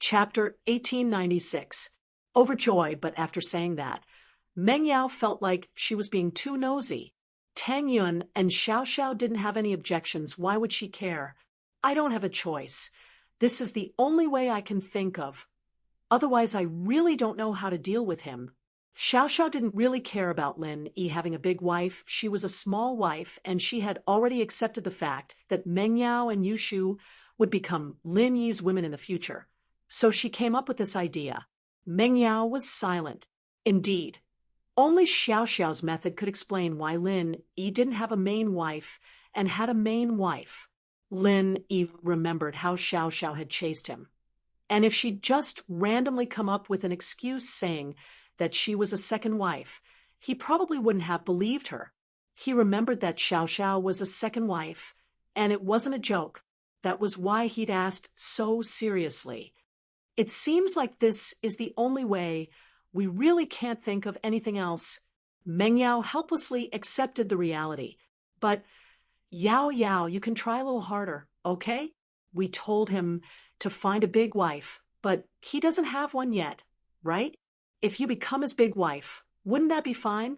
Chapter 1896. Overjoyed, but after saying that, Meng Yao felt like she was being too nosy. Tang Yun and Xiao Xiao didn't have any objections. Why would she care? I don't have a choice. This is the only way I can think of. Otherwise, I really don't know how to deal with him. Xiao Xiao didn't really care about Lin Yi having a big wife. She was a small wife, and she had already accepted the fact that Meng Yao and Yu Shu would become Lin Yi's women in the future. So she came up with this idea. Meng Yao was silent. Indeed, only Xiao Xiao's method could explain why Lin Yi didn't have a main wife and had a main wife. Lin Yi remembered how Xiao Xiao had chased him. And if she'd just randomly come up with an excuse saying that she was a second wife, he probably wouldn't have believed her. He remembered that Xiao Xiao was a second wife, and it wasn't a joke. That was why he'd asked so seriously. It seems like this is the only way. We really can't think of anything else. Meng Yao helplessly accepted the reality. But, Yao, you can try a little harder, okay? We told him to find a big wife, but he doesn't have one yet, right? If you become his big wife, wouldn't that be fine?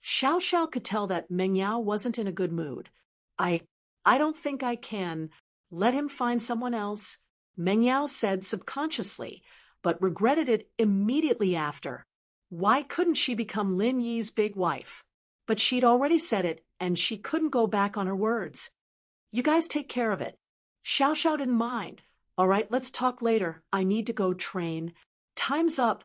Xiao Xiao could tell that Meng Yao wasn't in a good mood. I don't think I can. Let him find someone else, Meng Yao said subconsciously, but regretted it immediately after. Why couldn't she become Lin Yi's big wife? But she'd already said it, and she couldn't go back on her words. You guys take care of it. Xiao Xiao didn't mind. All right, let's talk later. I need to go train. Time's up.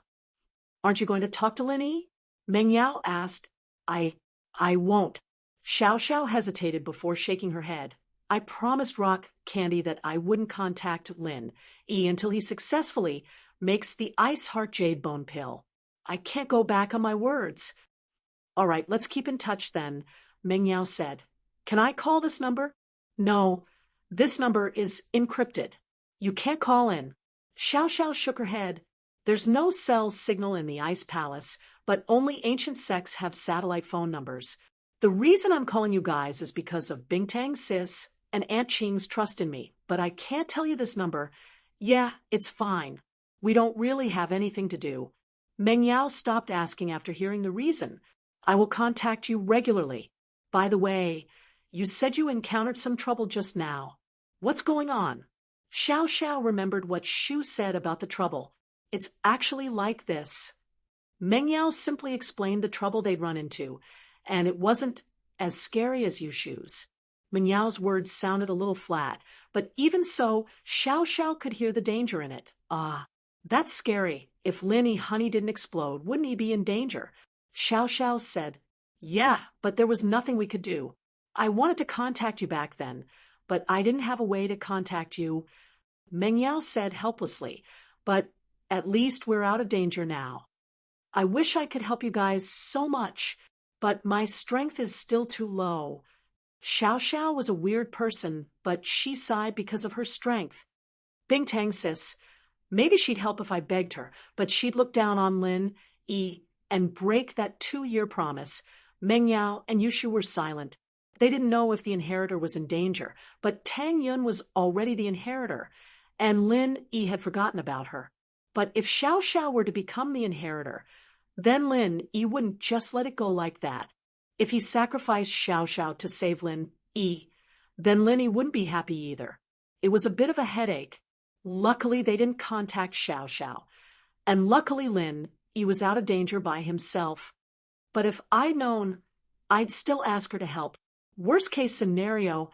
Aren't you going to talk to Lin Yi? Meng Yao asked. I won't. Xiao Xiao hesitated before shaking her head. I promised Rock Candy that I wouldn't contact Lin Yi until he successfully makes the Ice Heart Jade Bone Pill. I can't go back on my words. All right, let's keep in touch then, Meng Yao said. Can I call this number? No, this number is encrypted. You can't call in. Xiao Xiao shook her head. There's no cell signal in the Ice Palace, but only ancient sects have satellite phone numbers. The reason I'm calling you guys is because of Bingtang Sis and Aunt Qing's trust in me, but I can't tell you this number. Yeah, it's fine. We don't really have anything to do. Meng Yao stopped asking after hearing the reason. I will contact you regularly. By the way, you said you encountered some trouble just now. What's going on? Xiao Xiao remembered what Shu said about the trouble. It's actually like this. Meng Yao simply explained the trouble they'd run into, and it wasn't as scary as Yushu's. Meng Yao's words sounded a little flat, but even so, Xiao Xiao could hear the danger in it. Ah, that's scary. If Lin Yi honey didn't explode, wouldn't he be in danger? Xiao Xiao said. Yeah, but there was nothing we could do. I wanted to contact you back then, but I didn't have a way to contact you. Meng Yao said helplessly, but at least we're out of danger now. I wish I could help you guys so much, but my strength is still too low. Xiao Xiao was a weird person, but she sighed because of her strength. Bingtang Sis, maybe she'd help if I begged her, but she'd look down on Lin Yi and break that 2-year promise. Meng Yao and Yushu were silent. They didn't know if the inheritor was in danger, but Tang Yun was already the inheritor, and Lin Yi had forgotten about her. But if Xiao Xiao were to become the inheritor, then Lin Yi wouldn't just let it go like that. If he sacrificed Xiao Xiao to save Lin Yi, then Lin Yi wouldn't be happy either. It was a bit of a headache. Luckily, they didn't contact Xiao Xiao, and luckily Lin Yi was out of danger by himself. But if I'd known, I'd still ask her to help. Worst case scenario,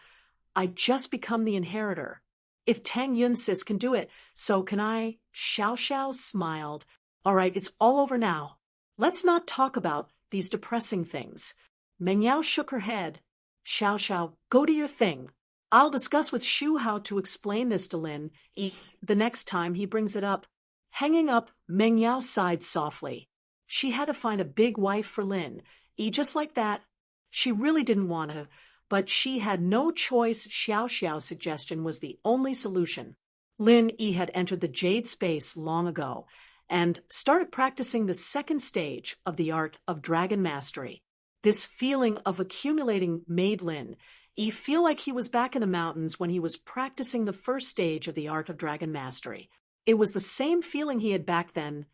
I'd just become the inheritor. If Tang Yun Sis can do it, so can I. Xiao Xiao smiled. All right, it's all over now. Let's not talk about these depressing things. Meng Yao shook her head. Xiao Xiao, go to your thing. I'll discuss with Shu how to explain this to Lin Yi the next time he brings it up. Hanging up, Meng Yao sighed softly. She had to find a big wife for Lin Yi just like that. She really didn't want to, but she had no choice. Xiao Xiao's suggestion was the only solution. Lin Yi had entered the Jade Space long ago and started practicing the second stage of the art of dragon mastery. This feeling of accumulating made Lin Yi feel like he was back in the mountains when he was practicing the first stage of the art of dragon mastery. It was the same feeling he had back then,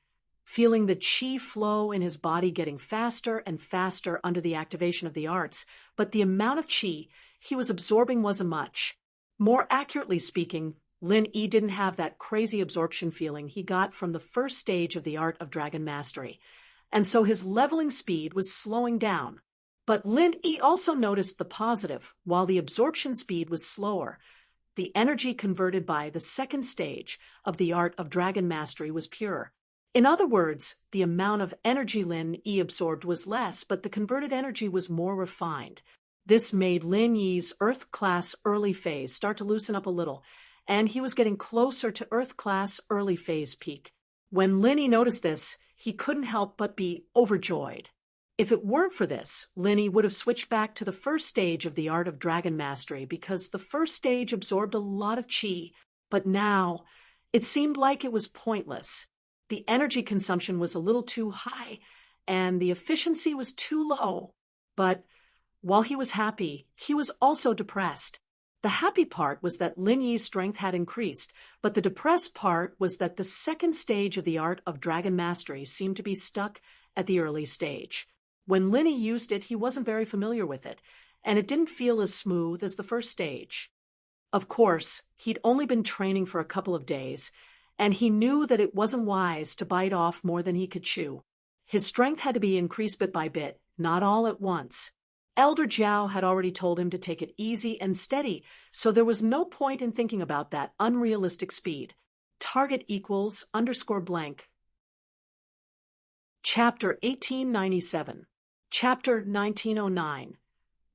feeling the chi flow in his body getting faster and faster under the activation of the arts, but the amount of chi he was absorbing wasn't much. More accurately speaking, Lin Yi didn't have that crazy absorption feeling he got from the first stage of the art of dragon mastery, and so his leveling speed was slowing down. But Lin Yi also noticed the positive. While the absorption speed was slower, the energy converted by the second stage of the art of dragon mastery was pure. In other words, the amount of energy Lin Yi absorbed was less, but the converted energy was more refined. This made Lin Yi's Earth class early phase start to loosen up a little, and he was getting closer to Earth class early phase peak. When Lin Yi noticed this, he couldn't help but be overjoyed. If it weren't for this, Lin Yi would have switched back to the first stage of the art of dragon mastery because the first stage absorbed a lot of chi, but now it seemed like it was pointless. The energy consumption was a little too high, and the efficiency was too low. But while he was happy, he was also depressed. The happy part was that Lin Yi's strength had increased, but the depressed part was that the second stage of the art of dragon mastery seemed to be stuck at the early stage. When Lin Yi used it, he wasn't very familiar with it, and it didn't feel as smooth as the first stage. Of course, he'd only been training for a couple of days, and he knew that it wasn't wise to bite off more than he could chew. His strength had to be increased bit by bit, not all at once. Elder Zhao had already told him to take it easy and steady, so there was no point in thinking about that unrealistic speed. Target equals _blank. Chapter 1897. Chapter 1909.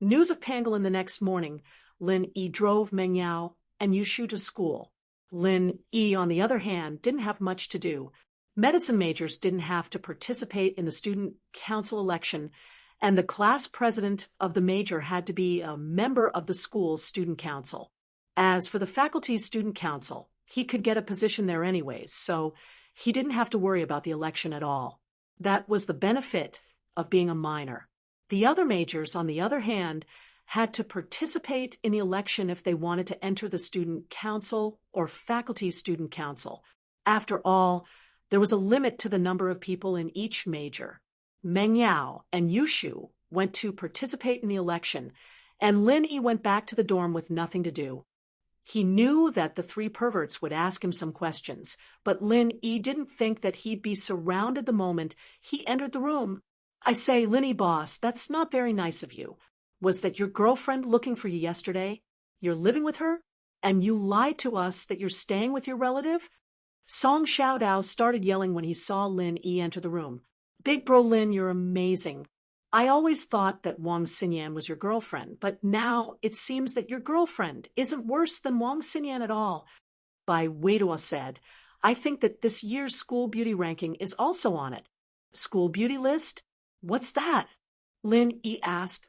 News of Pangolin the next morning, Lin Yi drove Meng Yao and Yushu to school. Lin Yi, on the other hand, didn't have much to do. Medicine majors didn't have to participate in the student council election, and the class president of the major had to be a member of the school's student council. As for the faculty's student council, he could get a position there anyways, so he didn't have to worry about the election at all. That was the benefit of being a minor. The other majors, on the other hand, had to participate in the election if they wanted to enter the student council or faculty student council. After all, there was a limit to the number of people in each major. Meng Yao and Yushu went to participate in the election, and Lin Yi went back to the dorm with nothing to do. He knew that the three perverts would ask him some questions, but Lin Yi didn't think that he'd be surrounded the moment he entered the room. "I say, Lin Yi boss, that's not very nice of you. Was that your girlfriend looking for you yesterday? You're living with her? And you lied to us that you're staying with your relative?" Song Xiaodao started yelling when he saw Lin Yi enter the room. "Big bro Lin, you're amazing. I always thought that Wang Xinyan was your girlfriend, but now it seems that your girlfriend isn't worse than Wang Xinyan at all." Bai Weidua said, "I think that this year's school beauty ranking is also on it." "School beauty list? What's that?" Lin Yi asked.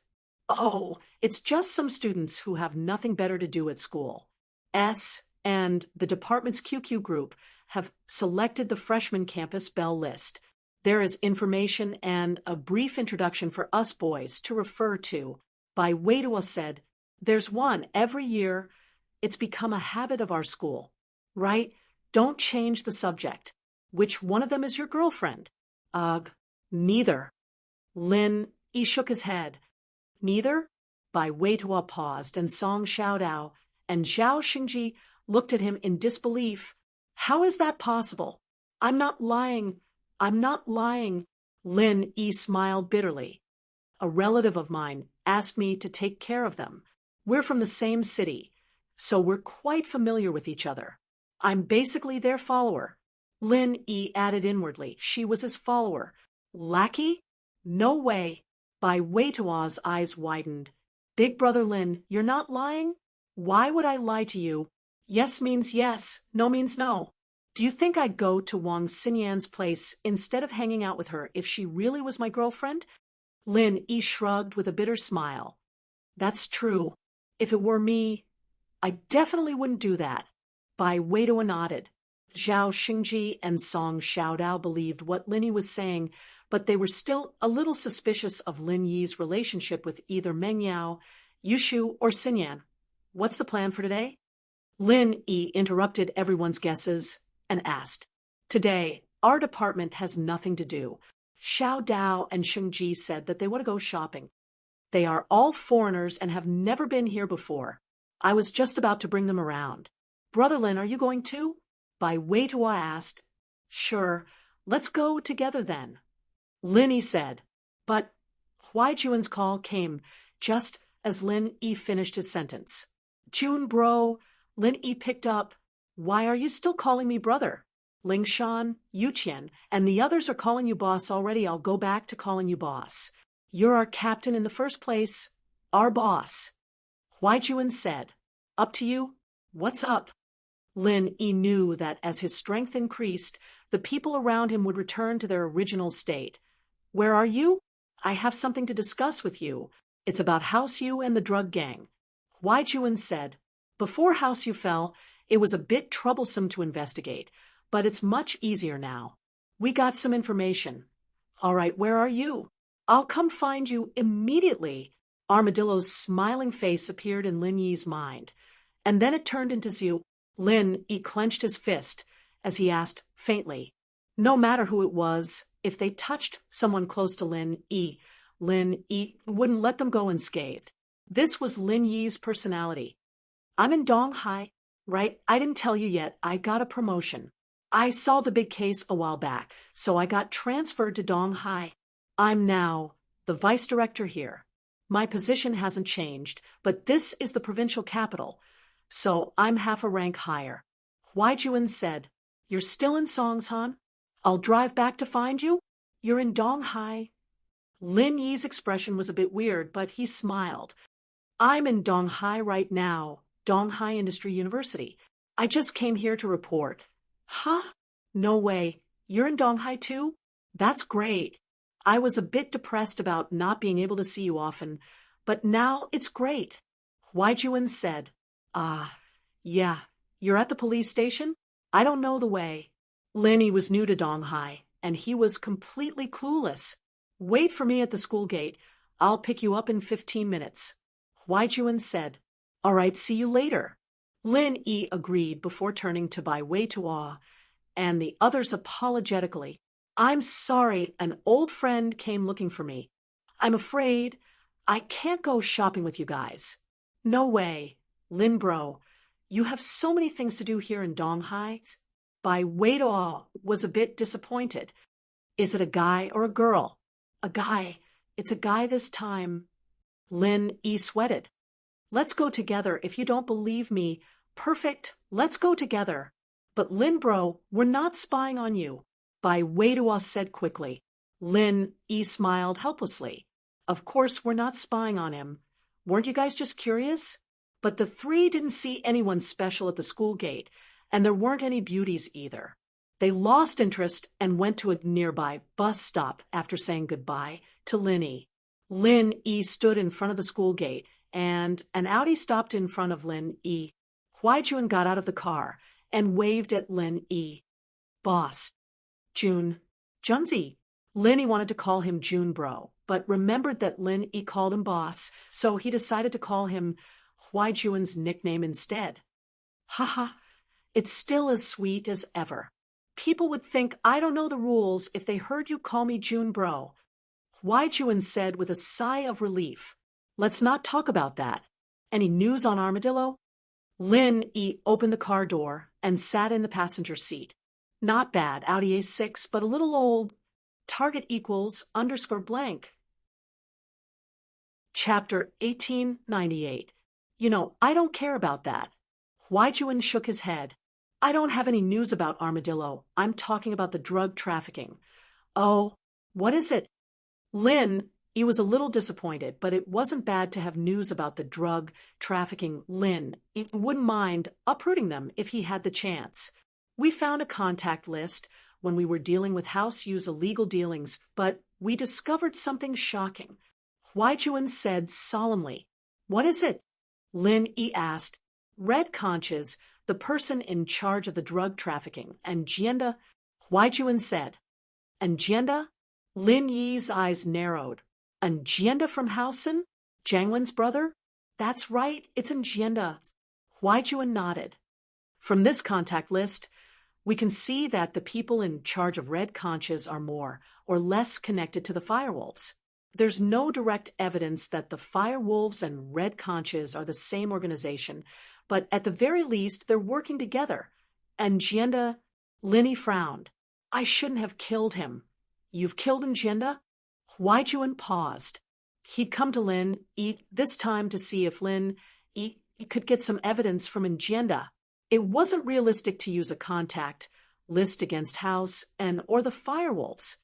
"Oh, it's just some students who have nothing better to do at school. And the department's QQ group have selected the freshman campus bell list. There is information and a brief introduction for us boys to refer to." Bai Weidua said, "There's one every year. It's become a habit of our school. Right? Don't change the subject. Which one of them is your girlfriend?" "Ugh, neither." Lin Yi shook his head. "Neither?" Bai Weidua paused, and Song Xiaodao and Zhao Xingji looked at him in disbelief. "How is that possible? I'm not lying. I'm not lying." Lin Yi smiled bitterly. "A relative of mine asked me to take care of them. We're from the same city, so we're quite familiar with each other. I'm basically their follower." Lin Yi added inwardly, she was his follower. "Lackey? No way." Bai Weidua's eyes widened. "Big brother Lin, you're not lying? Why would I lie to you? Yes means yes, no means no. Do you think I'd go to Wang Xinyan's place instead of hanging out with her if she really was my girlfriend?" Lin Yi shrugged with a bitter smile. "That's true. If it were me, I definitely wouldn't do that." Bai Weidua nodded. Zhao Xingji and Song Xiaodao believed what Lin Yi was saying, but they were still a little suspicious of Lin Yi's relationship with either Meng Yao, Yushu, or Xinyan. "What's the plan for today?" Lin Yi interrupted everyone's guesses and asked, "Today, our department has nothing to do." Xiao Dao and Sheng Ji said that they want to go shopping. They are all foreigners and have never been here before. I was just about to bring them around. Brother Lin, are you going too? Bai Weitua asked. Sure, let's go together then. Lin Yi said, but Huai Juan's call came just as Lin Yi finished his sentence. Jun bro, Lin Yi picked up. Why are you still calling me brother? Ling Shan, Yu Qian, and the others are calling you boss already. I'll go back to calling you boss. You're our captain in the first place. Our boss. Huai Juan said, up to you? What's up? Lin Yi knew that as his strength increased, the people around him would return to their original state. Where are you? I have something to discuss with you. It's about House Yu and the drug gang. Huai Juan said, before House Yu fell, it was a bit troublesome to investigate, but it's much easier now. We got some information. All right, where are you? I'll come find you immediately. Armadillo's smiling face appeared in Lin Yi's mind, and then it turned into Zhu. Lin Yi clenched his fist as he asked faintly, no matter who it was, if they touched someone close to Lin Yi wouldn't let them go unscathed. This was Lin Yi's personality. I'm in Donghai, right? I didn't tell you yet. I got a promotion. I saw the big case a while back, so I got transferred to Donghai. I'm now the vice director here. My position hasn't changed, but this is the provincial capital, so I'm half a rank higher. Huai Juan said, you're still in Songshan? I'll drive back to find you? You're in Donghai. Lin Yi's expression was a bit weird, but he smiled. I'm in Donghai right now, Donghai Industry University. I just came here to report. Huh? No way. You're in Donghai too? That's great. I was a bit depressed about not being able to see you often, but now it's great. Huai Juan said, yeah, you're at the police station? I don't know the way. Lin Yi was new to Donghai, and he was completely clueless. Wait for me at the school gate. I'll pick you up in 15 minutes. Huai Juan said, all right, see you later. Lin Yi agreed before turning to Bai Weitua and the others apologetically. I'm sorry, an old friend came looking for me. I'm afraid I can't go shopping with you guys. No way. Lin bro, you have so many things to do here in Donghai. Bai Weitua was a bit disappointed. Is it a guy or a girl? A guy. It's a guy this time. Lin Yi sweated. Let's go together if you don't believe me. Perfect. Let's go together. But Lin bro, we're not spying on you. Bai Weitua said quickly. Lin Yi smiled helplessly. Of course we're not spying on him. Weren't you guys just curious? But the three didn't see anyone special at the school gate, and there weren't any beauties either. They lost interest and went to a nearby bus stop after saying goodbye to Lin Yi. Lin Yi stood in front of the school gate, and an Audi stopped in front of Lin Yi. Huai Juan got out of the car and waved at Lin Yi. Boss. Junzi. Lin Yi wanted to call him Jun bro, but remembered that Lin Yi called him boss, so he decided to call him Huai Juan's nickname instead. Haha, it's still as sweet as ever. People would think I don't know the rules if they heard you call me Jun bro. Huai Juan said with a sigh of relief. Let's not talk about that. Any news on Armadillo? Lin Yi opened the car door and sat in the passenger seat. Not bad, Audi A6, but a little old. Target equals _blank. Chapter 1898. I don't care about that. Huai Juan shook his head. I don't have any news about Armadillo. I'm talking about the drug trafficking. Oh, what is it? Lin Yi was a little disappointed, but it wasn't bad to have news about the drug trafficking. Lin Yi wouldn't mind uprooting them if he had the chance. We found a contact list when we were dealing with House Yu's illegal dealings, but we discovered something shocking. Huai Juan said solemnly. What is it? Lin Yi asked. Red Conches, the person in charge of the drug trafficking, and Jianda. Huai Juan said. And Jianda? Lin Yi's eyes narrowed. And Jianda from Housen? Jiangwen's brother? That's right, it's in Jianda. Huai Juan nodded. From this contact list, we can see that the people in charge of red conches are more or less connected to the firewolves. There's no direct evidence that the firewolves and red conches are the same organization, but at the very least, they're working together. And Jienda, Linny frowned. I shouldn't have killed him. You've killed Jienda? Huaijuan paused. He'd come to Lin this time to see if Lin could get some evidence from Jienda. It wasn't realistic to use a contact list against House or the firewolves.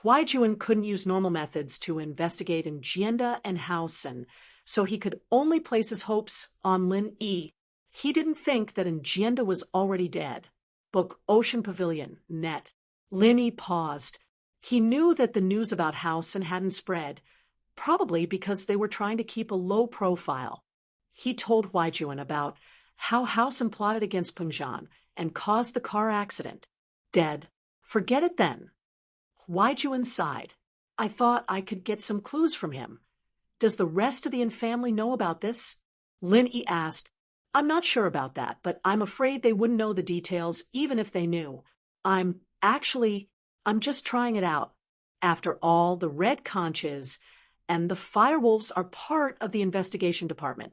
Huaijuan couldn't use normal methods to investigate Jienda and House, and so he could only place his hopes on Lin Yi. He didn't think that Jienda was already dead. Book Ocean Pavilion, net. Lin Yi paused. He knew that the news about House hadn't spread, probably because they were trying to keep a low profile. He told Huaijuan about how House plotted against Pengzhan and caused the car accident. Dead. Forget it then. Huaijuan sighed. I thought I could get some clues from him. Does the rest of the family know about this? Lin Yi asked. I'm not sure about that, but I'm afraid they wouldn't know the details even if they knew. I'm just trying it out. After all, the red conches and the firewolves are part of the investigation department.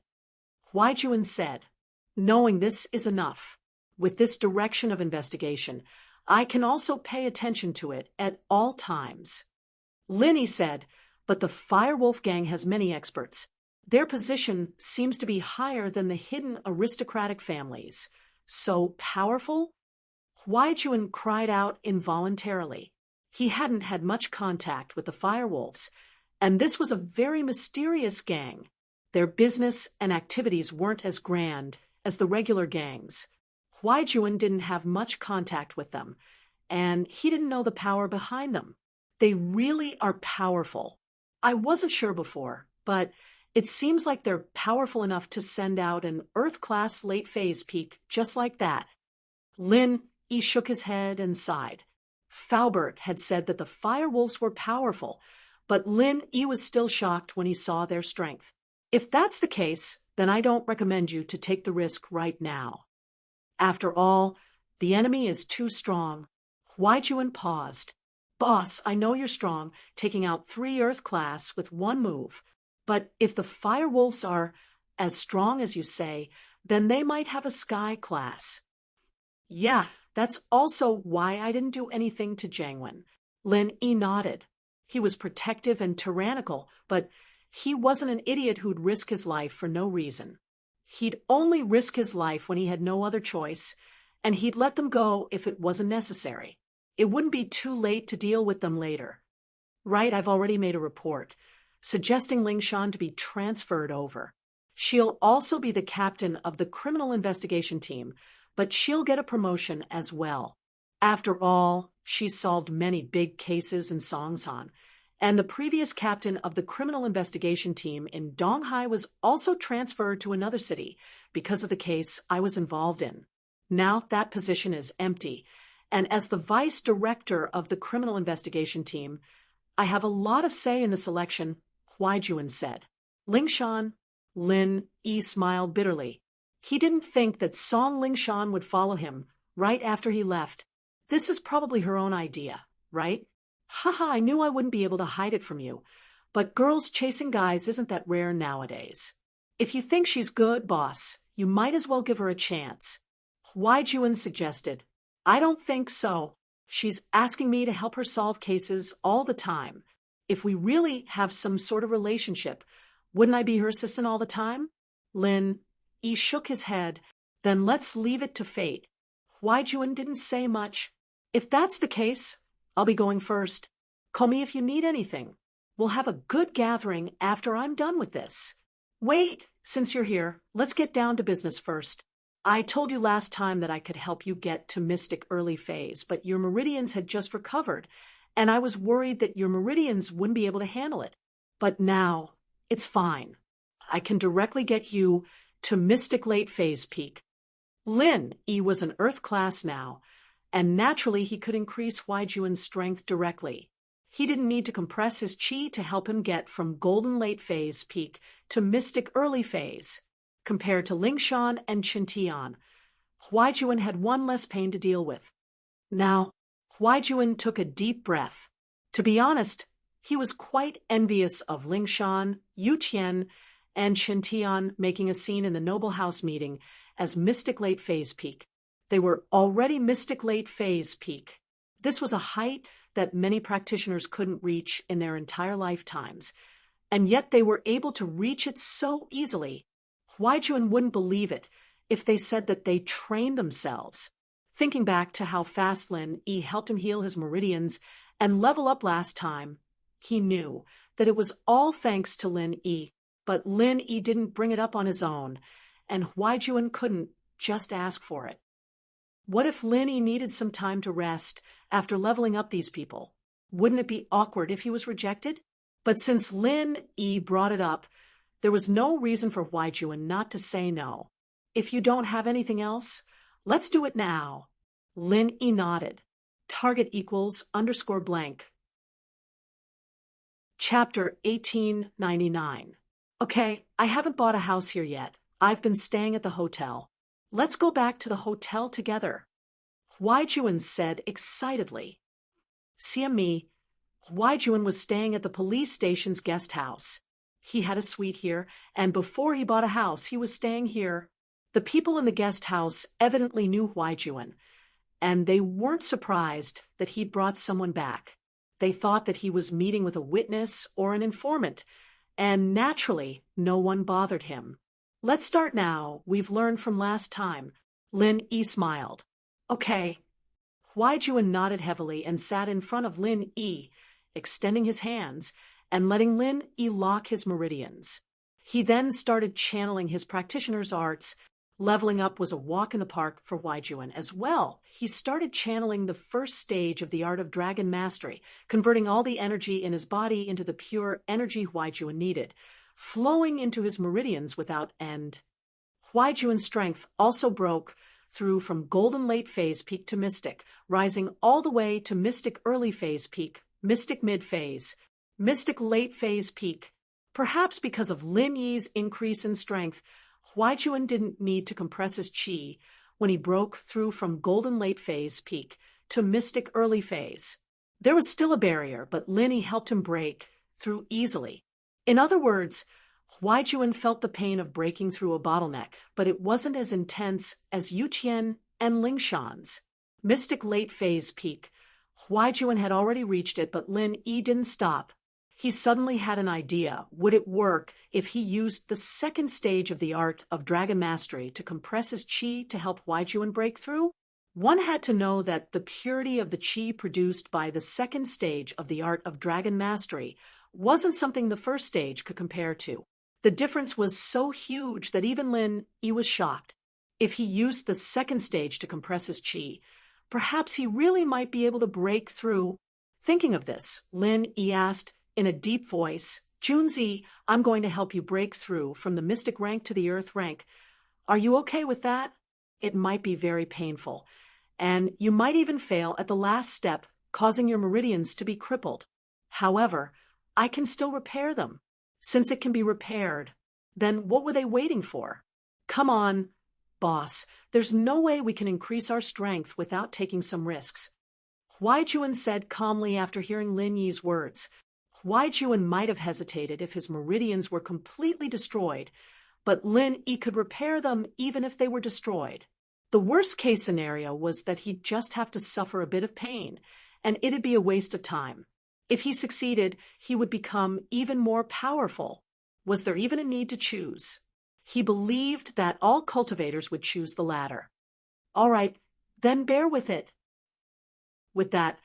Huaijuan said, knowing this is enough. With this direction of investigation, I can also pay attention to it at all times. Lin Yi said, but the Firewolf gang has many experts. Their position seems to be higher than the hidden aristocratic families. So powerful? Huaijuan cried out involuntarily. He hadn't had much contact with the Firewolves, and this was a very mysterious gang. Their business and activities weren't as grand as the regular gangs. Huaijuan didn't have much contact with them, and he didn't know the power behind them. They really are powerful. I wasn't sure before, but it seems like they're powerful enough to send out an Earth-class late-phase peak just like that. Lin Yi shook his head and sighed. Faubert had said that the Firewolves were powerful, but Lin Yi was still shocked when he saw their strength. If that's the case, then I don't recommend you to take the risk right now. After all, the enemy is too strong. Huaijuan paused. Boss, I know you're strong, taking out 3 Earth-class with one move. But if the Firewolves are as strong as you say, then they might have a Sky class. Yeah, that's also why I didn't do anything to Jiangwen. Lin Yi nodded. He was protective and tyrannical, but he wasn't an idiot who'd risk his life for no reason. He'd only risk his life when he had no other choice, and he'd let them go if it wasn't necessary. It wouldn't be too late to deal with them later. Right, I've already made a report, suggesting Lingshan to be transferred over. She'll also be the captain of the criminal investigation team, but she'll get a promotion as well. After all, she's solved many big cases in Songsan, and the previous captain of the criminal investigation team in Donghai was also transferred to another city because of the case I was involved in. Now that position is empty, and as the vice director of the criminal investigation team, I have a lot of say in the selection, Huaijuan said. Lingshan, Lin Yi smiled bitterly. He didn't think that Song Lingshan would follow him right after he left. This is probably her own idea, right? Haha, I knew I wouldn't be able to hide it from you. But girls chasing guys isn't that rare nowadays. If you think she's good, boss, you might as well give her a chance. Huaijuan suggested. I don't think so. She's asking me to help her solve cases all the time. If we really have some sort of relationship, wouldn't I be her assistant all the time? Lin Yi shook his head. Then let's leave it to fate. Huaijuan didn't say much. If that's the case, I'll be going first. Call me if you need anything. We'll have a good gathering after I'm done with this. Wait, since you're here, let's get down to business first. I told you last time that I could help you get to Mystic early phase, but your meridians had just recovered, and I was worried that your meridians wouldn't be able to handle it. But now, it's fine. I can directly get you to Mystic late phase peak. Lin Yi was an Earth class now, and naturally he could increase Huaijuan's strength directly. He didn't need to compress his qi to help him get from Golden late phase peak to Mystic early phase. Compared to Lingshan and Qintian, Huaijuan had one less pain to deal with. Now, Huaijuan took a deep breath. To be honest, he was quite envious of Lingshan, Yu Tian, and Shen Tian making a scene in the Noble House meeting as Mystic Late Phase Peak. They were already Mystic Late Phase Peak. This was a height that many practitioners couldn't reach in their entire lifetimes, and yet they were able to reach it so easily. Huaijuan wouldn't believe it if they said that they trained themselves. Thinking back to how fast Lin Yi helped him heal his meridians and level up last time, he knew that it was all thanks to Lin Yi. But Lin Yi didn't bring it up on his own, and Huaijuan couldn't just ask for it. What if Lin Yi needed some time to rest after leveling up these people? Wouldn't it be awkward if he was rejected? But since Lin Yi brought it up, there was no reason for Huaijuan not to say no. If you don't have anything else, let's do it now. Lin Yi nodded. Target equals _blank. Chapter 1899. Okay, I haven't bought a house here yet. I've been staying at the hotel. Let's go back to the hotel together. Huaijuan said excitedly. CME, Huaijuan was staying at the police station's guest house. He had a suite here, and before he bought a house, he was staying here. The people in the guest house evidently knew Huaijuan, and they weren't surprised that he'd brought someone back. They thought that he was meeting with a witness or an informant, and naturally, no one bothered him. Let's start now. We've learned from last time. Lin Yi smiled. Okay. Huaijuan nodded heavily and sat in front of Lin Yi, extending his hands and letting Lin Yi lock his meridians. He then started channeling his practitioner's arts. Leveling up was a walk in the park for Huaijuan as well. He started channeling the first stage of the art of dragon mastery, converting all the energy in his body into the pure energy Huaijuan needed, flowing into his meridians without end. Huaijuan's strength also broke through from golden late phase peak to mystic, rising all the way to mystic early phase peak, mystic mid phase, mystic late phase peak. Perhaps because of Lin Yi's increase in strength, Huaijuan didn't need to compress his qi when he broke through from golden late phase peak to mystic early phase. There was still a barrier, but Lin Yi helped him break through easily. In other words, Huaijuan felt the pain of breaking through a bottleneck, but it wasn't as intense as Yu Tian and Lingshan's. Mystic late phase peak. Huaijuan had already reached it, but Lin Yi didn't stop. He suddenly had an idea. Would it work if he used the second stage of the art of dragon mastery to compress his qi to help Huaijuan break through? One had to know that the purity of the qi produced by the second stage of the art of dragon mastery wasn't something the first stage could compare to. The difference was so huge that even Lin Yi was shocked. If he used the second stage to compress his qi, perhaps he really might be able to break through. Thinking of this, Lin Yi asked in a deep voice, Junzi, I'm going to help you break through from the mystic rank to the earth rank. Are you okay with that? It might be very painful, and you might even fail at the last step, causing your meridians to be crippled. However, I can still repair them. Since it can be repaired, then what were they waiting for? Come on, boss. There's no way we can increase our strength without taking some risks. Huaijuan said calmly after hearing Lin Yi's words. Huaijuan might have hesitated if his meridians were completely destroyed, but Lin Yi could repair them even if they were destroyed. The worst-case scenario was that he'd just have to suffer a bit of pain, and it'd be a waste of time. If he succeeded, he would become even more powerful. Was there even a need to choose? He believed that all cultivators would choose the latter. All right, then bear with it. With that,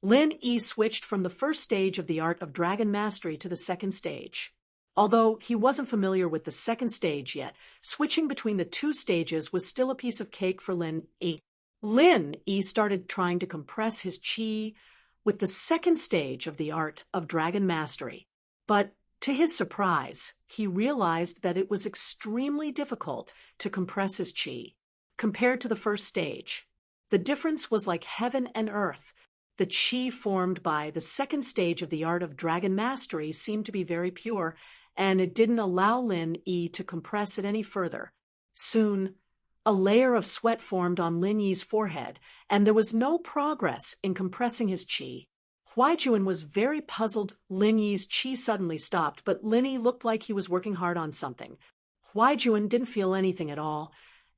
Lin Yi switched from the first stage of the art of dragon mastery to the second stage. Although he wasn't familiar with the second stage yet, switching between the two stages was still a piece of cake for Lin Yi. Lin Yi started trying to compress his qi with the second stage of the art of dragon mastery. But to his surprise, he realized that it was extremely difficult to compress his qi compared to the first stage. The difference was like heaven and earth. The qi formed by the second stage of the art of dragon mastery seemed to be very pure, and it didn't allow Lin Yi to compress it any further. Soon, A layer of sweat formed on Lin Yi's forehead, and there was no progress in compressing his qi. Huaijuan was very puzzled. Lin Yi's qi suddenly stopped, but Lin Yi looked like he was working hard on something. Huaijuan didn't feel anything at all,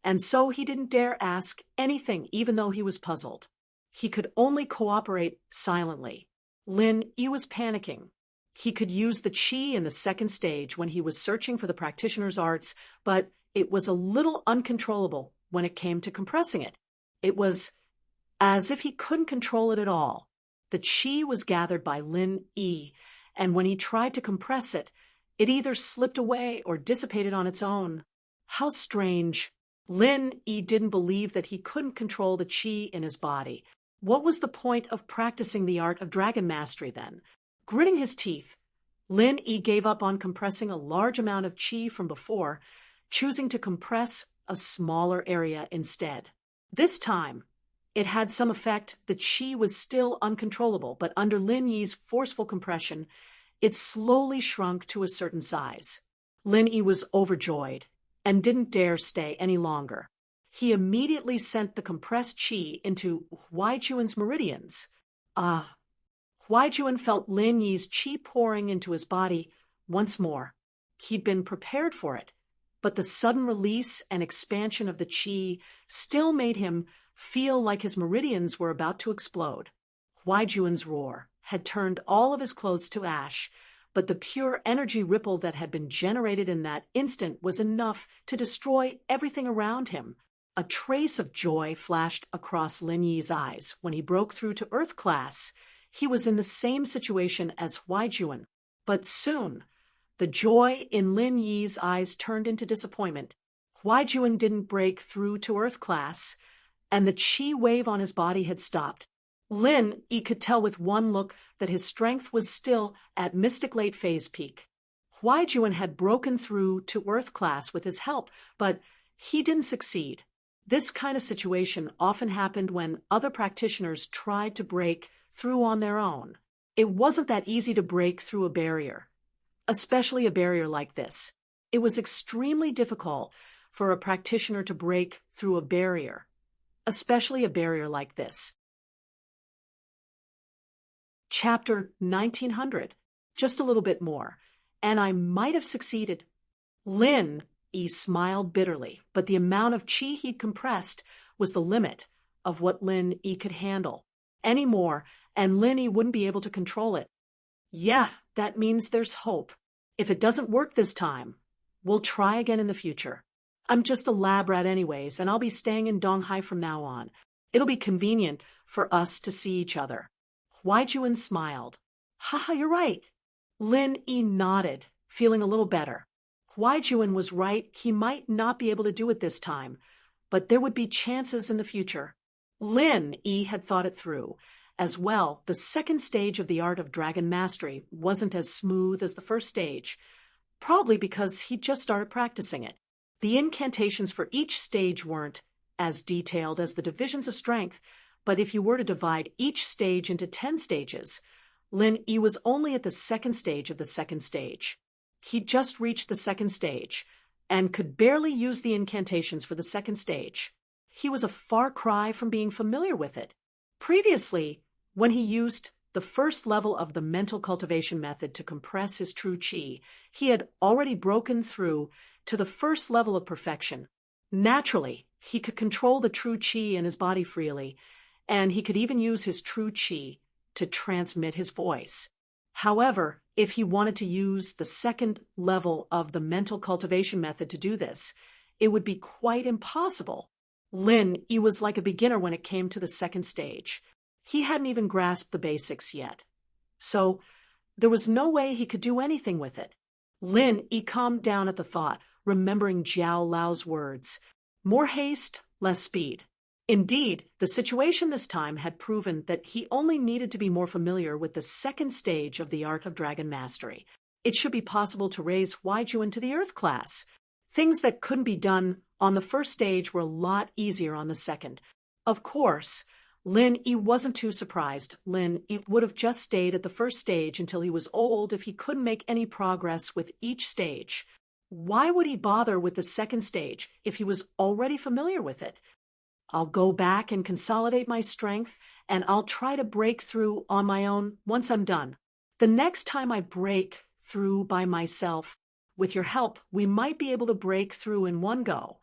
and so he didn't dare ask anything even though he was puzzled. He could only cooperate silently. Lin Yi was panicking. He could use the qi in the second stage when he was searching for the practitioner's arts, but it was a little uncontrollable when it came to compressing it. It was as if he couldn't control it at all. The qi was gathered by Lin Yi, and when he tried to compress it, it either slipped away or dissipated on its own. How strange. Lin Yi didn't believe that he couldn't control the qi in his body. What was the point of practicing the art of dragon mastery then? Gritting his teeth, Lin Yi gave up on compressing a large amount of qi from before, choosing to compress a smaller area instead. This time, it had some effect. The qi was still uncontrollable, but under Lin Yi's forceful compression, it slowly shrunk to a certain size. Lin Yi was overjoyed and didn't dare stay any longer. He immediately sent the compressed qi into Huaijuan's meridians. Huaijuan felt Lin Yi's qi pouring into his body once more. He'd been prepared for it, but the sudden release and expansion of the qi still made him feel like his meridians were about to explode. Huaijuan's roar had turned all of his clothes to ash, but the pure energy ripple that had been generated in that instant was enough to destroy everything around him. A trace of joy flashed across Lin Yi's eyes when he broke through to Earth class. He was in the same situation as Huaijuan, but soon the joy in Lin Yi's eyes turned into disappointment. Huaijuan didn't break through to Earth class, and the qi wave on his body had stopped. Lin Yi could tell with one look that his strength was still at mystic late phase peak. Huaijuan had broken through to Earth class with his help, but he didn't succeed. This kind of situation often happened when other practitioners tried to break through on their own. It wasn't that easy to break through a barrier, especially a barrier like this. It was extremely difficult for a practitioner to break through a barrier, especially a barrier like this. Chapter 1900. Just a little bit more, and I might have succeeded. Lin Yi smiled bitterly, but the amount of qi he'd compressed was the limit of what Lin Yi could handle. Any more, and Lin Yi wouldn't be able to control it. Yeah, that means there's hope. If it doesn't work this time, we'll try again in the future. I'm just a lab rat anyways, and I'll be staying in Donghai from now on. It'll be convenient for us to see each other. Huaijuan smiled. Haha, you're right. Lin Yi nodded, feeling a little better. Huaijuan was right. He might not be able to do it this time, but there would be chances in the future. Lin Yi had thought it through. As well, the second stage of the art of dragon mastery wasn't as smooth as the first stage, probably because he'd just started practicing it. The incantations for each stage weren't as detailed as the divisions of strength, but if you were to divide each stage into 10 stages, Lin Yi was only at the second stage of the second stage. He'd just reached the second stage and could barely use the incantations for the second stage. He was a far cry from being familiar with it. Previously, when he used the first level of the mental cultivation method to compress his true qi, he had already broken through to the first level of perfection. Naturally, he could control the true qi in his body freely, and he could even use his true qi to transmit his voice. However, if he wanted to use the second level of the mental cultivation method to do this, it would be quite impossible. Lin Yi was like a beginner when it came to the second stage. He hadn't even grasped the basics yet. So there was no way he could do anything with it. Lin Yi calmed down at the thought, remembering Jiao Lao's words, more haste, less speed. Indeed, the situation this time had proven that he only needed to be more familiar with the second stage of the art of dragon mastery. It should be possible to raise Huaijuan to the Earth class. Things that couldn't be done on the first stage were a lot easier on the second. Of course, Lin Yi wasn't too surprised. Lin Yi would have just stayed at the first stage until he was old if he couldn't make any progress with each stage. Why would he bother with the second stage if he was already familiar with it? I'll go back and consolidate my strength, and I'll try to break through on my own once I'm done. The next time I break through by myself, with your help, we might be able to break through in one go.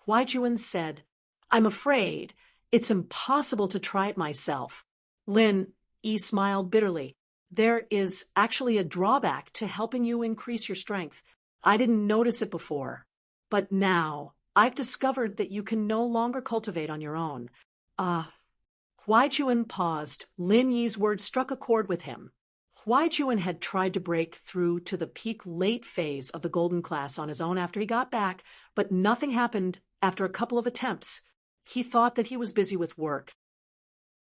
Huaijuan said, I'm afraid it's impossible to try it myself. Lin Yi smiled bitterly. There is actually a drawback to helping you increase your strength. I didn't notice it before, but now I've discovered that you can no longer cultivate on your own. Huaijuan paused. Lin Yi's words struck a chord with him. Huaijuan had tried to break through to the peak late phase of the golden class on his own after he got back, but nothing happened after a couple of attempts. He thought that he was busy with work.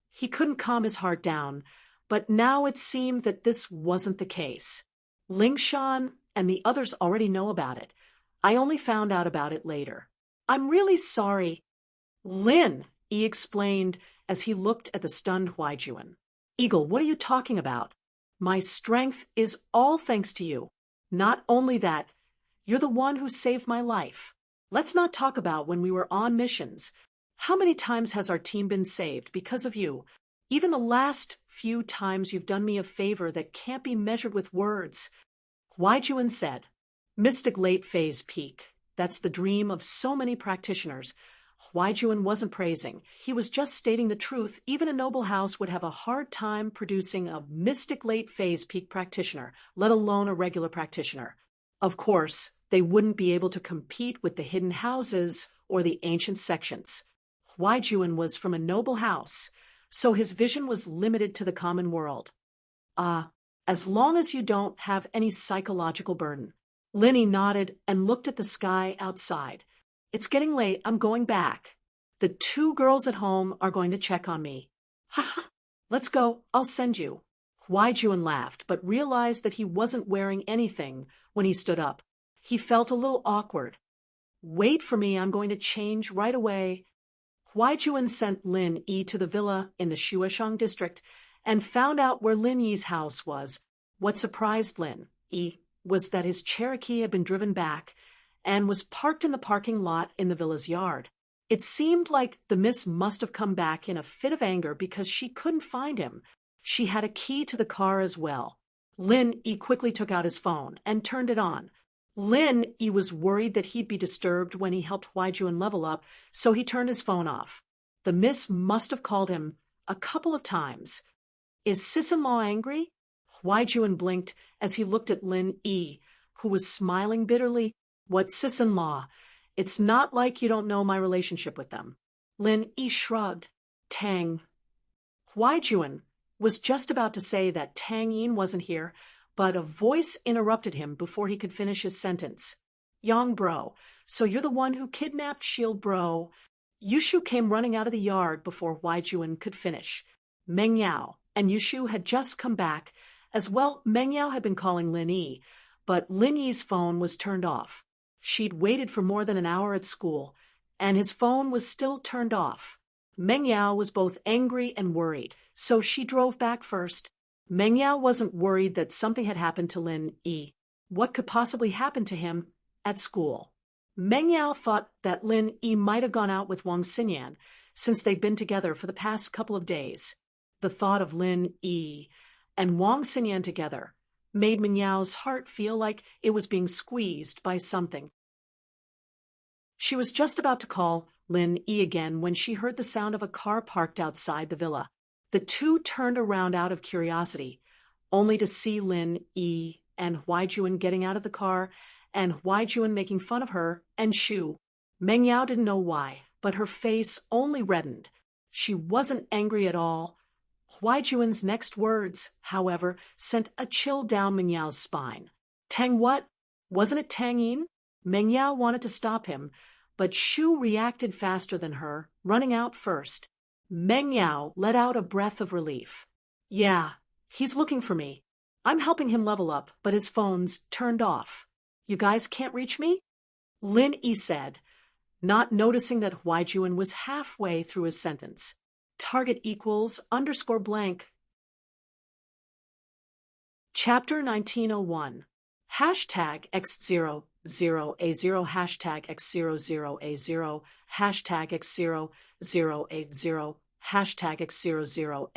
He couldn't calm his heart down, but now it seemed that this wasn't the case. Lingshan and the others already know about it. I only found out about it later. I'm really sorry. Lin, he explained as he looked at the stunned Huaijuan. Eagle, what are you talking about? My strength is all thanks to you. Not only that, you're the one who saved my life. Let's not talk about when we were on missions. How many times has our team been saved because of you? Even the last few times you've done me a favor that can't be measured with words. Huaijuan said, Mystic late phase peak. That's the dream of so many practitioners. Huaijuan wasn't praising. He was just stating the truth. Even a noble house would have a hard time producing a mystic late phase peak practitioner, let alone a regular practitioner. Of course, they wouldn't be able to compete with the hidden houses or the ancient sections. Huaijuan was from a noble house, so his vision was limited to the common world. As long as you don't have any psychological burden. Linny nodded and looked at the sky outside. It's getting late. I'm going back. The 2 girls at home are going to check on me. Ha! Let's go. I'll send you. Huaijuan laughed, but realized that he wasn't wearing anything when he stood up. He felt a little awkward. Wait for me. I'm going to change right away. Huaijuan sent Lin Yi to the villa in the Shuashang district and found out where Lin Yi's house was. What surprised Lin Yi was that his Cherokee had been driven back and was parked in the parking lot in the villa's yard. It seemed like the miss must have come back in a fit of anger because she couldn't find him. She had a key to the car as well. Lin Yi quickly took out his phone and turned it on. Lin Yi was worried that he'd be disturbed when he helped Huaijuan level up, so he turned his phone off. The miss must have called him a couple of times. Is sis-in-law angry? Huaijuan blinked as he looked at Lin Yi, who was smiling bitterly. What sis-in-law? It's not like you don't know my relationship with them. Lin Yi shrugged. Tang. Huaijuan was just about to say that Tang Yin wasn't here, but a voice interrupted him before he could finish his sentence. Yang bro, so you're the one who kidnapped Shield bro. Yushu came running out of the yard before Huaijuan could finish. Meng Yao and Yushu had just come back. As well, Meng Yao had been calling Lin Yi, but Lin Yi's phone was turned off. She'd waited for more than an hour at school, and his phone was still turned off. Meng Yao was both angry and worried, so she drove back first. Meng Yao wasn't worried that something had happened to Lin Yi. What could possibly happen to him at school? Meng Yao thought that Lin Yi might have gone out with Wang Xinyan, since they'd been together for the past couple of days. The thought of Lin Yi and Wang Xinyan together made Meng Yao's heart feel like it was being squeezed by something. She was just about to call Lin Yi again when she heard the sound of a car parked outside the villa. The 2 turned around out of curiosity, only to see Lin Yi and Huaijuan getting out of the car and Huaijuan making fun of her and Shu. Meng Yao didn't know why, but her face only reddened. She wasn't angry at all. Huaijuan's next words, however, sent a chill down Meng Yao's spine. Tang what? Wasn't it Tang Yin? Meng Yao wanted to stop him, but Shu reacted faster than her, running out first. Meng Yao let out a breath of relief. Yeah, he's looking for me. I'm helping him level up, but his phone's turned off. You guys can't reach me? Lin Yi said, not noticing that Huaijuan was halfway through his sentence. Target equals _blank. Chapter 1901. Hashtag X0 0A0 hashtag X00A0 hashtag X0080 hashtag X00A0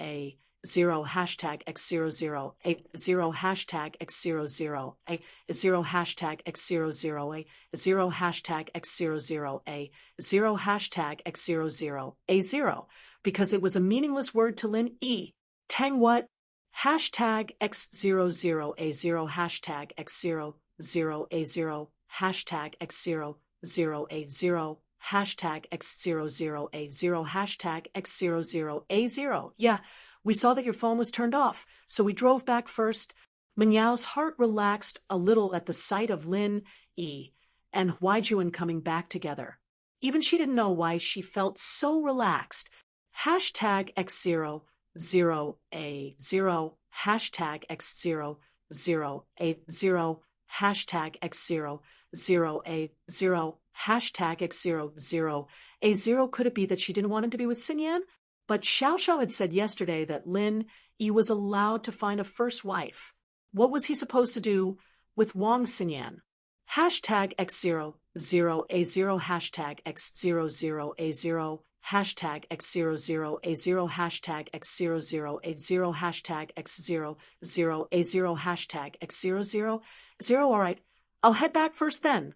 hashtag X00A0 hashtag X00A0 hashtag X00A0 hashtag X00A0 hashtag X00A0 because it was a meaningless word to Lin E. Tang what? Hashtag X00A0 hashtag X00A0 hashtag X00A0 hashtag X00A0 hashtag X00A0. Yeah, we saw that your phone was turned off, so we drove back first. Mengyao's heart relaxed a little at the sight of Lin E and Huaijuan coming back together. Even she didn't know why she felt so relaxed. Hashtag X00A0 hashtag X00A0 hashtag X00A0 hashtag X00A0. Could it be that she didn't want him to be with Xinyan? But Xiao had said yesterday that Lin Yi was allowed to find a first wife. What was he supposed to do with Wang Xinyan? Hashtag X00A0 hashtag X00A0 hashtag X00A0 hashtag X00A0 hashtag X00A0 hashtag X00. All right, I'll head back first then,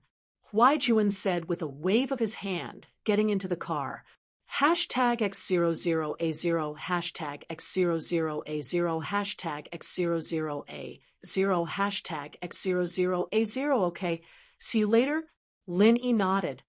Huaijuan said with a wave of his hand, getting into the car. Hashtag X00A0 hashtag X00A0 hashtag X00A0 hashtag X00A0. Okay, see you later? Lin E nodded.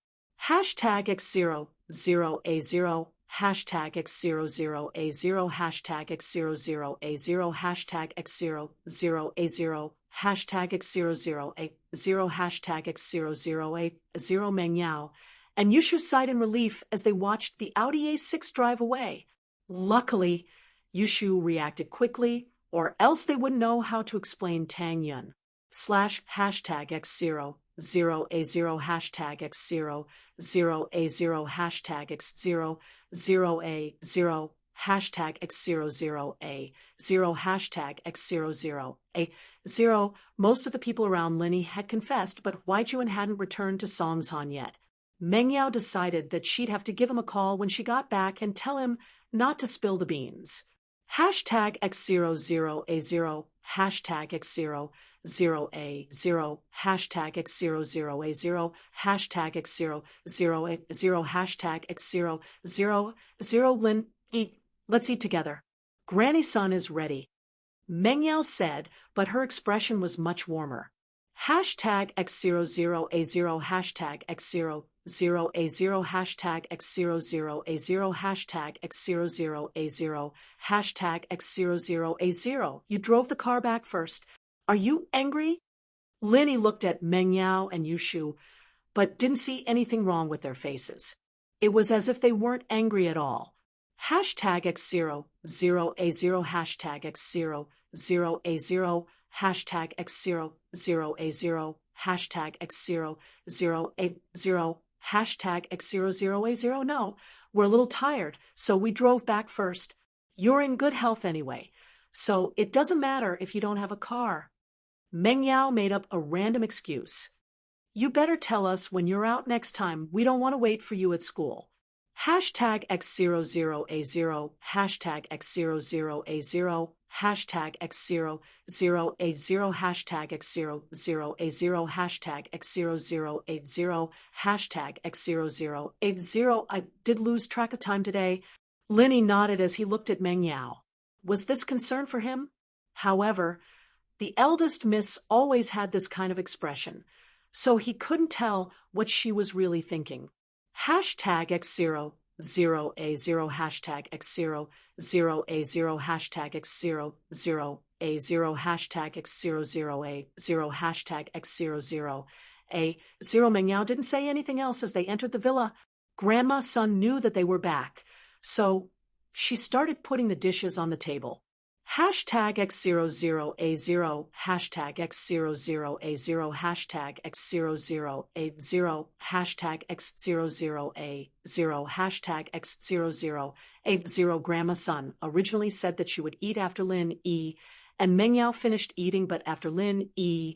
Hashtag X00A0 hashtag X00A0 hashtag X00A0 hashtag X00A0 hashtag X00A0 hashtag X00A0 Mengyao and Yushu sighed in relief as they watched the Audi A6 drive away. Luckily, Yushu reacted quickly, or else they wouldn't know how to explain Tang Yun. /hashtag X00A0 hashtag X00A0 hashtag X00A0 hashtag X00A0 hashtag X00A0. Most of the people around Linny had confessed, but Huaijuan hadn't returned to Songshan yet. Mengyao decided that she'd have to give him a call when she got back and tell him not to spill the beans. Hashtag X00A0 hashtag X00A0 hashtag X00A0 hashtag X00A0 hashtag X00 Lin eat. Let's eat together. Granny-san is ready, Mengyao said, but her expression was much warmer. Hashtag X00A0 hashtag X00A0 hashtag X00A0 hashtag X00A0 hashtag X00A0. You drove the car back first. Are you angry? Linny looked at Mengyao and Yushu, but didn't see anything wrong with their faces. It was as if they weren't angry at all. Hashtag X00A0 hashtag X00A0 hashtag X00A0 hashtag X00A0 hashtag X00A0. No, we're a little tired, so we drove back first. You're in good health anyway, so it doesn't matter if you don't have a car. Mengyao made up a random excuse. You better tell us when you're out next time. We don't want to wait for you at school. Hashtag X00A0 hashtag X00A0 hashtag X00A0 hashtag X00A0 hashtag X0080 hashtag X0080. I did lose track of time today. Linny nodded as he looked at Mengyao. Was this concern for him? However, the eldest miss always had this kind of expression, so he couldn't tell what she was really thinking. Hashtag X00A0 hashtag X00A0 hashtag X00A0 hashtag X00A0 hashtag X00A0. Mengyao didn't say anything else as they entered the villa. Grandma's son knew that they were back, so she started putting the dishes on the table. Hashtag X00A0 hashtag X00A0 hashtag X00A0 hashtag X00A0 hashtag X00A0. Grandma's son originally said that she would eat after Lin E, and Mengyao finished eating, but after Lin E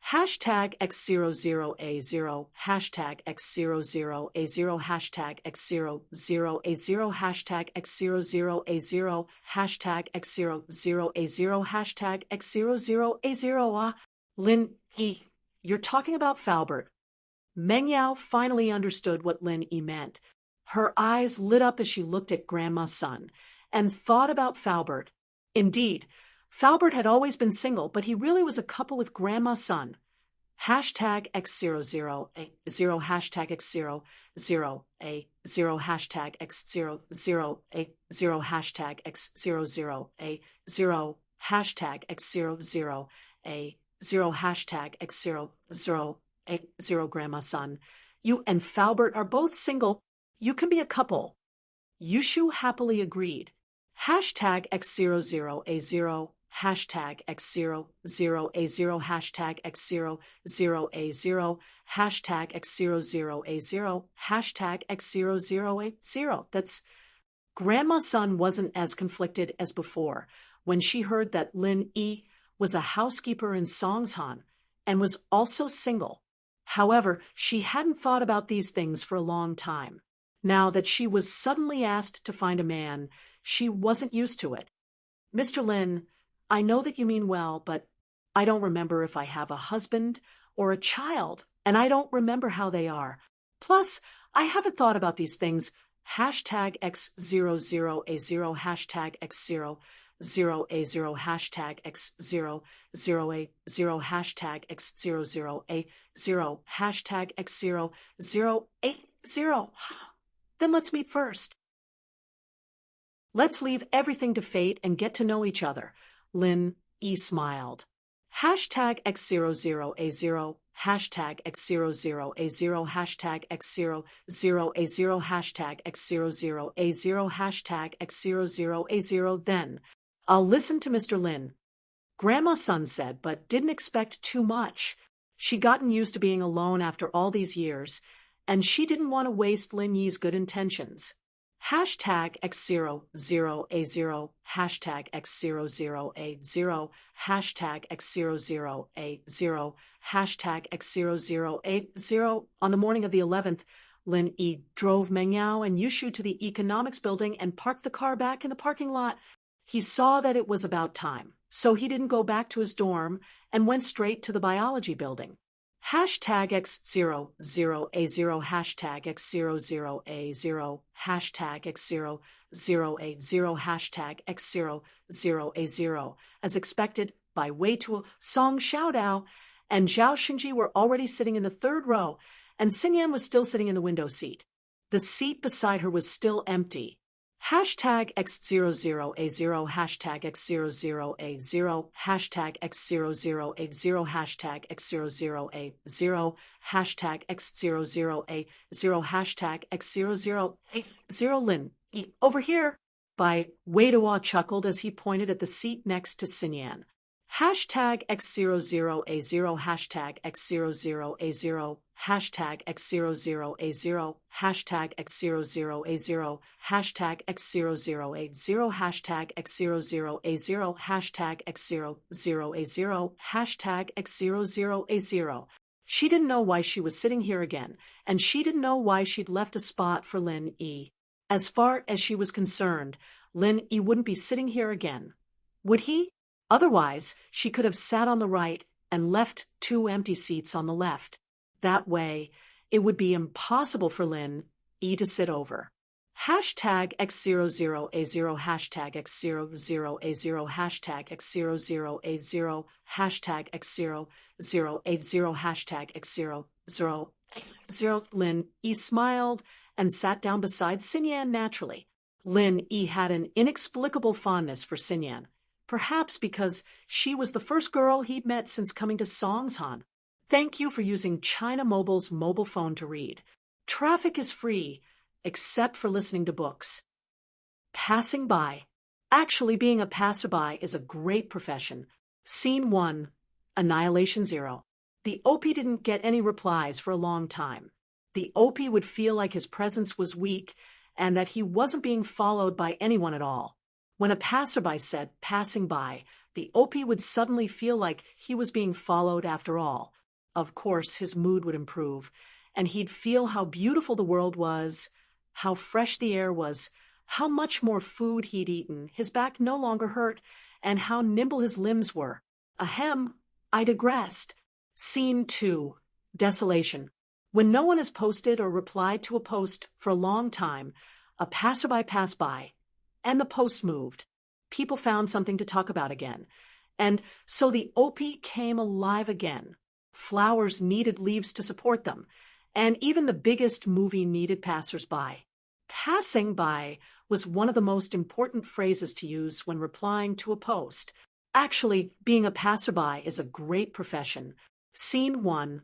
Hashtag X00A0, hashtag X00A0, hashtag X00A0, hashtag X00A0, hashtag X00A0, hashtag X00A0. Lin Yi, you're talking about Falbert. Meng Yao finally understood what Lin Yi meant. Her eyes lit up as she looked at Grandma's son and thought about Falbert. Indeed, Falbert had always been single, but he really was a couple with Grandma's son. Hashtag X00A0, hashtag X00A0, hashtag X00A0, hashtag X00A0, hashtag X00A0, hashtag X00A0, Grandma's son. You and Falbert are both single. You can be a couple. Yushu happily agreed. Hashtag X00A0, hashtag X00A0, hashtag X00A0, hashtag X00A0, hashtag X00A0. That's Grandma's son wasn't as conflicted as before when she heard that Lin Yi was a housekeeper in Songshan and was also single. However, she hadn't thought about these things for a long time. Now that she was suddenly asked to find a man, she wasn't used to it. Mr. Lin, I know that you mean well, but I don't remember if I have a husband or a child, and I don't remember how they are. Plus, I haven't thought about these things. Hashtag X00A0, hashtag X00A0, hashtag X00A0, hashtag X00A0, hashtag X00A0. Then let's meet first. Let's leave everything to fate and get to know each other. Lin Yi smiled. Hashtag X00A0, hashtag X00A0, hashtag X00A0, hashtag X00A0, hashtag X00A0. Then, I'll listen to Mr. Lin. Grandma's son said, but didn't expect too much. She'd gotten used to being alone after all these years, and she didn't want to waste Lin Yi's good intentions. Hashtag X00A0, hashtag X00A0, hashtag X00A0, hashtag X00A0. On the morning of the 11th, Lin Yi drove Meng Yao and Yushu to the economics building and parked the car back in the parking lot. He saw that it was about time, so he didn't go back to his dorm and went straight to the biology building. Hashtag X00A0, hashtag X00A0, hashtag X00A0, hashtag X00A0. As expected, by Wei Tu, Song Xiaodao, and Zhao Xinji were already sitting in the third row, and Xinyan was still sitting in the window seat. The seat beside her was still empty. Hashtag X00A0, hashtag X00A0, hashtag X00A0, hashtag X00A0, hashtag X00A0, hashtag X00A0. Lin Yi, over here. Bai Weidua chuckled as he pointed at the seat next to Xinyan. Hashtag X00A0, hashtag X00A0, hashtag X00A0, hashtag X00A0, hashtag X00A0, hashtag X00A0, hashtag X00A0, hashtag X00A0. She didn't know why she was sitting here again, and she didn't know why she'd left a spot for Lin Yi. As far as she was concerned, Lin Yi wouldn't be sitting here again. Would he? Otherwise, she could have sat on the right and left 2 empty seats on the left. That way, it would be impossible for Lin Yi to sit over. Hashtag X00A0, hashtag X00A0, hashtag X00A0, hashtag X00A0, hashtag X00A0. Lin Yi smiled and sat down beside Xinyan naturally. Lin Yi had an inexplicable fondness for Xinyan. Perhaps because she was the first girl he'd met since coming to Songshan. Thank you for using China Mobile's mobile phone to read. Traffic is free, except for listening to books. Passing by. Actually, being a passerby is a great profession. Scene 1, Annihilation 0. The OP didn't get any replies for a long time. The OP would feel like his presence was weak and that he wasn't being followed by anyone at all. When a passerby said, passing by, the OP would suddenly feel like he was being followed after all. Of course, his mood would improve, and he'd feel how beautiful the world was, how fresh the air was, how much more food he'd eaten, his back no longer hurt, and how nimble his limbs were. Ahem, I digressed. Scene 2. Desolation. When no one has posted or replied to a post for a long time, a passerby passed by, and the post moved. People found something to talk about again, and so the OP came alive again. Flowers needed leaves to support them, and even the biggest movie needed passers-by. Passing by was one of the most important phrases to use when replying to a post. Actually, being a passerby is a great profession. Scene 1.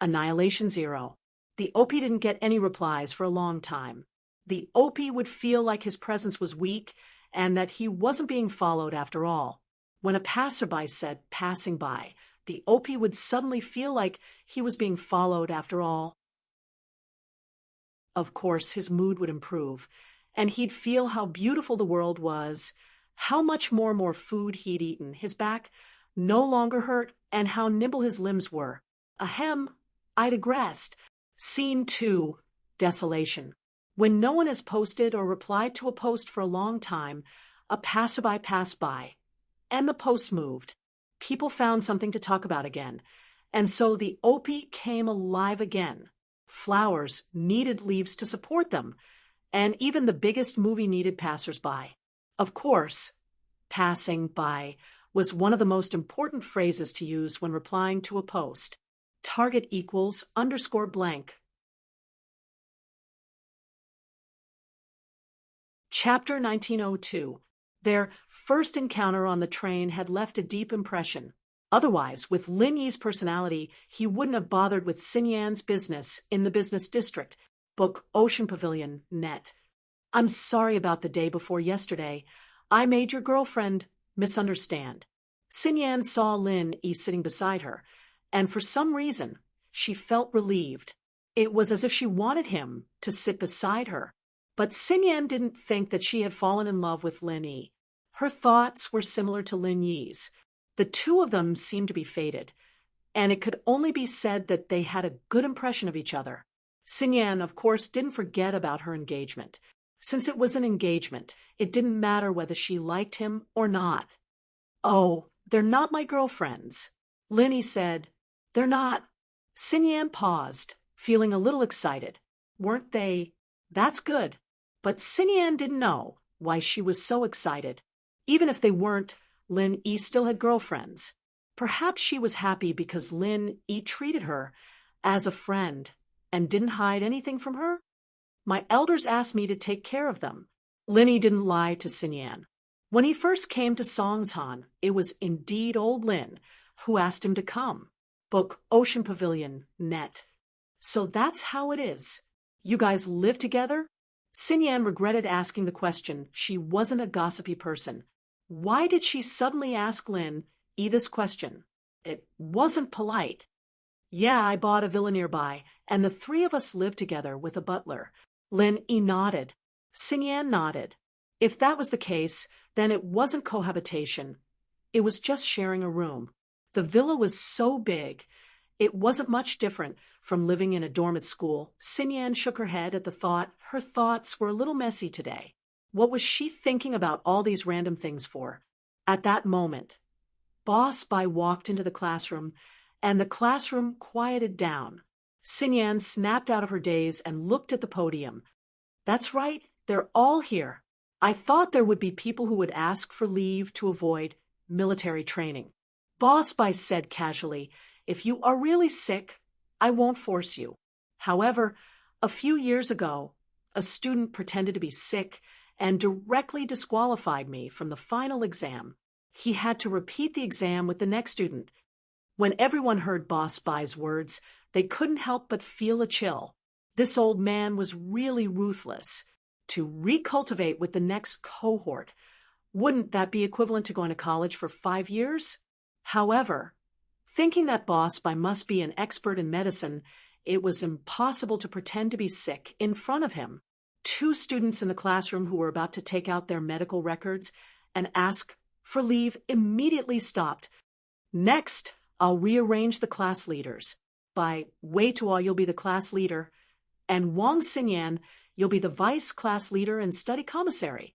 Annihilation 0. The OP didn't get any replies for a long time. The OP would feel like his presence was weak and that he wasn't being followed after all. When a passerby said passing by, the OP would suddenly feel like he was being followed after all. Of course, his mood would improve, and he'd feel how beautiful the world was, how much more food he'd eaten, his back no longer hurt, and how nimble his limbs were. Ahem, I digressed. Scene 2. Desolation. When no one has posted or replied to a post for a long time, a passerby passed by, and the post moved. People found something to talk about again, and so the OP came alive again. Flowers needed leaves to support them, and even the biggest movie needed passers-by. Of course, passing by was one of the most important phrases to use when replying to a post. Target equals _blank. Chapter 1902. Their first encounter on the train had left a deep impression. Otherwise, with Lin Yi's personality, he wouldn't have bothered with Xin Yan's business in the business district. Book Ocean Pavilion, net. I'm sorry about the day before yesterday. I made your girlfriend misunderstand. Xin Yan saw Lin Yi sitting beside her, and for some reason, she felt relieved. It was as if she wanted him to sit beside her. But Xin Yan didn't think that she had fallen in love with Lin Yi. Her thoughts were similar to Lin Yi's. The two of them seemed to be fated, and it could only be said that they had a good impression of each other. Xin Yan, of course, didn't forget about her engagement. Since it was an engagement, it didn't matter whether she liked him or not. Oh, they're not my girlfriends. Lin Yi said, They're not. Xin Yan paused, feeling a little excited. Weren't they? That's good. But Xin Yan didn't know why she was so excited. Even if they weren't, Lin Yi still had girlfriends. Perhaps she was happy because Lin Yi treated her as a friend and didn't hide anything from her. My elders asked me to take care of them. Lin Yi didn't lie to Xin Yan. When he first came to Songshan, it was indeed old Lin who asked him to come. Book Ocean Pavilion, net. So that's how it is. You guys live together? Xin Yan regretted asking the question. She wasn't a gossipy person. Why did she suddenly ask Lin Yi this question? It wasn't polite. Yeah, I bought a villa nearby, and the three of us live together with a butler. Lin Yi nodded. Xin Yan nodded. If that was the case, then it wasn't cohabitation. It was just sharing a room. The villa was so big, it wasn't much different from living in a dorm at school. Xin Yan shook her head at the thought. Her thoughts were a little messy today. What was she thinking about all these random things for? At that moment, Boss Bai walked into the classroom, and the classroom quieted down. Xin Yan snapped out of her daze and looked at the podium. That's right, they're all here. I thought there would be people who would ask for leave to avoid military training. Boss Bai said casually, If you are really sick, I won't force you. However, a few years ago, a student pretended to be sick and directly disqualified me from the final exam. He had to repeat the exam with the next student. When everyone heard Boss Bai's words, they couldn't help but feel a chill. This old man was really ruthless. To recultivate with the next cohort, wouldn't that be equivalent to going to college for 5 years? However, thinking that Boss Bai must be an expert in medicine, it was impossible to pretend to be sick in front of him. 2 students in the classroom who were about to take out their medical records and ask for leave immediately stopped. Next, I'll rearrange the class leaders. By Wei Tuo, you'll be the class leader, and Wang Xinyan, you'll be the vice class leader and study commissary.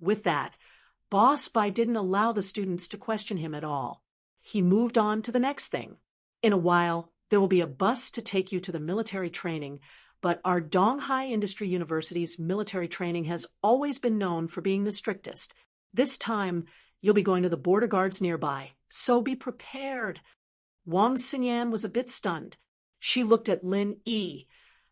With that, Boss Bai didn't allow the students to question him at all. He moved on to the next thing. In a while, there will be a bus to take you to the military training, but our Donghai Industry University's military training has always been known for being the strictest. This time, you'll be going to the border guards nearby, so be prepared. Wang Xinyan was a bit stunned. She looked at Lin Yi,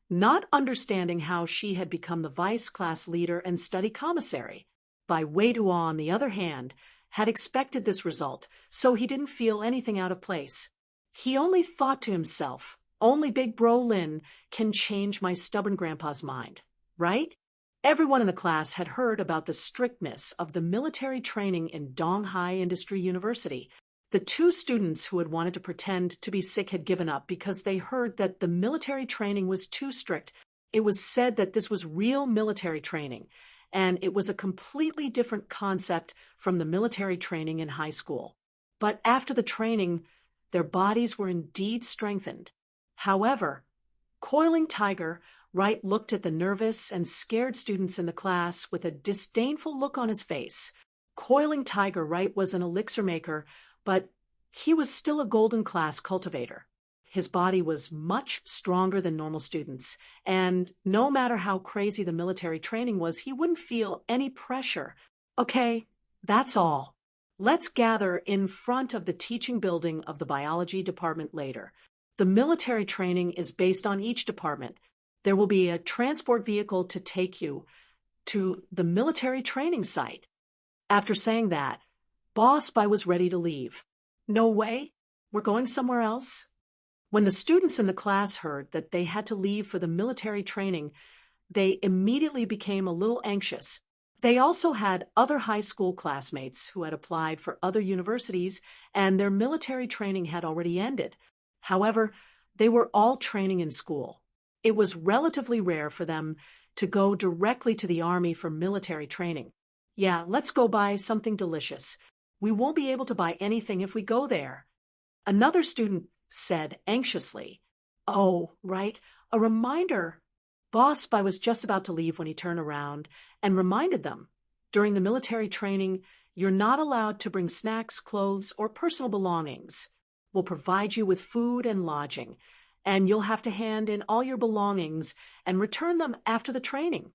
not understanding how she had become the vice class leader and study commissary. Bai Weiduo, on the other hand, had expected this result, so he didn't feel anything out of place. He only thought to himself, only Big Bro Lin can change my stubborn grandpa's mind, right? Everyone in the class had heard about the strictness of the military training in Donghai Industry University. The two students who had wanted to pretend to be sick had given up because they heard that the military training was too strict. It was said that this was real military training, and it was a completely different concept from the military training in high school. But after the training, their bodies were indeed strengthened. However, Coiling Tiger Wright looked at the nervous and scared students in the class with a disdainful look on his face. Coiling Tiger Wright was an elixir maker, but he was still a golden class cultivator. His body was much stronger than normal students, and no matter how crazy the military training was, he wouldn't feel any pressure. Okay, that's all. Let's gather in front of the teaching building of the biology department later. The military training is based on each department. There will be a transport vehicle to take you to the military training site. After saying that, Boss Bai was ready to leave. No way? We're going somewhere else? When the students in the class heard that they had to leave for the military training, they immediately became a little anxious. They also had other high school classmates who had applied for other universities, and their military training had already ended. However, they were all training in school. It was relatively rare for them to go directly to the army for military training. Yeah, let's go buy something delicious. We won't be able to buy anything if we go there. Another student said anxiously, "Oh, right, a reminder." Boss Bai was just about to leave when he turned around and reminded them, during the military training, you're not allowed to bring snacks, clothes, or personal belongings. We'll provide you with food and lodging, and you'll have to hand in all your belongings and return them after the training.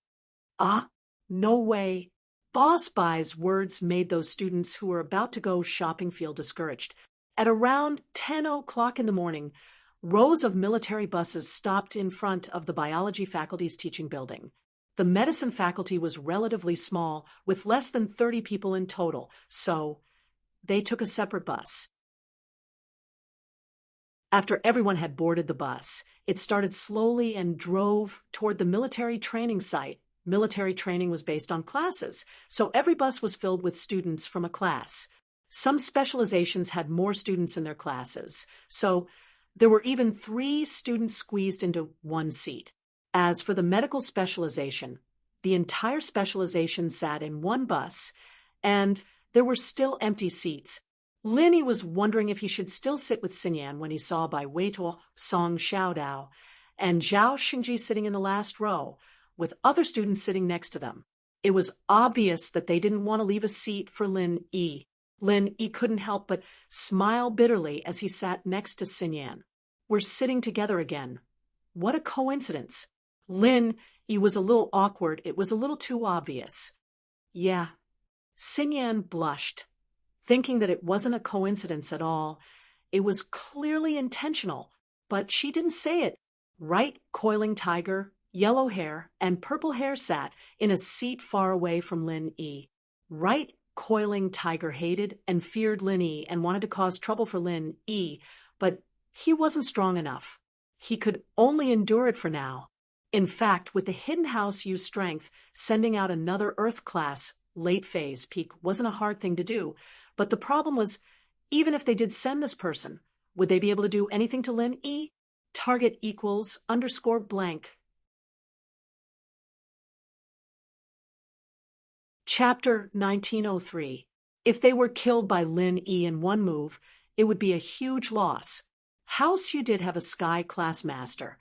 Ah, no way. Boss Bai's words made those students who were about to go shopping feel discouraged. At around 10 o'clock in the morning, rows of military buses stopped in front of the biology faculty's teaching building. The medicine faculty was relatively small, with less than 30 people in total, so they took a separate bus. After everyone had boarded the bus, it started slowly and drove toward the military training site. Military training was based on classes, so every bus was filled with students from a class. Some specializations had more students in their classes, so there were even 3 students squeezed into one seat. As for the medical specialization, the entire specialization sat in one bus, and there were still empty seats. Linny was wondering if he should still sit with Xinyan when he saw Bai Weiduo, Song Xiaodao, and Zhao Xingji sitting in the last row, with other students sitting next to them. It was obvious that they didn't want to leave a seat for Lin Yi. Lin Yi couldn't help but smile bitterly as he sat next to Xinyan. We're sitting together again. What a coincidence. Lin Yi was a little awkward. It was a little too obvious. Yeah. Xinyan blushed, thinking that it wasn't a coincidence at all. It was clearly intentional, but she didn't say it. Right Coiling Tiger, yellow hair, and purple hair sat in a seat far away from Lin Yi. Right Coiling Tiger hated and feared Lin Yi and wanted to cause trouble for Lin Yi, but he wasn't strong enough. He could only endure it for now. In fact, with the Hidden House use strength, sending out another Earth class late phase peak wasn't a hard thing to do, but the problem was, even if they did send this person, would they be able to do anything to Lin Yi? Target equals _blank. Chapter 1903. If they were killed by Lin Yi in one move, it would be a huge loss. House Yu did have a Sky class master,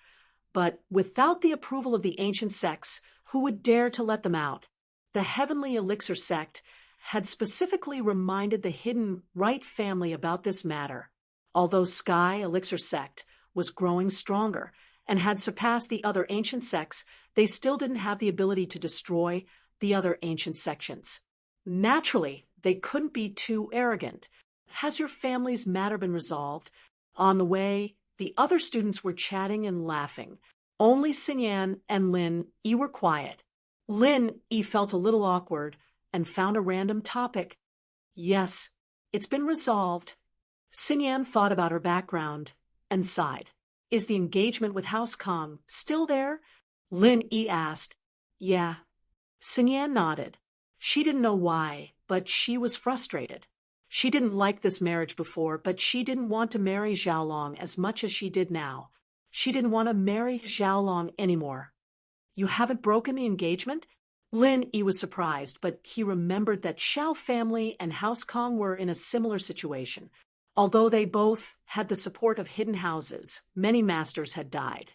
but without the approval of the ancient sects, who would dare to let them out? The Heavenly Elixir sect had specifically reminded the hidden Wright family about this matter. Although Sky Elixir sect was growing stronger and had surpassed the other ancient sects, they still didn't have the ability to destroy the other ancient sections. Naturally, they couldn't be too arrogant. Has your family's matter been resolved? On the way, the other students were chatting and laughing. Only Xinyan and Lin Yi were quiet. Lin Yi felt a little awkward and found a random topic. Yes, it's been resolved. Xinyan thought about her background and sighed. Is the engagement with House Kong still there? Lin Yi asked. Yeah. Xinyan nodded. She didn't know why, but she was frustrated. She didn't like this marriage before, but she didn't want to marry Xiaolong as much as she did now. She didn't want to marry Xiaolong anymore. You haven't broken the engagement? Lin Yi was surprised, but he remembered that Xiao family and House Kong were in a similar situation. Although they both had the support of hidden houses, many masters had died.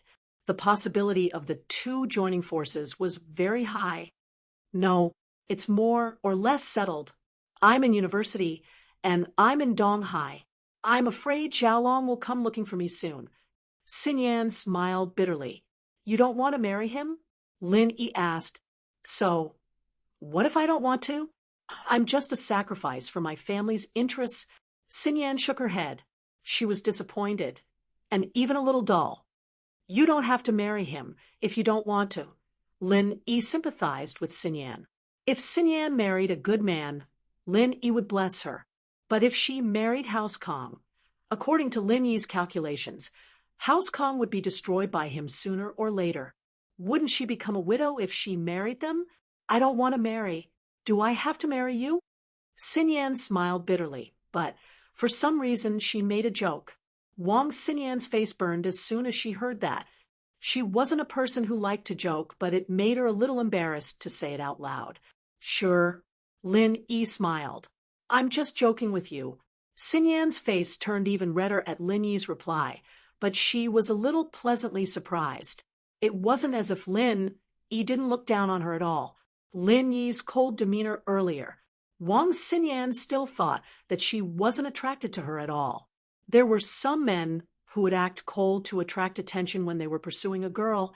The possibility of the two joining forces was very high. No, it's more or less settled. I'm in university, and I'm in Donghai. I'm afraid Xiaolong will come looking for me soon. Xinyan smiled bitterly. You don't want to marry him? Lin Yi asked. So, what if I don't want to? I'm just a sacrifice for my family's interests. Xinyan shook her head. She was disappointed, and even a little dull. You don't have to marry him if you don't want to. Lin Yi sympathized with Xinyan. If Xinyan married a good man, Lin Yi would bless her. But if she married House Kong, according to Lin Yi's calculations, House Kong would be destroyed by him sooner or later. Wouldn't she become a widow if she married them? I don't want to marry. Do I have to marry you? Xinyan smiled bitterly, but for some reason she made a joke. Wang Xinyan's face burned as soon as she heard that. She wasn't a person who liked to joke, but it made her a little embarrassed to say it out loud. Sure. Lin Yi smiled. I'm just joking with you. Xinyan's face turned even redder at Lin Yi's reply, but she was a little pleasantly surprised. It wasn't as if Lin Yi didn't look down on her at all. Lin Yi's cold demeanor earlier. Wang Xinyan still thought that she wasn't attracted to her at all. There were some men who would act cold to attract attention when they were pursuing a girl,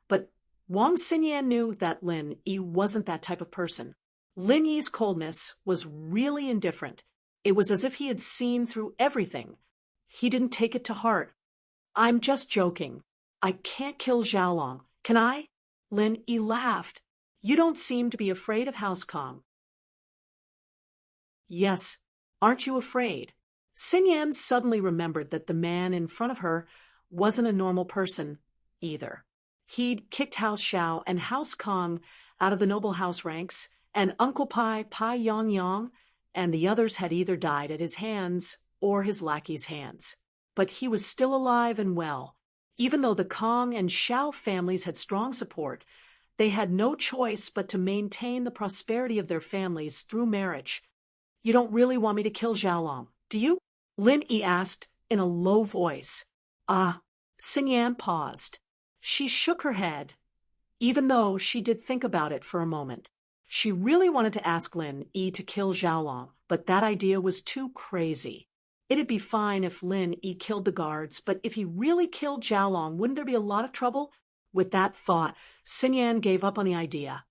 but Wang Xinyan knew that Lin Yi wasn't that type of person. Lin Yi's coldness was really indifferent. It was as if he had seen through everything. He didn't take it to heart. I'm just joking. I can't kill Xiaolong, can I? Lin Yi laughed. You don't seem to be afraid of House Kong. Yes, aren't you afraid? Xinyan suddenly remembered that the man in front of her wasn't a normal person either. He'd kicked House Xiao and House Kong out of the noble house ranks, and Uncle Pai, Pai Yang Yang, and the others had either died at his hands or his lackey's hands. But he was still alive and well. Even though the Kong and Xiao families had strong support, they had no choice but to maintain the prosperity of their families through marriage. You don't really want me to kill Xiaolong, do you? Lin Yi asked in a low voice. Xinyan paused. She shook her head, even though she did think about it for a moment. She really wanted to ask Lin Yi to kill Xiaolong, but that idea was too crazy. It'd be fine if Lin Yi killed the guards, but if he really killed Xiaolong, wouldn't there be a lot of trouble? With that thought, Xinyan gave up on the idea.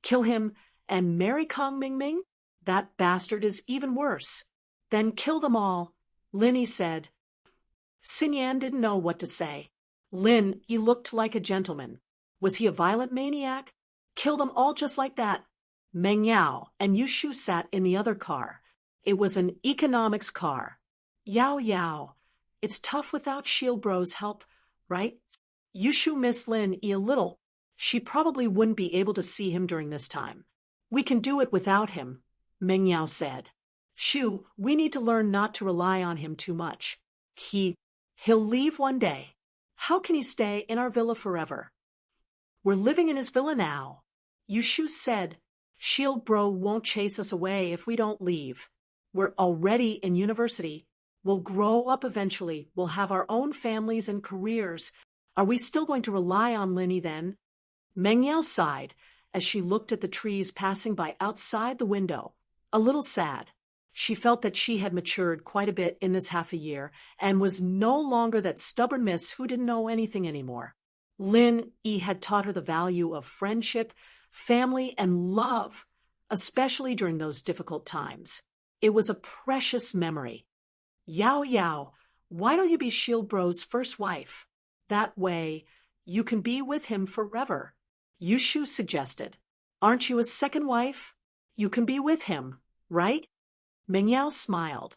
Kill him and marry Kong Mingming? That bastard is even worse. Then kill them all, Lin Yi said. Xinyan didn't know what to say. Lin Yi looked like a gentleman. Was he a violent maniac? Kill them all just like that. Meng Yao and Yushu sat in the other car. It was an economics car. Yao Yao, it's tough without Shield Bro's help, right? Yushu missed Lin Yi a little. She probably wouldn't be able to see him during this time. We can do it without him, Meng Yao said. Shu, we need to learn not to rely on him too much. He'll leave one day. How can he stay in our villa forever? We're living in his villa now. Yushu said. Shield Bro won't chase us away if we don't leave. We're already in university. We'll grow up eventually. We'll have our own families and careers. Are we still going to rely on Linny then? Meng Yao sighed as she looked at the trees passing by outside the window, a little sad. She felt that she had matured quite a bit in this half a year and was no longer that stubborn miss who didn't know anything anymore. Lin Yi had taught her the value of friendship, family, and love, especially during those difficult times. It was a precious memory. Yao Yao, why don't you be Shield Bro's first wife? That way, you can be with him forever. Yushu suggested. Aren't you a second wife? You can be with him, right? Meng Yao smiled.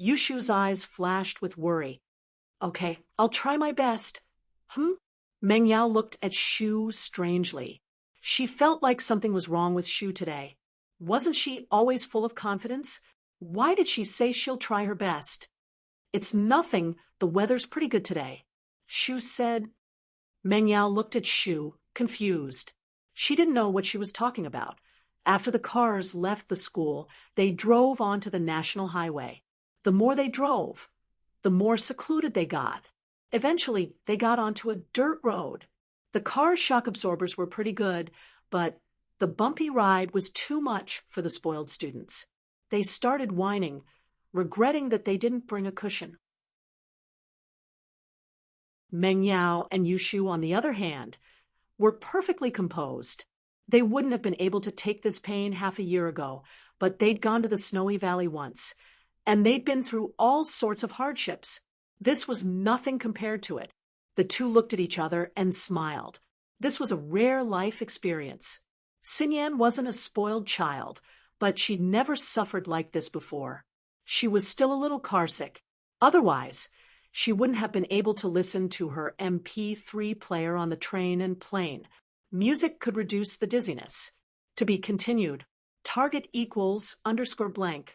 Yushu's eyes flashed with worry. Okay, I'll try my best. Meng Yao looked at Shu strangely. She felt like something was wrong with Shu today. Wasn't she always full of confidence? Why did she say she'll try her best? It's nothing, the weather's pretty good today. Shu said. Meng Yao looked at Shu, confused. She didn't know what she was talking about. After the cars left the school, they drove onto the national highway. The more they drove, the more secluded they got. Eventually, they got onto a dirt road. The car's shock absorbers were pretty good, but the bumpy ride was too much for the spoiled students. They started whining, regretting that they didn't bring a cushion. Meng Yao and Yushu, on the other hand, were perfectly composed. They wouldn't have been able to take this pain half a year ago, but they'd gone to the snowy valley once, and they'd been through all sorts of hardships. This was nothing compared to it. The two looked at each other and smiled. This was a rare life experience. Xinyan wasn't a spoiled child, but she'd never suffered like this before. She was still a little carsick. Otherwise, she wouldn't have been able to listen to her MP3 player on the train and plane. Music could reduce the dizziness. To be continued. Target equals _blank.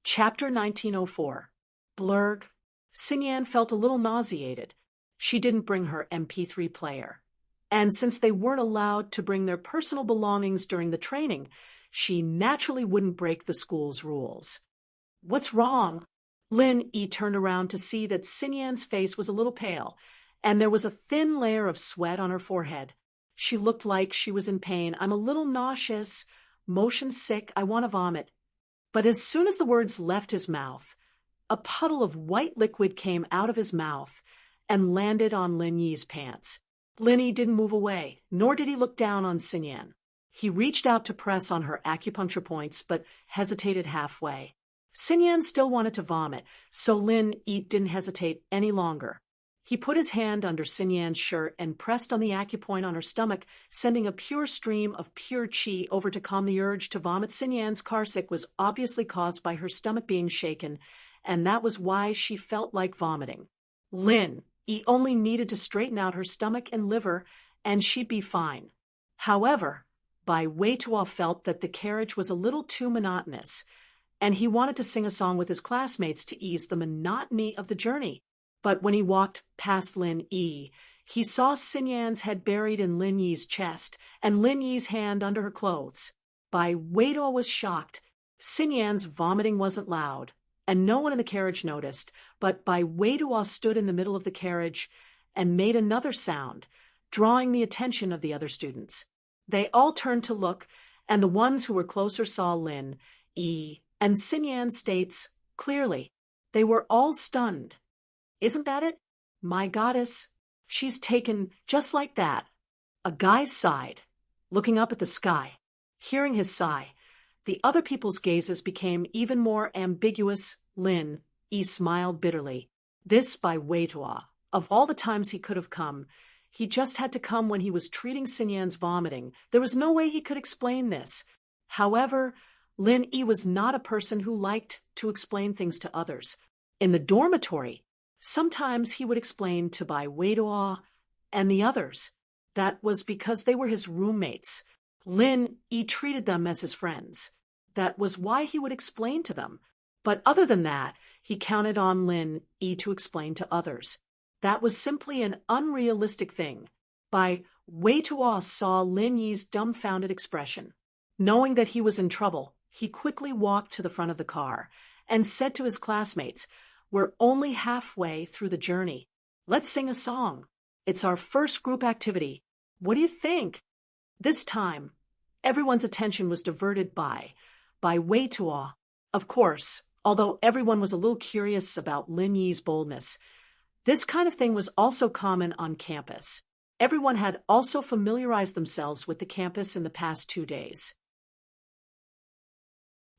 Chapter 1904. Blurg. Xinyan felt a little nauseated. She didn't bring her MP3 player. And since they weren't allowed to bring their personal belongings during the training, she naturally wouldn't break the school's rules. What's wrong? Lin Yi turned around to see that Xinyan's face was a little pale, and there was a thin layer of sweat on her forehead. She looked like she was in pain. I'm a little nauseous, motion sick, I want to vomit. But as soon as the words left his mouth, a puddle of white liquid came out of his mouth and landed on Lin Yi's pants. Lin Yi didn't move away, nor did he look down on Xinyan. He reached out to press on her acupuncture points, but hesitated halfway. Xinyan still wanted to vomit, so Lin Yi didn't hesitate any longer. He put his hand under Xinyan's shirt and pressed on the acupoint on her stomach, sending a pure stream of pure qi over to calm the urge to vomit. Xinyan's carsick was obviously caused by her stomach being shaken, and that was why she felt like vomiting. Lin Yi only needed to straighten out her stomach and liver, and she'd be fine. However, Bai Weituo felt that the carriage was a little too monotonous, and he wanted to sing a song with his classmates to ease the monotony of the journey. But when he walked past Lin Yi, he saw Xinyan's head buried in Lin Yi's chest and Lin Yi's hand under her clothes. Bai Weituo was shocked. Xinyan's vomiting wasn't loud, and no one in the carriage noticed, but Bai Weituo stood in the middle of the carriage and made another sound, drawing the attention of the other students. They all turned to look, and the ones who were closer saw Lin Yi and Xinyan states clearly. They were all stunned. Isn't that it? My goddess, she's taken just like that. A guy sighed, looking up at the sky. Hearing his sigh, the other people's gazes became even more ambiguous. Lin Yi smiled bitterly. This Bai Weituo. Of all the times he could have come, he just had to come when he was treating Xinyan's vomiting. There was no way he could explain this. However, Lin Yi was not a person who liked to explain things to others. In the dormitory, sometimes he would explain to Bai Weituo and the others. That was because they were his roommates. Lin Yi treated them as his friends. That was why he would explain to them. But other than that, he counted on Lin Yi to explain to others. That was simply an unrealistic thing. By Wei Tuo saw Lin Yi's dumbfounded expression. Knowing that he was in trouble, he quickly walked to the front of the car and said to his classmates, "We're only halfway through the journey. Let's sing a song. It's our first group activity. What do you think?" This time, everyone's attention was diverted by Wei Tuo. Of course, although everyone was a little curious about Lin Yi's boldness, this kind of thing was also common on campus. Everyone had also familiarized themselves with the campus in the past 2 days.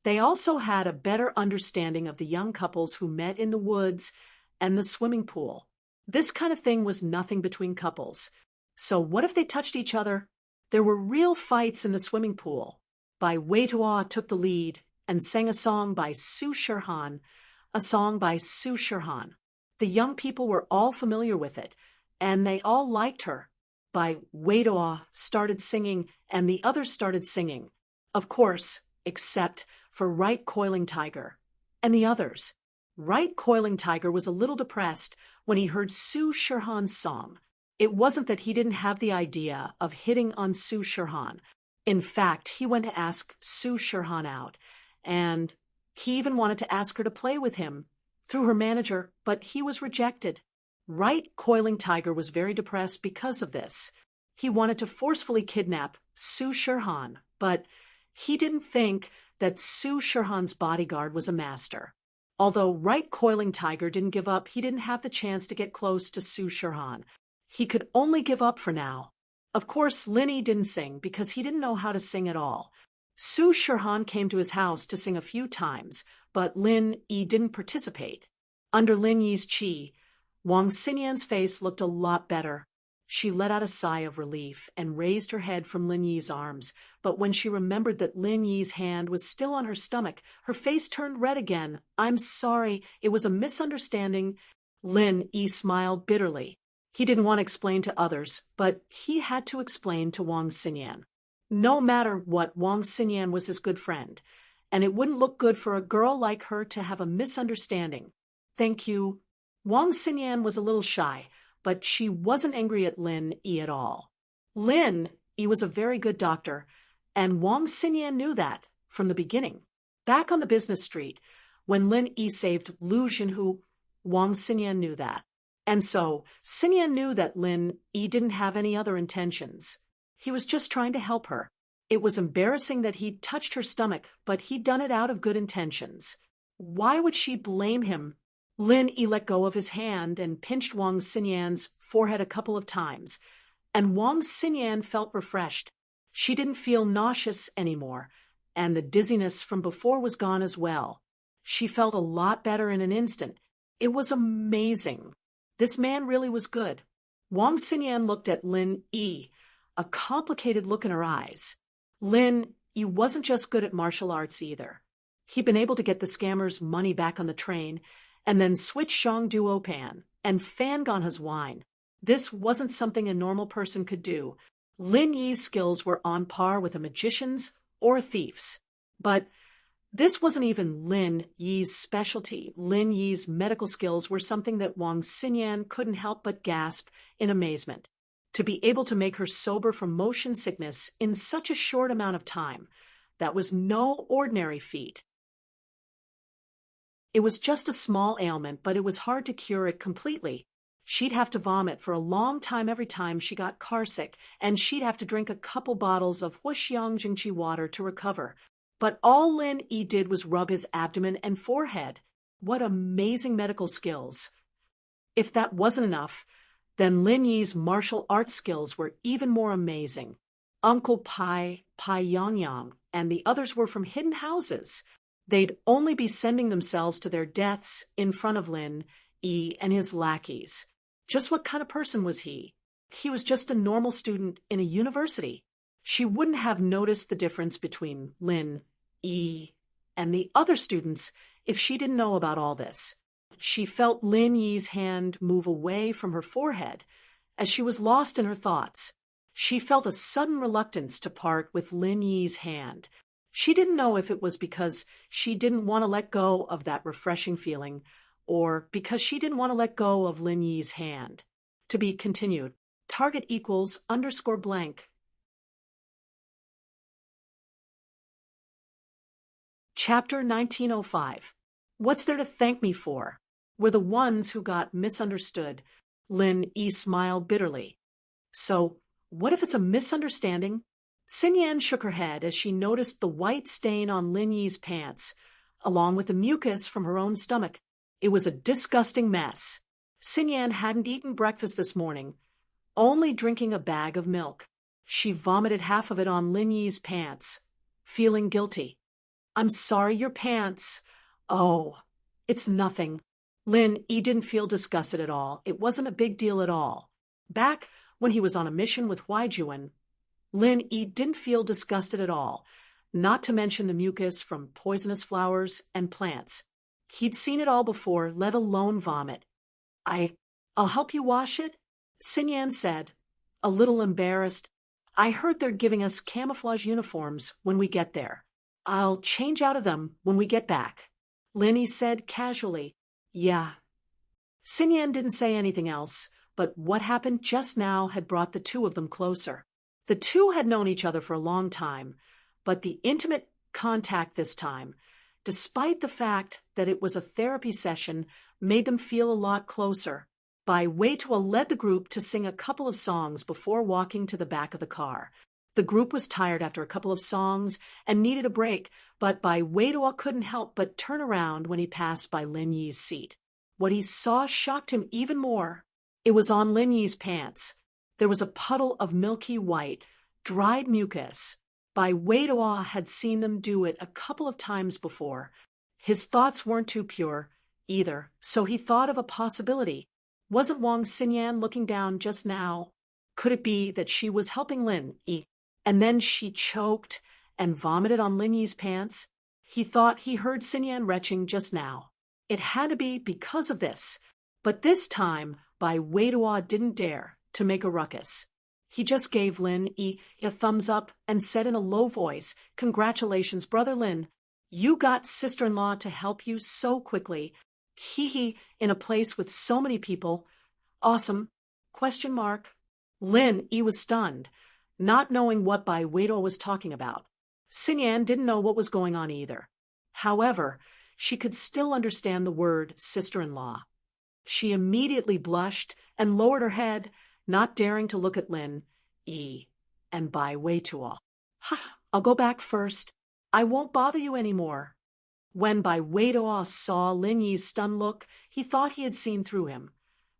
They also had a better understanding of the young couples who met in the woods and the swimming pool. This kind of thing was nothing between couples. So what if they touched each other? There were real fights in the swimming pool. Wei Tuo took the lead and sang a song by Su Shirhan, The young people were all familiar with it, and they all liked her. Wei Tuo started singing, and the others started singing. Of course, except for Right Coiling Tiger and the others. Right Coiling Tiger was a little depressed when he heard Su Shirhan's song. It wasn't that he didn't have the idea of hitting on Su Shirhan. In fact, he went to ask Su Shirhan out, and he even wanted to ask her to play with him through her manager, but he was rejected. Right Coiling Tiger was very depressed because of this. He wanted to forcefully kidnap Su Shirhan, but he didn't think that Su Shirhan's bodyguard was a master. Although Right Coiling Tiger didn't give up, he didn't have the chance to get close to Su Shirhan. He could only give up for now. Of course, Lin Yi didn't sing because he didn't know how to sing at all. Su Shirhan came to his house to sing a few times, but Lin Yi didn't participate. Under Lin Yi's chi, Wang Xinyan's face looked a lot better. She let out a sigh of relief and raised her head from Lin Yi's arms, but when she remembered that Lin Yi's hand was still on her stomach, her face turned red again. "I'm sorry, it was a misunderstanding." Lin Yi smiled bitterly. He didn't want to explain to others, but he had to explain to Wang Xinyan. No matter what, Wang Xinyan was his good friend, and it wouldn't look good for a girl like her to have a misunderstanding. "Thank you." Wang Xinyan was a little shy, but she wasn't angry at Lin Yi at all. Lin Yi was a very good doctor, and Wang Xinyan knew that from the beginning. Back on the business street, when Lin Yi saved Lu Jinhu, Wang Xinyan knew that. And so, Xinyan knew that Lin Yi didn't have any other intentions. He was just trying to help her. It was embarrassing that he'd touched her stomach, but he'd done it out of good intentions. Why would she blame him? Lin Yi let go of his hand and pinched Wang Xinyan's forehead a couple of times, and Wang Xinyan felt refreshed. She didn't feel nauseous anymore, and the dizziness from before was gone as well. She felt a lot better in an instant. It was amazing. This man really was good. Wang Xinyan looked at Lin Yi, a complicated look in her eyes. Lin Yi wasn't just good at martial arts either. He'd been able to get the scammers' money back on the train, and then switch Shang Duo Pan and Fangong his wine. This wasn't something a normal person could do. Lin Yi's skills were on par with a magician's or a thief's. But this wasn't even Lin Yi's specialty. Lin Yi's medical skills were something that Wang Xinyan couldn't help but gasp in amazement. To be able to make her sober from motion sickness in such a short amount of time, that was no ordinary feat. It was just a small ailment, but it was hard to cure it completely. She'd have to vomit for a long time every time she got carsick, and she'd have to drink a couple bottles of Huxiang Jingqi water to recover. But all Lin Yi did was rub his abdomen and forehead. What amazing medical skills. If that wasn't enough, then Lin Yi's martial arts skills were even more amazing. Uncle Pai Yang, and the others were from hidden houses. They'd only be sending themselves to their deaths in front of Lin Yi and his lackeys. Just what kind of person was he? He was just a normal student in a university. She wouldn't have noticed the difference between Lin Yi and the other students if she didn't know about all this. She felt Lin Yi's hand move away from her forehead as she was lost in her thoughts. She felt a sudden reluctance to part with Lin Yi's hand. She didn't know if it was because she didn't want to let go of that refreshing feeling, or because she didn't want to let go of Lin Yi's hand. To be continued. Target equals _ blank. Chapter 1905. What's there to thank me for? We're the ones who got misunderstood. Lin Yi smiled bitterly. So, what if it's a misunderstanding? Xin Yan shook her head as she noticed the white stain on Lin Yi's pants, along with the mucus from her own stomach. It was a disgusting mess. Xin Yan hadn't eaten breakfast this morning, only drinking a bag of milk. She vomited half of it on Lin Yi's pants, feeling guilty. I'm sorry, your pants. Oh, it's nothing. Lin Yi didn't feel disgusted at all. It wasn't a big deal at all. Back when he was on a mission with Huaijuan, Lin Yi didn't feel disgusted at all, not to mention the mucus from poisonous flowers and plants. He'd seen it all before, let alone vomit. I'll help you wash it, Xin Yan said, a little embarrassed. I heard they're giving us camouflage uniforms when we get there. I'll change out of them when we get back. Lin Yi said casually. Yeah. Xin Yan didn't say anything else, but what happened just now had brought the two of them closer. The two had known each other for a long time, but the intimate contact this time, despite the fact that it was a therapy session, made them feel a lot closer. Bai Weitua led the group to sing a couple of songs before walking to the back of the car. The group was tired after a couple of songs and needed a break, but Bai Weitua couldn't help but turn around when he passed by Lin Yi's seat. What he saw shocked him even more. It was on Lin Yi's pants. There was a puddle of milky white, dried mucus. Bai Weitua had seen them do it a couple of times before. His thoughts weren't too pure, either, so he thought of a possibility. Wasn't Wang Xinyan looking down just now? Could it be that she was helping Lin Yi, and then she choked and vomited on Lin Yi's pants? He thought he heard Xinyan retching just now. It had to be because of this, but this time Bai Weitua didn't dare to make a ruckus. He just gave Lin Yi a thumbs up and said in a low voice, "Congratulations, Brother Lin. You got sister-in-law to help you so quickly. Hee, in a place with so many people. Awesome. ? Lin Yi was stunned, not knowing what Bai Weitua was talking about. Xinyan didn't know what was going on either. However, she could still understand the word sister-in-law. She immediately blushed and lowered her head, not daring to look at Lin Yi and Bai Weitua. I'll go back first. I won't bother you anymore. When Bai Weitua saw Lin Yi's stunned look, he thought he had seen through him.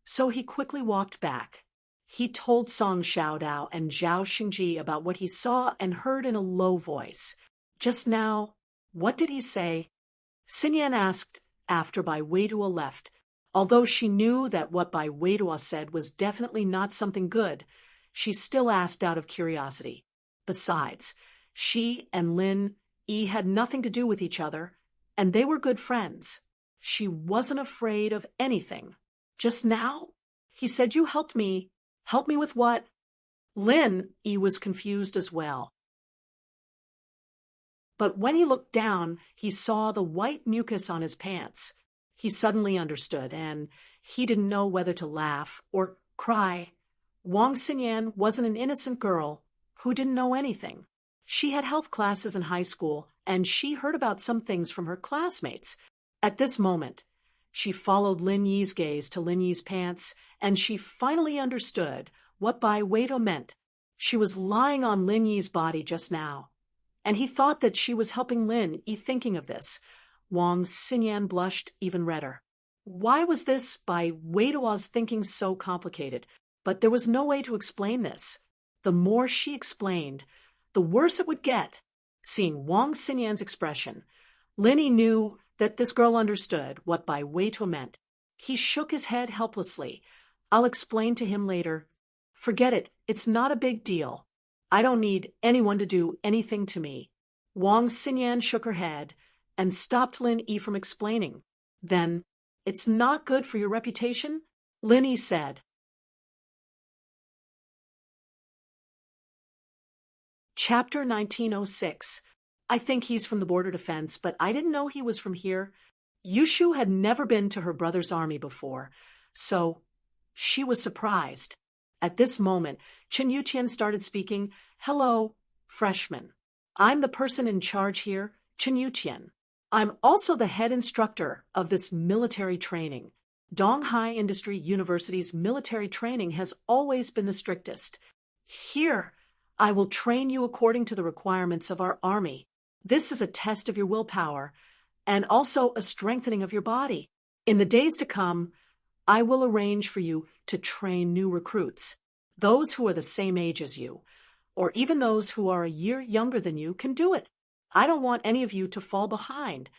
So he quickly walked back. He told Song Xiaodao and Zhao Xingji about what he saw and heard in a low voice. Just now, what did he say? Xinyan asked after Bai Weitua left. Although she knew that what Bai Weitua said was definitely not something good, she still asked out of curiosity. Besides, she and Lin Yi had nothing to do with each other, and they were good friends. She wasn't afraid of anything. Just now? He said you helped me. Help me with what? Lin Yi was confused as well. But when he looked down, he saw the white mucus on his pants. He suddenly understood, and he didn't know whether to laugh or cry. Wang Xinyan wasn't an innocent girl who didn't know anything. She had health classes in high school, and she heard about some things from her classmates. At this moment, she followed Lin Yi's gaze to Lin Yi's pants, and she finally understood what Bai Weitua meant. She was lying on Lin Yi's body just now, and he thought that she was helping Lin Yi. Thinking of this, Wang Xinyan blushed even redder. Why was this Bai Weitua's thinking so complicated? But there was no way to explain this. The more she explained, the worse it would get. Seeing Wang Xinyan's expression, Lin Yi knew that this girl understood what Bai Weitua meant. He shook his head helplessly. I'll explain to him later. Forget it. It's not a big deal. I don't need anyone to do anything to me. Wang Xinyan shook her head and stopped Lin Yi from explaining. Then, it's not good for your reputation? Lin Yi said. Chapter 1906. I think he's from the border defense, but I didn't know he was from here. Yushu had never been to her brother's army before, so she was surprised. At this moment, Chen Yuqian started speaking. Hello, freshman. I'm the person in charge here, Chen Yuqian. I'm also the head instructor of this military training. Donghai Industry University's military training has always been the strictest. Here, I will train you according to the requirements of our army. This is a test of your willpower and also a strengthening of your body. In the days to come, I will arrange for you to train new recruits. Those who are the same age as you, or even those who are a year younger than you, can do it. I don't want any of you to fall behind.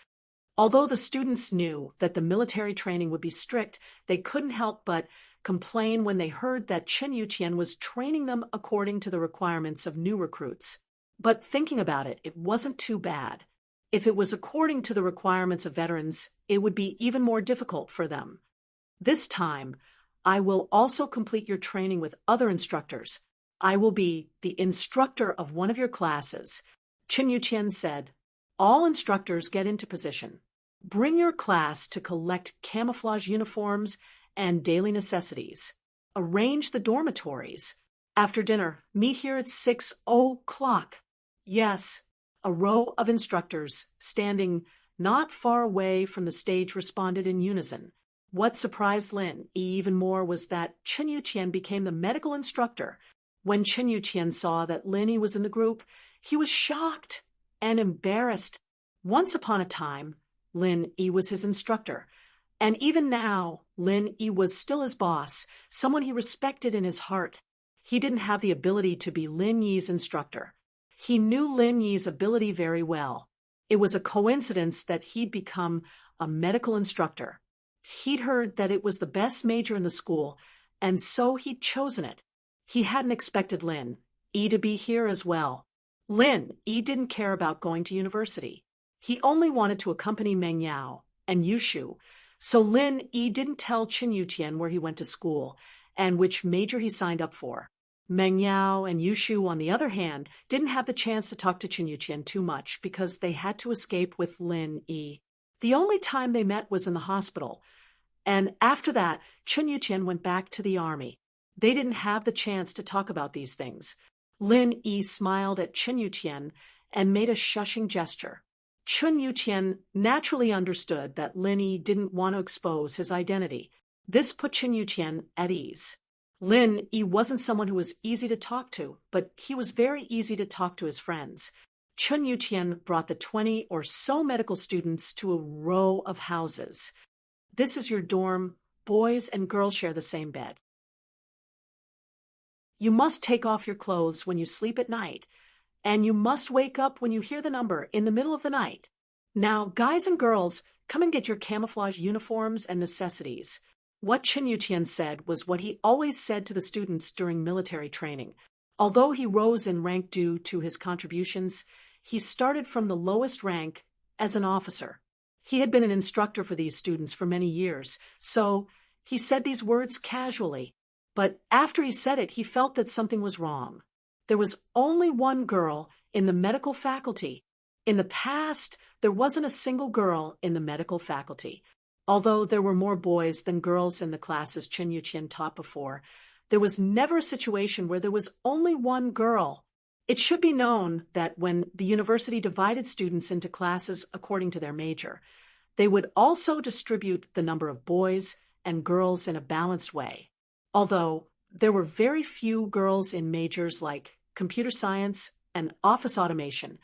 Although the students knew that the military training would be strict, they couldn't help but complain when they heard that Chen Yuqian was training them according to the requirements of new recruits. But thinking about it, it wasn't too bad. If it was according to the requirements of veterans, it would be even more difficult for them. This time, I will also complete your training with other instructors. I will be the instructor of one of your classes. Chen Yuqian said, all instructors get into position. Bring your class to collect camouflage uniforms and daily necessities. Arrange the dormitories. After dinner, meet here at 6 o'clock. Yes, a row of instructors, standing not far away from the stage, responded in unison. What surprised Lin even more was that Chen Yuqian became the medical instructor. When Chen Yuqian saw that Lin Yi was in the group, he was shocked and embarrassed. Once upon a time, Lin Yi was his instructor, and even now, Lin Yi was still his boss, someone he respected in his heart. He didn't have the ability to be Lin Yi's instructor. He knew Lin Yi's ability very well. It was a coincidence that he'd become a medical instructor. He'd heard that it was the best major in the school, and so he'd chosen it. He hadn't expected Lin Yi to be here as well. Lin Yi didn't care about going to university. He only wanted to accompany Meng Yao and Yushu, so Lin Yi didn't tell Chen Yuqian where he went to school and which major he signed up for. Meng Yao and Yushu, on the other hand, didn't have the chance to talk to Chen Yuqian too much because they had to escape with Lin Yi. The only time they met was in the hospital, and after that, Chen Yuqian went back to the army. They didn't have the chance to talk about these things. Lin Yi smiled at Chen Yuqian and made a shushing gesture. Chen Yuqian naturally understood that Lin Yi didn't want to expose his identity. This put Chen Yuqian at ease. Lin Yi wasn't someone who was easy to talk to, but he was very easy to talk to his friends. Chen Yuqian brought the 20 or so medical students to a row of houses. This is your dorm. Boys and girls share the same bed. You must take off your clothes when you sleep at night, and you must wake up when you hear the number in the middle of the night. Now, guys and girls, come and get your camouflage uniforms and necessities. What Chen Yuqian said was what he always said to the students during military training. Although he rose in rank due to his contributions, he started from the lowest rank as an officer. He had been an instructor for these students for many years, so he said these words casually. But after he said it, he felt that something was wrong. There was only one girl in the medical faculty. In the past, there wasn't a single girl in the medical faculty. Although there were more boys than girls in the classes Chen Yuqian taught before, there was never a situation where there was only one girl. It should be known that when the university divided students into classes according to their major, they would also distribute the number of boys and girls in a balanced way. Although there were very few girls in majors like computer science and office automation,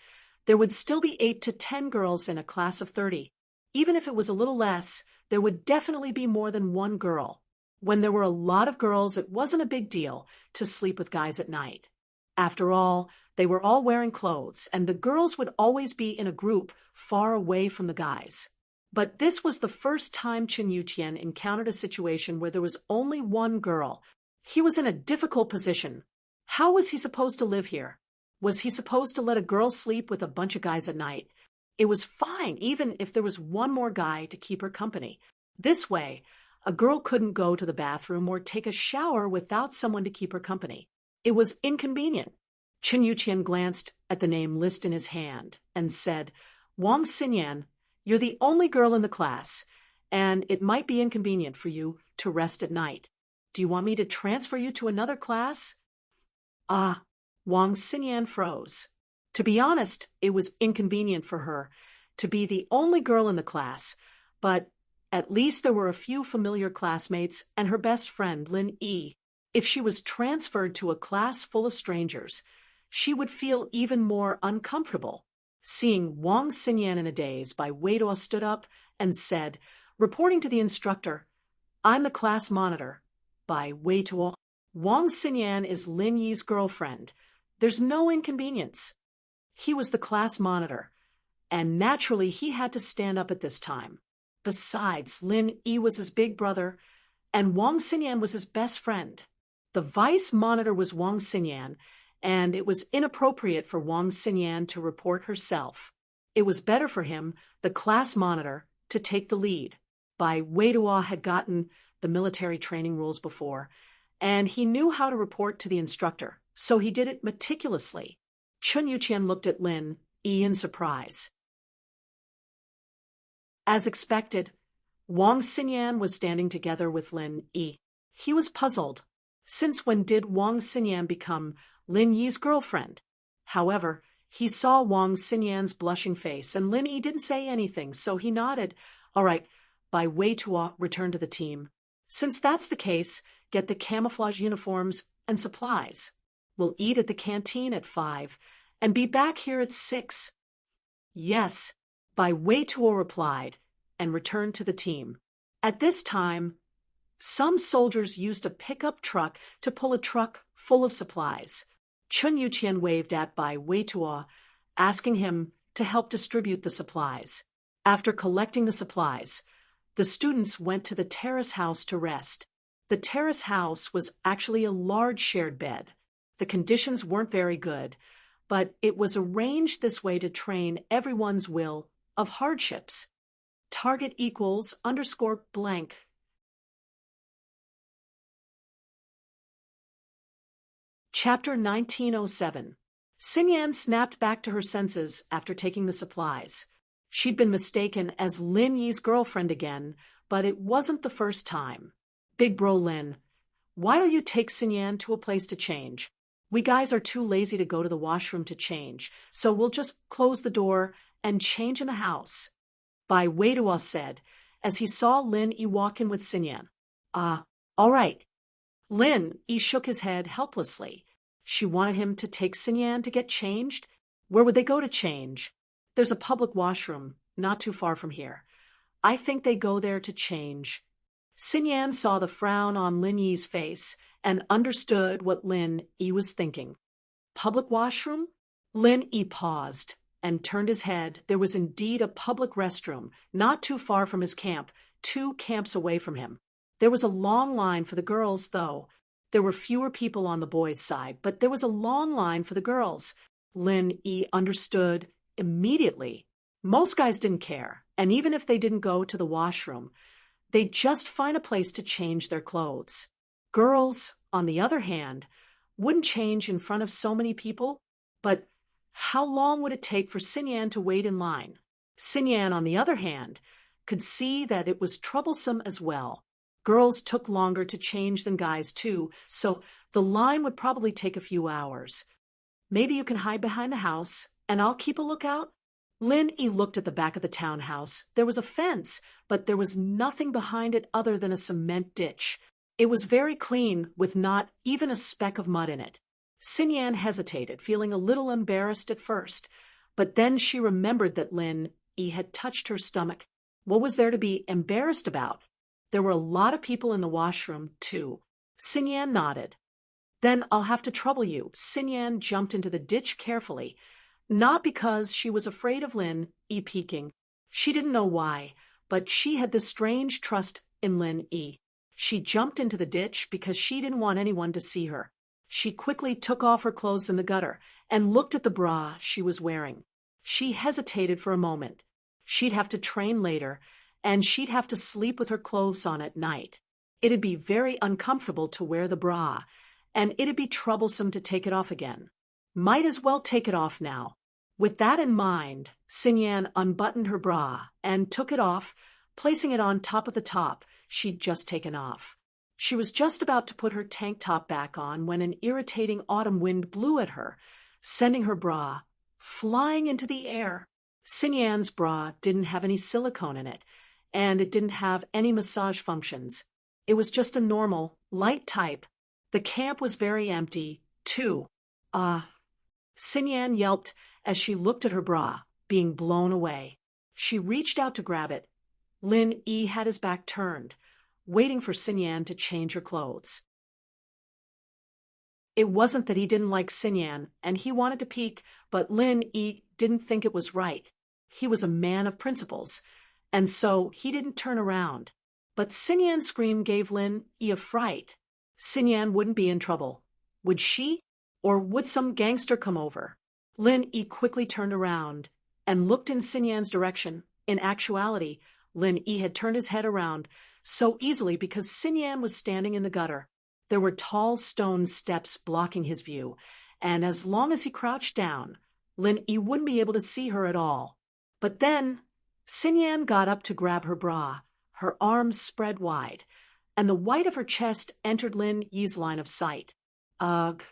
there would still be 8 to 10 girls in a class of 30. Even if it was a little less, there would definitely be more than one girl. When there were a lot of girls, it wasn't a big deal to sleep with guys at night. After all, they were all wearing clothes, and the girls would always be in a group far away from the guys. But this was the first time Chen Yuqian encountered a situation where there was only one girl. He was in a difficult position. How was he supposed to live here? Was he supposed to let a girl sleep with a bunch of guys at night? It was fine, even if there was one more guy to keep her company. This way, a girl couldn't go to the bathroom or take a shower without someone to keep her company. It was inconvenient. Chen Yuqian glanced at the name list in his hand and said, Wang Xinyan, You're the only girl in the class, and it might be inconvenient for you to rest at night. Do you want me to transfer you to another class? Ah, Wang Xinyan froze. To be honest, it was inconvenient for her to be the only girl in the class, but at least there were a few familiar classmates and her best friend, Lin Yi. If she was transferred to a class full of strangers, she would feel even more uncomfortable. Seeing Wang Xinyan in a daze, Bai Weiduo stood up and said, reporting to the instructor, I'm the class monitor. Bai Weiduo. Wang Xinyan is Lin Yi's girlfriend. There's no inconvenience. He was the class monitor, and naturally he had to stand up at this time. Besides, Lin Yi was his big brother, and Wang Xinyan was his best friend. The vice monitor was Wang Xinyan, and it was inappropriate for Wang Xinyan to report herself. It was better for him, the class monitor, to take the lead. Bai Weiduo had gotten the military training rules before, and he knew how to report to the instructor, so he did it meticulously. Chun Yuqian looked at Lin Yi in surprise. As expected, Wang Xinyan was standing together with Lin Yi. He was puzzled. Since when did Wang Xinyan become Lin Yi's girlfriend? However, he saw Wang Xinyan's blushing face, and Lin Yi didn't say anything, so he nodded. All right, Bai Weiduo returned to the team. Since that's the case, get the camouflage uniforms and supplies. We'll eat at the canteen at 5 and be back here at 6. Yes, Bai Weiduo replied and returned to the team. At this time, some soldiers used a pickup truck to pull a truck full of supplies. Chun Yuqian waved at Bai Weiduo, asking him to help distribute the supplies. After collecting the supplies, the students went to the terrace house to rest. The terrace house was actually a large shared bed. The conditions weren't very good, but it was arranged this way to train everyone's will of hardships. Target equals _ blank. Chapter 1907. Xinyan snapped back to her senses after taking the supplies. She'd been mistaken as Lin Yi's girlfriend again, but it wasn't the first time. Big bro Lin, why don't you take Xinyan to a place to change? We guys are too lazy to go to the washroom to change, so we'll just close the door and change in the house. Bai Weiduo said, as he saw Lin Yi walk in with Xinyan. All right. Lin Yi shook his head helplessly. She wanted him to take Xinyan to get changed. Where would they go to change? There's a public washroom not too far from here. I think they go there to change. Xinyan saw the frown on Lin Yi's face and understood what Lin Yi was thinking. Public washroom? Lin Yi paused and turned his head. There was indeed a public restroom not too far from his camp, 2 camps away from him. There was a long line for the girls, though. There were fewer people on the boys' side, but there was a long line for the girls. Lin Yi understood immediately. Most guys didn't care, and even if they didn't go to the washroom, they'd just find a place to change their clothes. Girls, on the other hand, wouldn't change in front of so many people, but how long would it take for Xinyan to wait in line? Xinyan, on the other hand, could see that it was troublesome as well. Girls took longer to change than guys too, so the line would probably take a few hours. Maybe you can hide behind the house, and I'll keep a lookout? Lin Yi looked at the back of the townhouse. There was a fence, but there was nothing behind it other than a cement ditch. It was very clean, with not even a speck of mud in it. Xinyan hesitated, feeling a little embarrassed at first, but then she remembered that Lin Yi had touched her stomach. What was there to be embarrassed about? There were a lot of people in the washroom, too. Xinyan nodded. Then I'll have to trouble you. Xinyan jumped into the ditch carefully, not because she was afraid of Lin Yi peeking. She didn't know why, but she had this strange trust in Lin Yi. She jumped into the ditch because she didn't want anyone to see her. She quickly took off her clothes in the gutter and looked at the bra she was wearing. She hesitated for a moment. She'd have to train later, and she'd have to sleep with her clothes on at night. It'd be very uncomfortable to wear the bra, and it'd be troublesome to take it off again. Might as well take it off now. With that in mind, Xinyan unbuttoned her bra and took it off, placing it on top of the top she'd just taken off. She was just about to put her tank top back on when an irritating autumn wind blew at her, sending her bra flying into the air. Xinyan's bra didn't have any silicone in it, and it didn't have any massage functions. It was just a normal, light type. The camp was very empty, too. Xinyan yelped as she looked at her bra, being blown away. She reached out to grab it. Lin Yi had his back turned, waiting for Xinyan to change her clothes. It wasn't that he didn't like Xinyan, and he wanted to peek, but Lin Yi didn't think it was right. He was a man of principles, and so he didn't turn around. But Xinyan's scream gave Lin Yi a fright. Xinyan wouldn't be in trouble. Would she? Or would some gangster come over? Lin Yi quickly turned around and looked in Xinyan's direction. In actuality, Lin Yi had turned his head around so easily because Xinyan was standing in the gutter. There were tall stone steps blocking his view, and as long as he crouched down, Lin Yi wouldn't be able to see her at all. But then, Xinyan got up to grab her bra, her arms spread wide, and the white of her chest entered Lin Yi's line of sight. Ugh.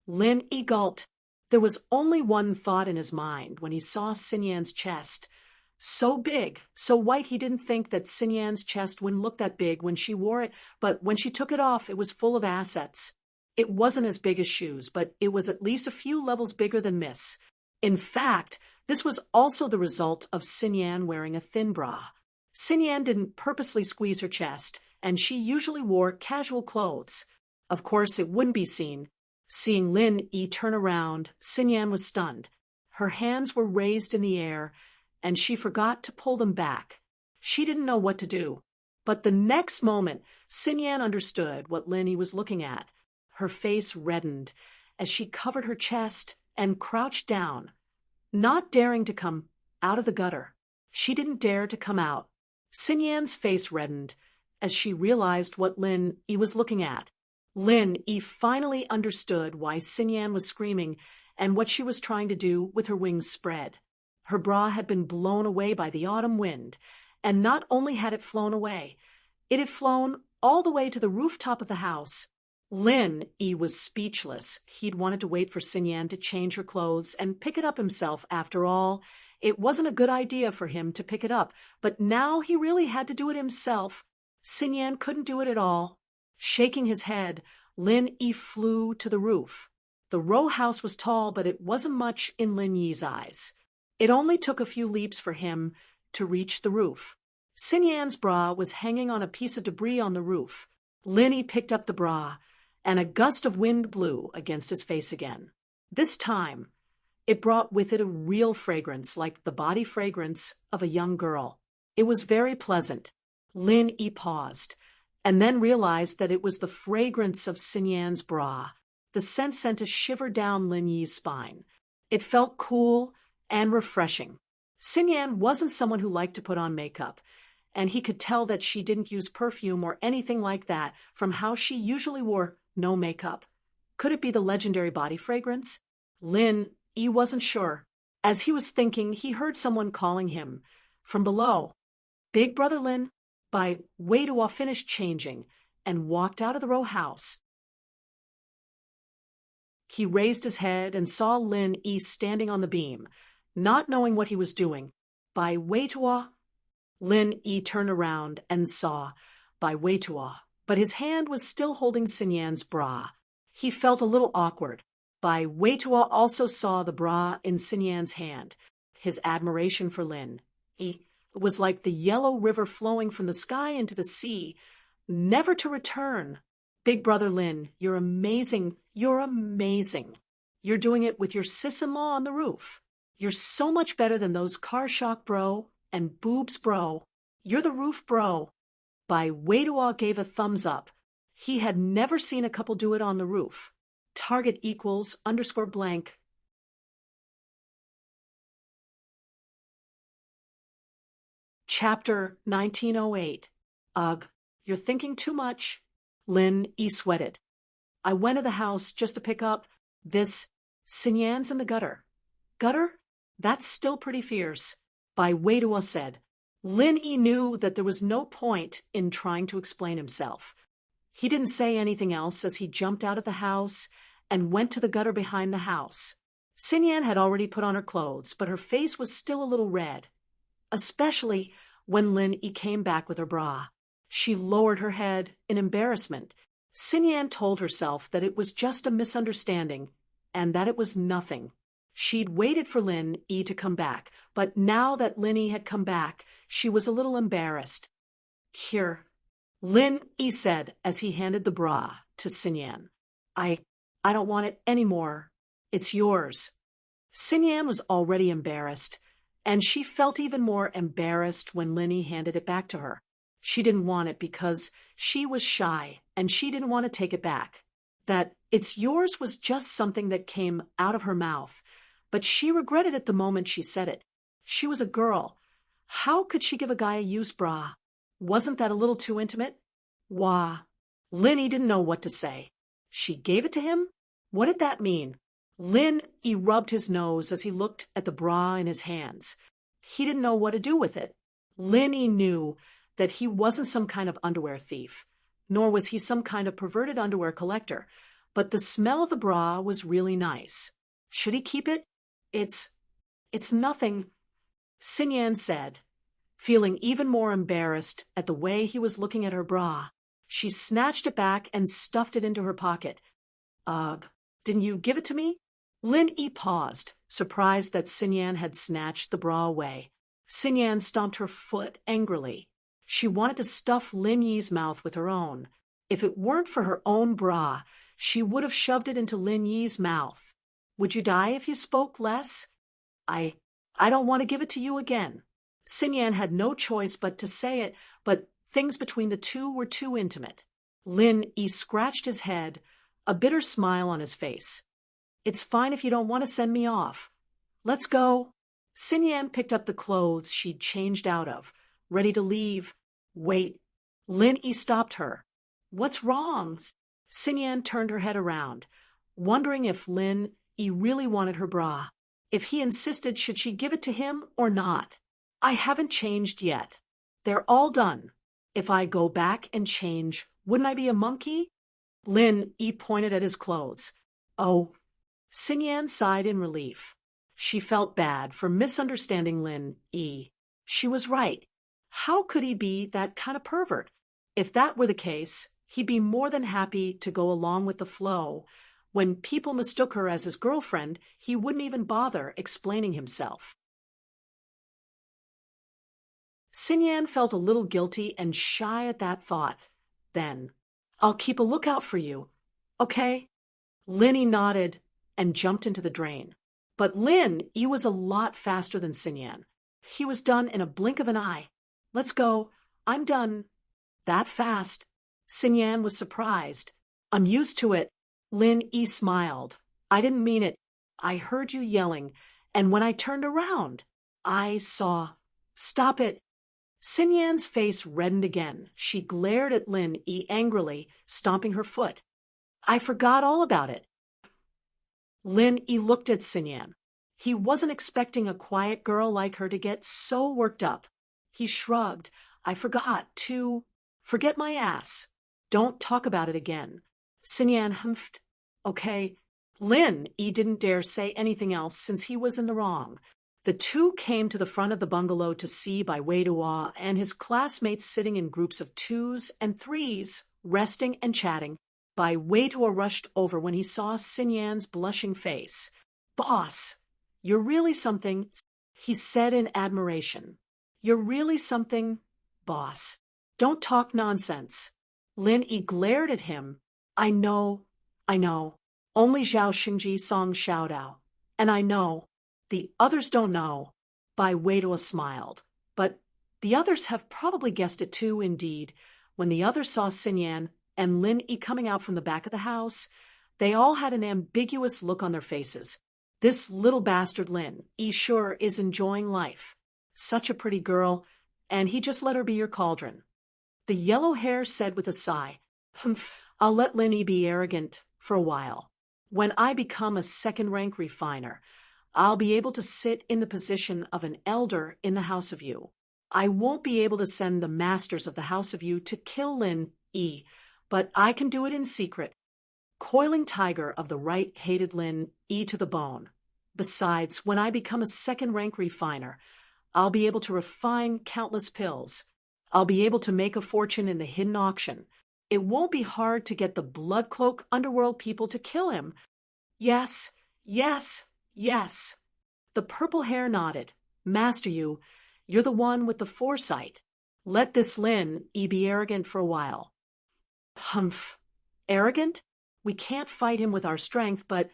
Lin Yi gulped. There was only one thought in his mind when he saw Xinyan's chest. So big, so white he didn't think that Xinyan's chest wouldn't look that big when she wore it, but when she took it off, it was full of assets. It wasn't as big as shoes, but it was at least a few levels bigger than Miss. In fact, this was also the result of Xinyan wearing a thin bra. Xinyan didn't purposely squeeze her chest, and she usually wore casual clothes. Of course, it wouldn't be seen. Seeing Lin Yi turn around, Xinyan was stunned. Her hands were raised in the air, and she forgot to pull them back. She didn't know what to do. But the next moment, Xinyan understood what Lin Yi was looking at. Her face reddened as she covered her chest and crouched down, not daring to come out of the gutter. She didn't dare to come out. Xinyan's face reddened as she realized what Lin Yi was looking at. Lin Yi finally understood why Xinyan was screaming and what she was trying to do with her wings spread. Her bra had been blown away by the autumn wind, and not only had it flown away, it had flown all the way to the rooftop of the house. Lin Yi was speechless. He'd wanted to wait for Xinyan to change her clothes and pick it up himself. After all, it wasn't a good idea for him to pick it up, but now he really had to do it himself. Xinyan couldn't do it at all. Shaking his head, Lin Yi flew to the roof. The row house was tall, but it wasn't much in Lin Yi's eyes. It only took a few leaps for him to reach the roof. Xinyan's bra was hanging on a piece of debris on the roof. Lin Yi picked up the bra, and a gust of wind blew against his face again. This time, it brought with it a real fragrance, like the body fragrance of a young girl. It was very pleasant. Lin Yi paused, and then realized that it was the fragrance of Xinyan's bra. The scent sent a shiver down Lin Yi's spine. It felt cool and refreshing. Xinyan wasn't someone who liked to put on makeup, and he could tell that she didn't use perfume or anything like that from how she usually wore no makeup. Could it be the legendary body fragrance? Lin Yi wasn't sure. As he was thinking, he heard someone calling him from below. Big Brother Lin, by way to finished changing and walked out of the row house. He raised his head and saw Lin Yi standing on the beam, not knowing what he was doing. By way to Lin Yi turned around and saw Bai Weitua, but his hand was still holding Xinyan's bra. He felt a little awkward. Bai Weitua also saw the bra in Xinyan's hand. His admiration for Lin Yi was like the yellow river flowing from the sky into the sea, never to return. Big Brother Lin, you're amazing. You're amazing. You're doing it with your sis-in-law on the roof. You're so much better than those car shock bro and boobs bro. You're the roof bro. Bai Weitua gave a thumbs up. He had never seen a couple do it on the roof. Target equals _blank. Chapter 1908. Ugh, you're thinking too much. Lin Yi sweated. I went to the house just to pick up this. Xinyan's in the gutter. Gutter? That's still pretty fierce. Bai Weidua said. Lin Yi knew that there was no point in trying to explain himself. He didn't say anything else as he jumped out of the house and went to the gutter behind the house. Xinyan had already put on her clothes, but her face was still a little red, especially when Lin Yi came back with her bra. She lowered her head in embarrassment. Xinyan told herself that it was just a misunderstanding and that it was nothing. She'd waited for Lin Yi to come back, but now that Lin Yi had come back, she was a little embarrassed. Here, Lin Yi said as he handed the bra to Xinyan. I don't want it anymore. It's yours. Xinyan was already embarrassed, and she felt even more embarrassed when Lin Yi handed it back to her. She didn't want it because she was shy, and she didn't want to take it back. That "it's yours" was just something that came out of her mouth, but she regretted it the moment she said it. She was a girl. How could she give a guy a used bra? Wasn't that a little too intimate? Wah. Lin Yi didn't know what to say. She gave it to him? What did that mean? Lin Yi rubbed his nose as he looked at the bra in his hands. He didn't know what to do with it. Lin Yi knew that he wasn't some kind of underwear thief, nor was he some kind of perverted underwear collector, but the smell of the bra was really nice. Should he keep it? It's nothing, Xinyan said, feeling even more embarrassed at the way he was looking at her bra. She snatched it back and stuffed it into her pocket. Ugh, didn't you give it to me? Lin Yi paused, surprised that Xinyan had snatched the bra away. Xinyan stomped her foot angrily. She wanted to stuff Lin Yi's mouth with her own. If it weren't for her own bra, she would have shoved it into Lin Yi's mouth. Would you die if you spoke less? I don't want to give it to you again. Xinyan had no choice but to say it, but things between the two were too intimate. Lin Yi scratched his head, a bitter smile on his face. It's fine if you don't want to send me off. Let's go. Xinyan picked up the clothes she'd changed out of, ready to leave. Wait. Lin Yi stopped her. What's wrong? Xinyan turned her head around, wondering if Lin Yi really wanted her bra. If he insisted, should she give it to him or not? I haven't changed yet. They're all done. If I go back and change, wouldn't I be a monkey? Lin Yi pointed at his clothes. Oh. Xinyan sighed in relief. She felt bad for misunderstanding Lin Yi. She was right. How could he be that kind of pervert? If that were the case, he'd be more than happy to go along with the flow. When people mistook her as his girlfriend, he wouldn't even bother explaining himself. Xinyan felt a little guilty and shy at that thought. Then, I'll keep a lookout for you. Okay? Lin Yi nodded and jumped into the drain. But Lin Yi was a lot faster than Xinyan. He was done in a blink of an eye. Let's go. I'm done. That fast. Xinyan was surprised. I'm used to it. Lin Yi smiled. I didn't mean it. I heard you yelling, and when I turned around, I saw. Stop it. Xinyan's face reddened again. She glared at Lin Yi angrily, stomping her foot. I forgot all about it. Lin Yi looked at Xinyan. He wasn't expecting a quiet girl like her to get so worked up. He shrugged. I forgot to. Forget my ass. Don't talk about it again. Xinyan humphed. Okay. Lin Yi didn't dare say anything else since he was in the wrong. The two came to the front of the bungalow to see Bai Weidua and his classmates sitting in groups of twos and threes, resting and chatting. Bai Weidua rushed over when he saw Xinyan's blushing face. Boss, you're really something, he said in admiration. You're really something, boss. Don't talk nonsense. Lin Yi glared at him. I know. Only Zhao Xingji Song Xiaodao. And I know. The others don't know. Bai Weidua smiled. But the others have probably guessed it too, indeed. When the others saw Xinyan and Lin Yi coming out from the back of the house, they all had an ambiguous look on their faces. This little bastard Lin Yi sure is enjoying life. Such a pretty girl, and he just let her be your cauldron. The yellow hair said with a sigh, Humph, I'll let Lin Yi be arrogant for a while. When I become a second-rank refiner, I'll be able to sit in the position of an elder in the house of Yu. I won't be able to send the masters of the house of Yu to kill Lin Yi, but I can do it in secret. Coiling Tiger of the Right hated Lin Yi to the bone. Besides, when I become a second-rank refiner, I'll be able to refine countless pills. I'll be able to make a fortune in the hidden auction. It won't be hard to get the Blood Cloak underworld people to kill him. Yes, yes, yes. The purple hair nodded. Master Yu, you're the one with the foresight. Let this Lin Yi be arrogant for a while. Humph. Arrogant? We can't fight him with our strength, but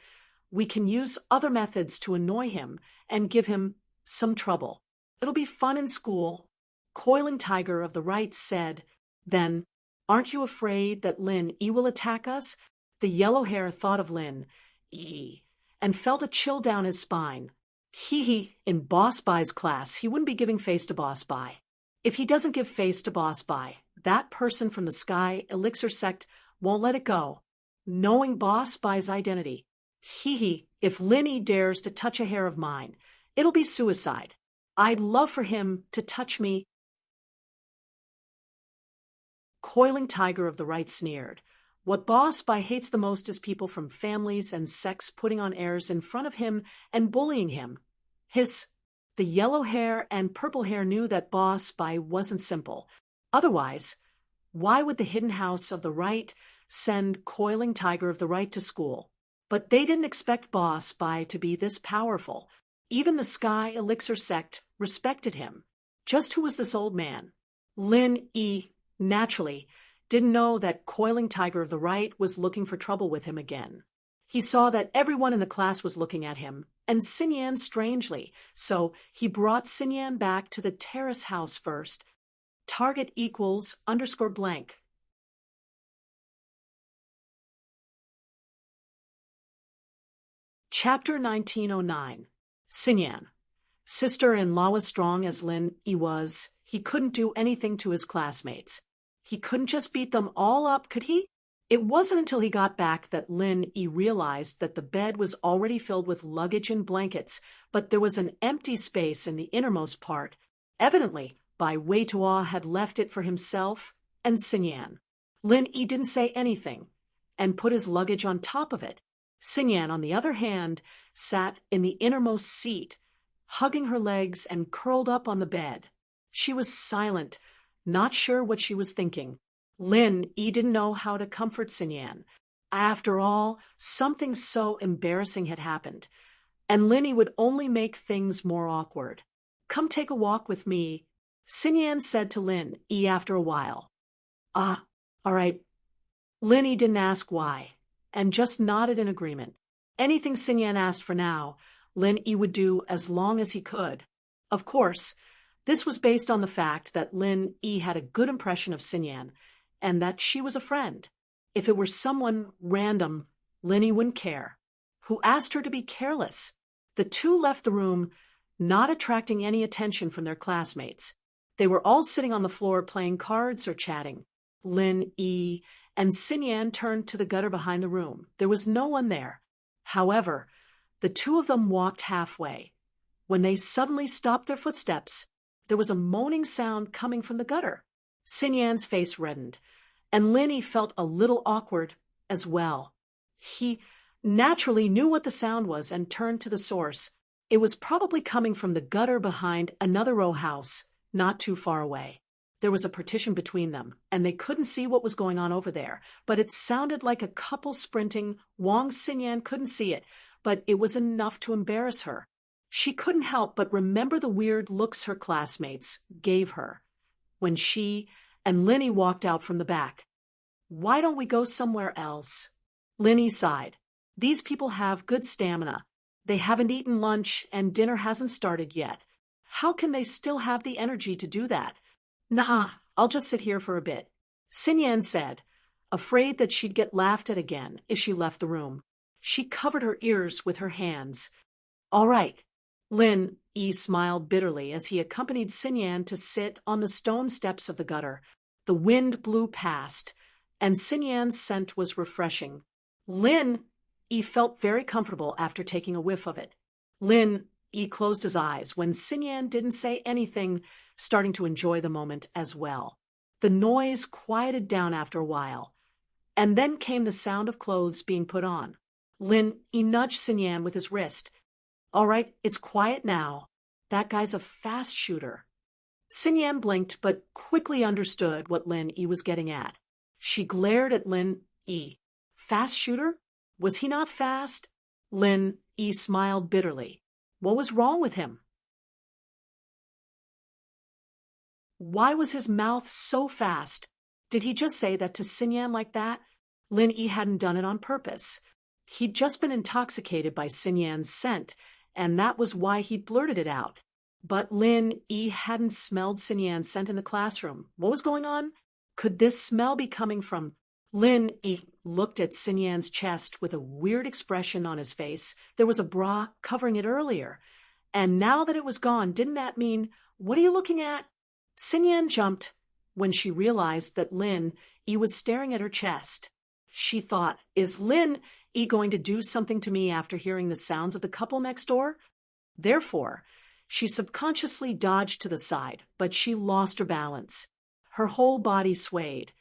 we can use other methods to annoy him and give him some trouble. It'll be fun in school. Coiling Tiger of the Right said, Then, aren't you afraid that Lin Yi will attack us? The yellow hair thought of Lin Yi and felt a chill down his spine. In Boss Bai's class, he wouldn't be giving face to Boss Bai. If he doesn't give face to Boss Bai, that person from the Sky Elixir sect won't let it go. Knowing Boss Bai's identity, if Lin Yi dares to touch a hair of mine, it'll be suicide. I'd love for him to touch me. Coiling Tiger of the Right sneered. What Boss Bai hates the most is people from families and sects putting on airs in front of him and bullying him. The yellow hair and purple hair knew that Boss Bai wasn't simple. Otherwise, why would the hidden house of the Right send Coiling Tiger of the Right to school? But they didn't expect Boss Bai to be this powerful. Even the Sky Elixir sect respected him. Just who was this old man? Lin Yi, naturally, didn't know that Coiling Tiger of the Right was looking for trouble with him again. He saw that everyone in the class was looking at him, and Xinyan strangely, so he brought Xinyan back to the terrace house first. Target equals _blank. Chapter 1909. Xinyan. Sister-in-law as strong as Lin Yi was, he couldn't do anything to his classmates. He couldn't just beat them all up, could he? It wasn't until he got back that Lin Yi realized that the bed was already filled with luggage and blankets, but there was an empty space in the innermost part. Evidently, Bai Weituo had left it for himself and Xinyan. Lin Yi didn't say anything and put his luggage on top of it. Xinyan, on the other hand, sat in the innermost seat, hugging her legs and curled up on the bed. She was silent, not sure what she was thinking. Lin Yi didn't know how to comfort Xinyan. After all, something so embarrassing had happened, and Lin Yi would only make things more awkward. Come take a walk with me, Xinyan said to Lin Yi after a while. All right. Lin Yi didn't ask why, and just nodded in agreement. Anything Xinyan asked for now, Lin Yi would do as long as he could. Of course, this was based on the fact that Lin Yi had a good impression of Xinyan, and that she was a friend. If it were someone random, Lin Yi wouldn't care. Who asked her to be careless? The two left the room, not attracting any attention from their classmates. They were all sitting on the floor playing cards or chatting. Lin Yi and Xinyan turned to the gutter behind the room. There was no one there. However, the two of them walked halfway. When they suddenly stopped their footsteps, there was a moaning sound coming from the gutter. Xinyan's face reddened, and Lin Yi felt a little awkward as well. He naturally knew what the sound was and turned to the source. It was probably coming from the gutter behind another row house, not too far away. There was a partition between them, and they couldn't see what was going on over there, but it sounded like a couple sprinting. Wang Xinyan couldn't see it, but it was enough to embarrass her. She couldn't help but remember the weird looks her classmates gave her when she and Lin Yi walked out from the back. Why don't we go somewhere else? Lin Yi sighed. These people have good stamina. They haven't eaten lunch and dinner hasn't started yet. How can they still have the energy to do that? Nah, I'll just sit here for a bit, Xinyan said, afraid that she'd get laughed at again if she left the room. She covered her ears with her hands. All right. Lin Yi smiled bitterly as he accompanied Xinyan to sit on the stone steps of the gutter. The wind blew past, and Xinyan's scent was refreshing. Lin Yi felt very comfortable after taking a whiff of it. Lin Yi closed his eyes when Xinyan didn't say anything, starting to enjoy the moment as well. The noise quieted down after a while, and then came the sound of clothes being put on. Lin Yi nudged Xinyan with his wrist. All right, it's quiet now. That guy's a fast shooter. Xinyan blinked but quickly understood what Lin Yi was getting at. She glared at Lin Yi. Fast shooter? Was he not fast? Lin Yi smiled bitterly. What was wrong with him? Why was his mouth so fast? Did he just say that to Xinyan like that? Lin Yi hadn't done it on purpose. He'd just been intoxicated by Xinyan's scent, and that was why he'd blurted it out. But Lin Yi hadn't smelled Xinyan's scent in the classroom. What was going on? Could this smell be coming from? Lin Yi looked at Xinyan's chest with a weird expression on his face. There was a bra covering it earlier. And now that it was gone, didn't that mean, what are you looking at? Xinyan jumped when she realized that Lin Yi was staring at her chest. She thought, is Lin Yi going to do something to me after hearing the sounds of the couple next door? Therefore, she subconsciously dodged to the side, but she lost her balance. Her whole body swayed,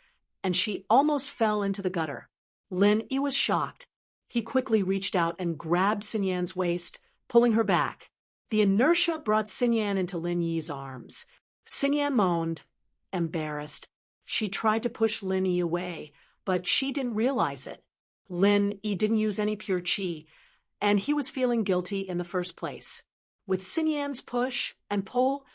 and she almost fell into the gutter. Lin Yi was shocked. He quickly reached out and grabbed Xinyan's waist, pulling her back. The inertia brought Xinyan into Lin Yi's arms. Xinyan moaned, embarrassed. She tried to push Lin Yi away, but she didn't realize it. Lin Yi didn't use any pure qi, and he was feeling guilty in the first place. With Xinyan's push and pull,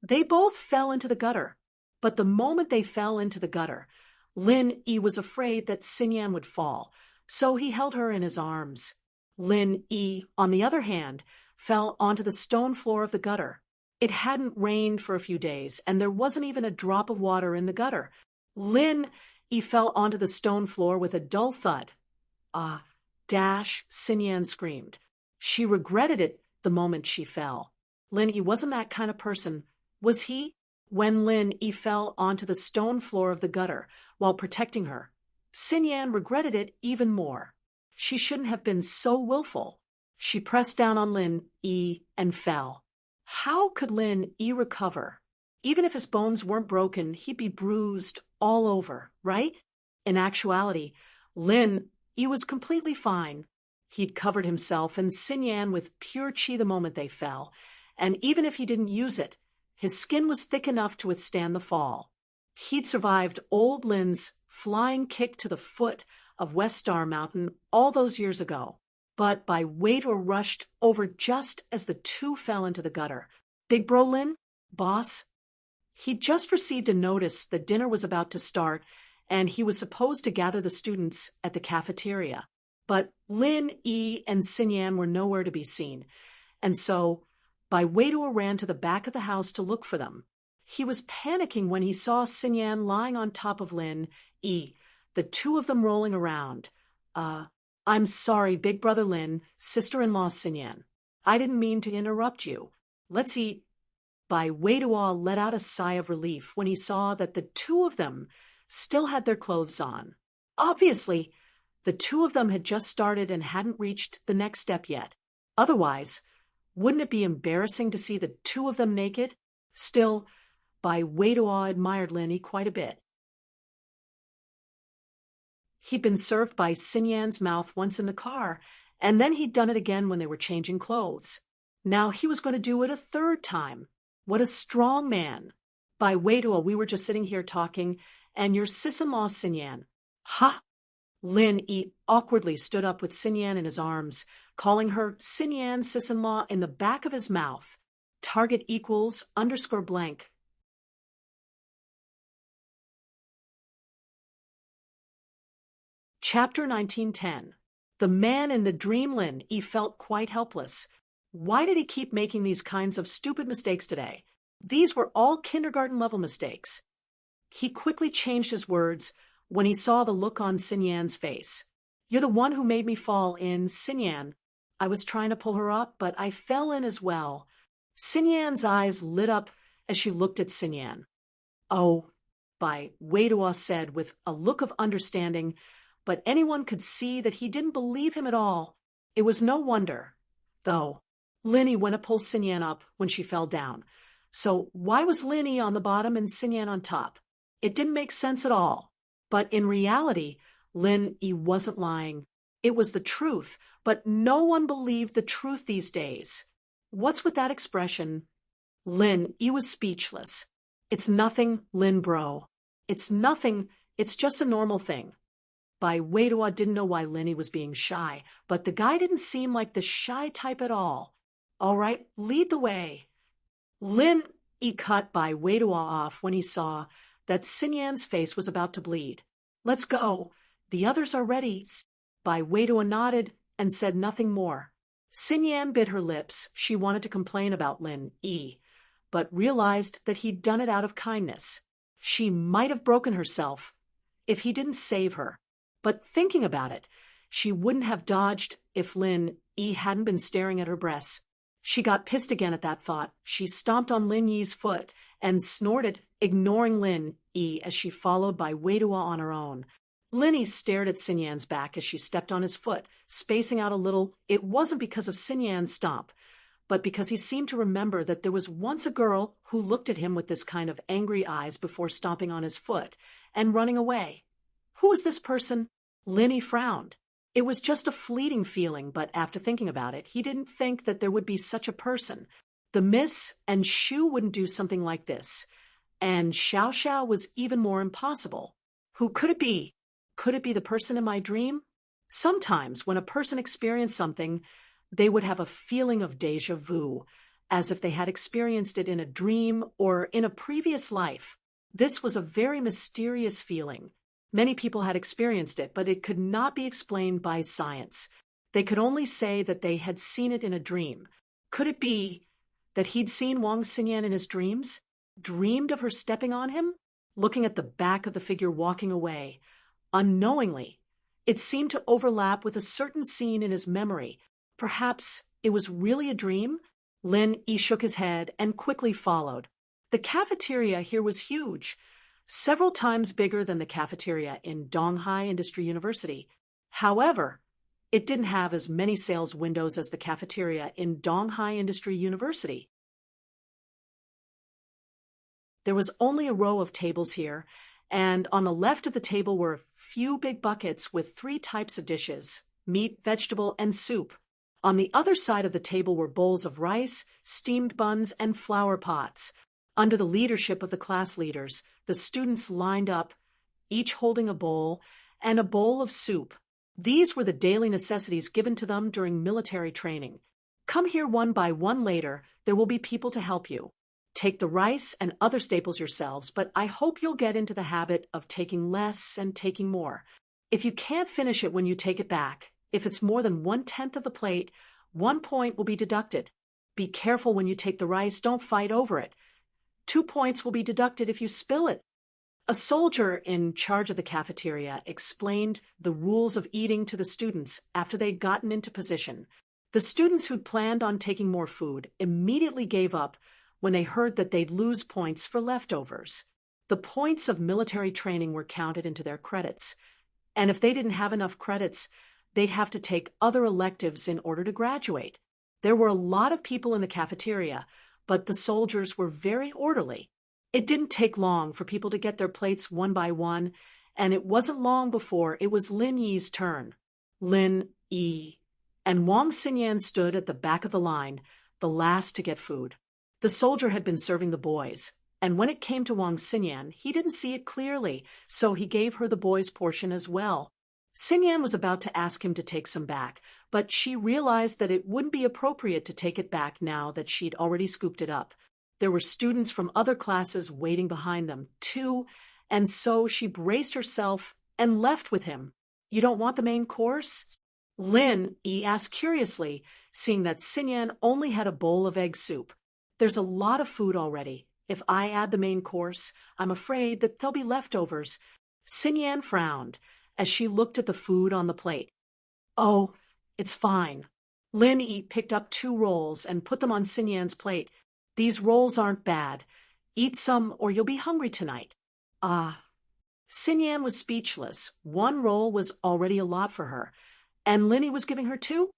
they both fell into the gutter. But the moment they fell into the gutter, Lin Yi was afraid that Xinyan would fall, so he held her in his arms. Lin Yi, on the other hand, fell onto the stone floor of the gutter. It hadn't rained for a few days, and there wasn't even a drop of water in the gutter. Lin Yi fell onto the stone floor with a dull thud. Xinyan screamed. She regretted it the moment she fell. Lin Yi wasn't that kind of person, was he? When Lin Yi fell onto the stone floor of the gutter while protecting her, Xinyan regretted it even more. She shouldn't have been so willful. She pressed down on Lin Yi and fell. How could Lin Yi recover? Even if his bones weren't broken, he'd be bruised all over, right? In actuality, Lin Yi was completely fine. He'd covered himself and Xinyan with pure qi the moment they fell, and even if he didn't use it, his skin was thick enough to withstand the fall. He'd survived old Lin's flying kick to the foot of West Star Mountain all those years ago. But Bai Weiduo rushed over just as the two fell into the gutter. Big bro Lin? Boss? He'd just received a notice that dinner was about to start, and he was supposed to gather the students at the cafeteria. But Lin Yi and Xinyan were nowhere to be seen, and so Bai Weiduo ran to the back of the house to look for them. He was panicking when he saw Xinyan lying on top of Lin Yi, the two of them rolling around. I'm sorry, big brother Lin, sister-in-law Xinyan. I didn't mean to interrupt you. Let's eat. Bai Weiduo let out a sigh of relief when he saw that the two of them still had their clothes on. Obviously, the two of them had just started and hadn't reached the next step yet. Otherwise, wouldn't it be embarrassing to see the two of them naked? Still, Bai Weiduo admired Lin Yi quite a bit. He'd been served by Xinyan's mouth once in the car, and then he'd done it again when they were changing clothes. Now he was going to do it a third time. What a strong man. Bai Weiduo, we were just sitting here talking, and your sis-in-law Xinyan. Ha! Lin Yi awkwardly stood up with Xinyan in his arms, calling her Xinyan's sis-in-law in the back of his mouth. Target equals _blank. Chapter 1910. The man in the dream. Lin Yi felt quite helpless. Why did he keep making these kinds of stupid mistakes today? These were all kindergarten-level mistakes. He quickly changed his words when he saw the look on Xinyan's face. You're the one who made me fall in, Xinyan. I was trying to pull her up, but I fell in as well. Xinyan's eyes lit up as she looked at Xinyan. Oh, Bai Weiduo said with a look of understanding, but anyone could see that he didn't believe him at all. It was no wonder, though. Linny went to pull Sinyan up when she fell down. So why was Linny on the bottom and Sinyan on top? It didn't make sense at all. But in reality, Lin-Yi wasn't lying. It was the truth, but no one believed the truth these days. What's with that expression? Lin-Yi was speechless. It's nothing, Lin bro. It's nothing, it's just a normal thing. Bai Weidua didn't know why Linny was being shy, but the guy didn't seem like the shy type at all. All right, lead the way. Lin-Yi cut Bai Weidua off when he saw that Sinyan's face was about to bleed. Let's go. The others are ready. Bai Weidua nodded and said nothing more. Sinyan bit her lips. She wanted to complain about Lin-Yi, but realized that he'd done it out of kindness. She might have broken herself if he didn't save her. But thinking about it, she wouldn't have dodged if Lin-Yi hadn't been staring at her breasts. She got pissed again at that thought. She stomped on Lin-Yi's foot and snorted, ignoring Lin-Yi as she followed Bai Weidua on her own. Linny stared at Sinyan's back as she stepped on his foot, spacing out a little. It wasn't because of Sinyan's stomp, but because he seemed to remember that there was once a girl who looked at him with this kind of angry eyes before stomping on his foot and running away. Who was this person? Linny frowned. It was just a fleeting feeling, but after thinking about it, he didn't think that there would be such a person. The Miss and Shu wouldn't do something like this. And Xiao Xiao was even more impossible. Who could it be? Could it be the person in my dream? Sometimes, when a person experienced something, they would have a feeling of déjà vu, as if they had experienced it in a dream or in a previous life. This was a very mysterious feeling. Many people had experienced it, but it could not be explained by science. They could only say that they had seen it in a dream. Could it be that he'd seen Wang Xinyan in his dreams? Dreamed of her stepping on him? Looking at the back of the figure walking away. Unknowingly, it seemed to overlap with a certain scene in his memory. Perhaps it was really a dream? Lin-Yi shook his head and quickly followed. The cafeteria here was huge, several times bigger than the cafeteria in Donghai Industry University. However, it didn't have as many sales windows as the cafeteria in Donghai Industry University. There was only a row of tables here, and on the left of the table were a few big buckets with 3 types of dishes: meat, vegetable, and soup. On the other side of the table were bowls of rice, steamed buns, and flower pots. Under the leadership of the class leaders, the students lined up, each holding a bowl and a bowl of soup. These were the daily necessities given to them during military training. Come here one by one later, there will be people to help you. Take the rice and other staples yourselves, but I hope you'll get into the habit of taking less and taking more. If you can't finish it when you take it back, if it's more than 1/10 of the plate, 1 point will be deducted. Be careful when you take the rice, don't fight over it. 2 points will be deducted if you spill it. A soldier in charge of the cafeteria explained the rules of eating to the students after they'd gotten into position. The students who'd planned on taking more food immediately gave up when they heard that they'd lose points for leftovers. The points of military training were counted into their credits, and if they didn't have enough credits, they'd have to take other electives in order to graduate. There were a lot of people in the cafeteria, but the soldiers were very orderly. It didn't take long for people to get their plates one by one, and it wasn't long before it was Lin-Yi's turn. Lin-Yi. And Wang Xinyan stood at the back of the line, the last to get food. The soldier had been serving the boys, and when it came to Wang Xinyan, he didn't see it clearly, so he gave her the boys' portion as well. Xinyan was about to ask him to take some back, but she realized that it wouldn't be appropriate to take it back now that she'd already scooped it up. There were students from other classes waiting behind them, too, and so she braced herself and left with him. You don't want the main course? Lin-Yi asked curiously, seeing that Xinyan only had a bowl of egg soup. There's a lot of food already. If I add the main course, I'm afraid that there'll be leftovers. Xinyan frowned as she looked at the food on the plate. Oh, it's fine. Lin-Yi picked up 2 rolls and put them on Xinyan's plate. These rolls aren't bad. Eat some or you'll be hungry tonight. Ah. Xinyan was speechless. 1 roll was already a lot for her. And Lin-Yi was giving her 2?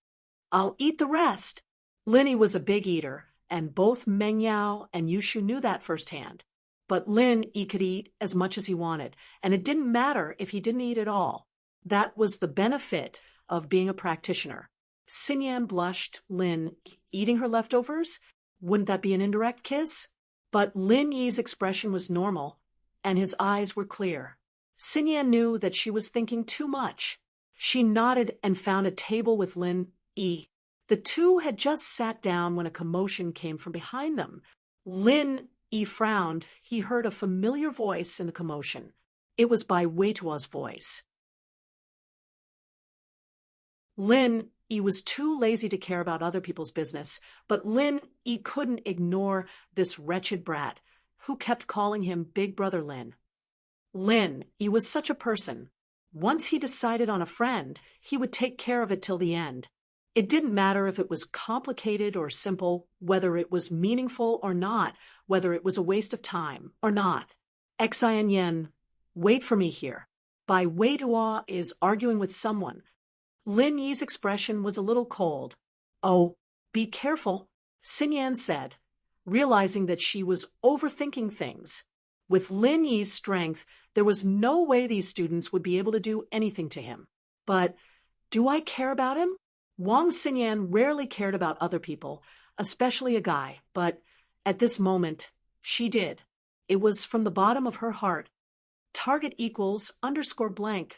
I'll eat the rest. Linny was a big eater, and both Meng Yao and Yushu knew that firsthand. But Lin Yi could eat as much as he wanted, and it didn't matter if he didn't eat at all. That was the benefit of being a practitioner. Xinyan blushed. Lin, eating her leftovers? Wouldn't that be an indirect kiss? But Lin Yi's expression was normal, and his eyes were clear. Xinyan knew that she was thinking too much. She nodded and found a table with Lin Yi. The two had just sat down when a commotion came from behind them. Lin Yi frowned. He heard a familiar voice in the commotion. It was Bai Weituo's voice. Lin Yi was too lazy to care about other people's business, but Lin Yi couldn't ignore this wretched brat, who kept calling him Big Brother Lin. Lin Yi was such a person. Once he decided on a friend, he would take care of it till the end. It didn't matter if it was complicated or simple, whether it was meaningful or not, whether it was a waste of time or not. Xian, wait for me here. Bai Weituo is arguing with someone. Lin Yi's expression was a little cold. Oh, be careful, Xinyan said, realizing that she was overthinking things. With Lin Yi's strength, there was no way these students would be able to do anything to him. But do I care about him? Wang Xinyan rarely cared about other people, especially a guy, but at this moment, she did. It was from the bottom of her heart. Target equals _blank.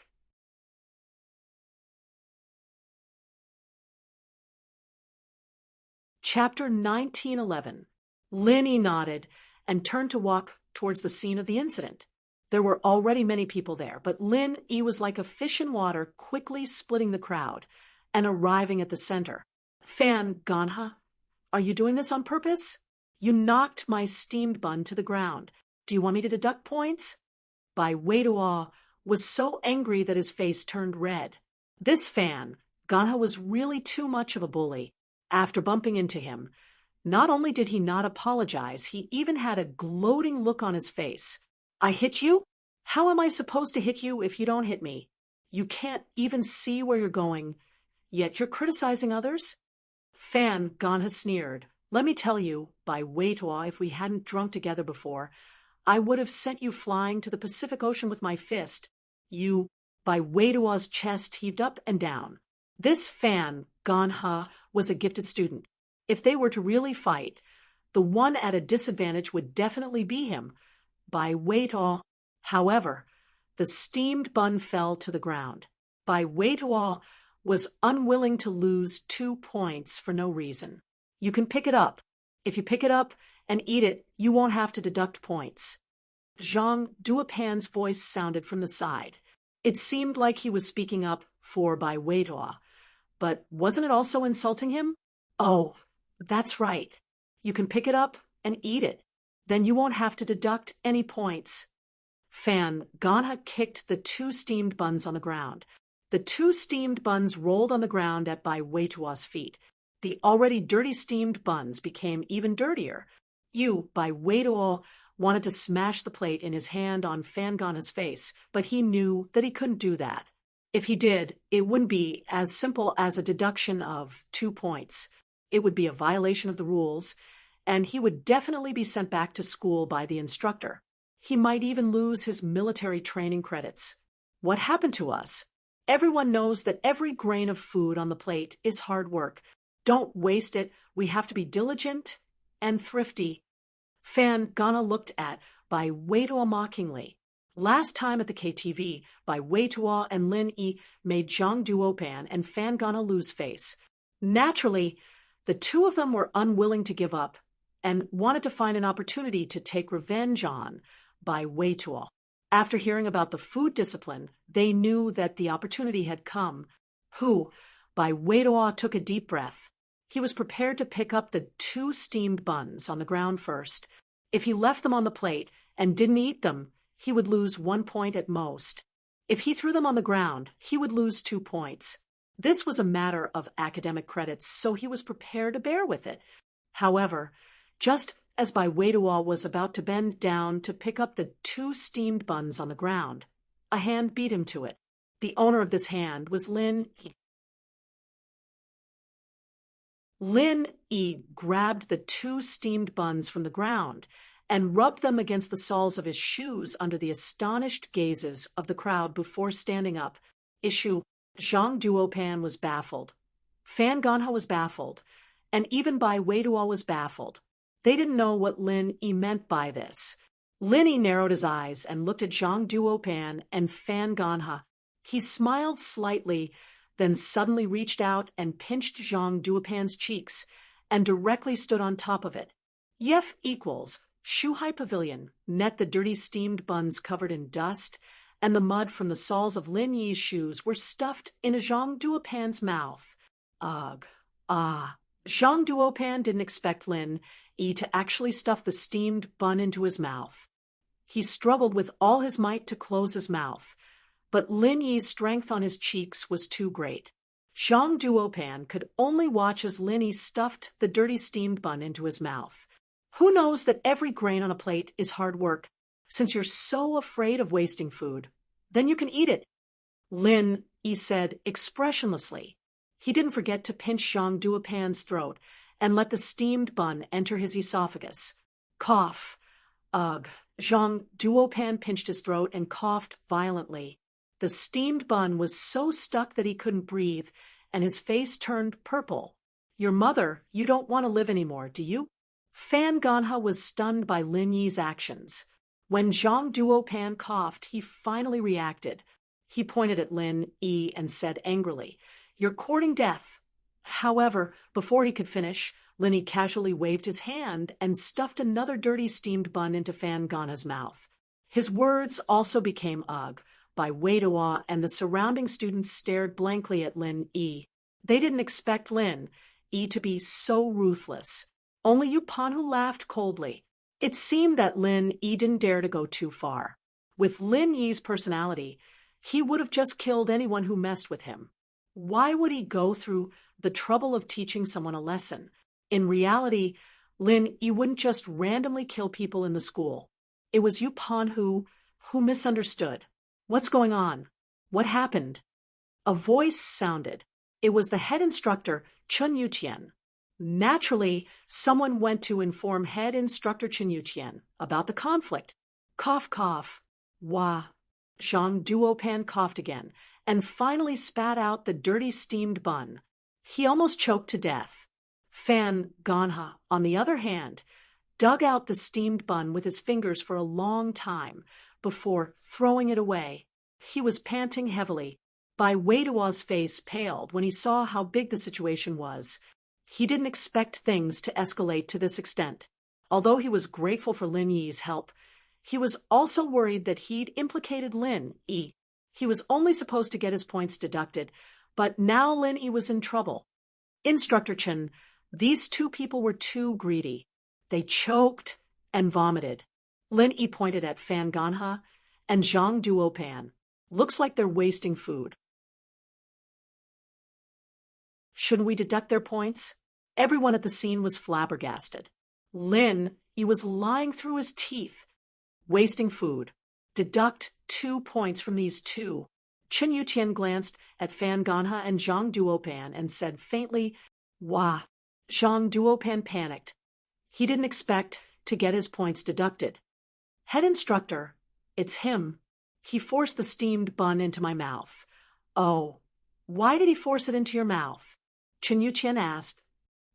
Chapter 1911. Lin Yi nodded and turned to walk towards the scene of the incident. There were already many people there, but Lin Yi was like a fish in water, quickly splitting the crowd and arriving at the center. Fan Ganha, are you doing this on purpose? You knocked my steamed bun to the ground. Do you want me to deduct points? Bai Weituo was so angry that his face turned red. This Fan Ganha was really too much of a bully. After bumping into him, not only did he not apologize, he even had a gloating look on his face. I hit you? How am I supposed to hit you if you don't hit me? You can't even see where you're going, yet you're criticizing others? Fan Ganha sneered. Let me tell you, Bai Weituo, if we hadn't drunk together before, I would have sent you flying to the Pacific Ocean with my fist. You, Bai Weituo's chest heaved up and down. This Fan Ganha was a gifted student. If they were to really fight, the one at a disadvantage would definitely be him. Bai Weituo, however, the steamed bun fell to the ground. Bai Weituo was unwilling to lose 2 points for no reason. You can pick it up. If you pick it up and eat it, you won't have to deduct points. Zhang Duopan's voice sounded from the side. It seemed like he was speaking up for Bai Weituo. But wasn't it also insulting him? Oh, that's right. You can pick it up and eat it. Then you won't have to deduct any points. Fan Ganha kicked the 2 steamed buns on the ground. The 2 steamed buns rolled on the ground at Bai Weituo's feet. The already dirty steamed buns became even dirtier. Bai Weituo wanted to smash the plate in his hand on Fan Ganha's face, but he knew that he couldn't do that. If he did, it wouldn't be as simple as a deduction of 2 points. It would be a violation of the rules, and he would definitely be sent back to school by the instructor. He might even lose his military training credits. What happened to us? Everyone knows that every grain of food on the plate is hard work. Don't waste it. We have to be diligent and thrifty. Fan Ganha looked at Bai Weituo mockingly. Last time at the KTV, Bai Weituo and Lin Yi made Zhang Duopan and Fan Ganha lose face. Naturally, the 2 of them were unwilling to give up and wanted to find an opportunity to take revenge on Bai Weituo. After hearing about the food discipline, they knew that the opportunity had come. Bai Weituo took a deep breath. He was prepared to pick up the 2 steamed buns on the ground first. If he left them on the plate and didn't eat them, he would lose 1 point at most. If he threw them on the ground, he would lose 2 points. This was a matter of academic credits, so he was prepared to bear with it. However, just as Bai Weituo was about to bend down to pick up the 2 steamed buns on the ground, a hand beat him to it. The owner of this hand was Lin Yi. Lin Yi grabbed the 2 steamed buns from the ground and rubbed them against the soles of his shoes under the astonished gazes of the crowd before standing up. Issue. Zhang Duopan was baffled. Fan Ganha was baffled, and even Bai Weiduo was baffled. They didn't know what Lin Yi meant by this. Lin Yi narrowed his eyes and looked at Zhang Duopan and Fan Ganha. He smiled slightly, then suddenly reached out and pinched Zhang Duopan's cheeks and directly stood on top of it. Yef equals Shuhai Pavilion, net the dirty steamed buns covered in dust, and the mud from the soles of Lin Yi's shoes were stuffed in a Zhang Duopan's mouth. Ugh. Ah. Zhang Duopan didn't expect Lin Yi to actually stuff the steamed bun into his mouth. He struggled with all his might to close his mouth, but Lin Yi's strength on his cheeks was too great. Zhang Duopan could only watch as Lin Yi stuffed the dirty steamed bun into his mouth. Who knows that every grain on a plate is hard work, since you're so afraid of wasting food? Then you can eat it, Lin Yi said expressionlessly. He didn't forget to pinch Zhang Duopan's throat and let the steamed bun enter his esophagus. Cough. Ugh. Zhang Duopan pinched his throat and coughed violently. The steamed bun was so stuck that he couldn't breathe, and his face turned purple. Your mother, you don't want to live anymore, do you? Fan Ganha was stunned by Lin Yi's actions. When Zhang Duopan coughed, he finally reacted. He pointed at Lin Yi and said angrily, "You're courting death." However, before he could finish, Lin Yi casually waved his hand and stuffed another dirty steamed bun into Fan Ganha's mouth. His words also became ugh. Bai Weiduo and the surrounding students stared blankly at Lin Yi. They didn't expect Lin Yi to be so ruthless. Only Yu Panhu laughed coldly. It seemed that Lin Yi didn't dare to go too far. With Lin Yi's personality, he would have just killed anyone who messed with him. Why would he go through the trouble of teaching someone a lesson? In reality, Lin Yi wouldn't just randomly kill people in the school. It was Yu Panhu who misunderstood. What's going on? What happened? A voice sounded. It was the head instructor, Chun Yutian. Naturally, someone went to inform head instructor Chun Yutian about the conflict. Cough, cough. Wah. Zhang Duopan coughed again and finally spat out the dirty steamed bun. He almost choked to death. Fan Ganha, on the other hand, dug out the steamed bun with his fingers for a long time before throwing it away. He was panting heavily. Bai Weiduo's face paled when he saw how big the situation was. He didn't expect things to escalate to this extent. Although he was grateful for Lin Yi's help, he was also worried that he'd implicated Lin Yi. He was only supposed to get his points deducted, but now Lin Yi was in trouble. Instructor Chen, these 2 people were too greedy. They choked and vomited. Lin Yi pointed at Fan Ganha and Zhang Duopan. Looks like they're wasting food. Shouldn't we deduct their points? Everyone at the scene was flabbergasted. Lin Yi was lying through his teeth. Wasting food. Deduct 2 points from these 2. Chun Yutian glanced at Fan Ganha and Zhang Duopan and said faintly, "Wah." Zhang Duopan panicked. He didn't expect to get his points deducted. Head instructor, it's him. He forced the steamed bun into my mouth. Oh, why did he force it into your mouth? Chun Yutian asked.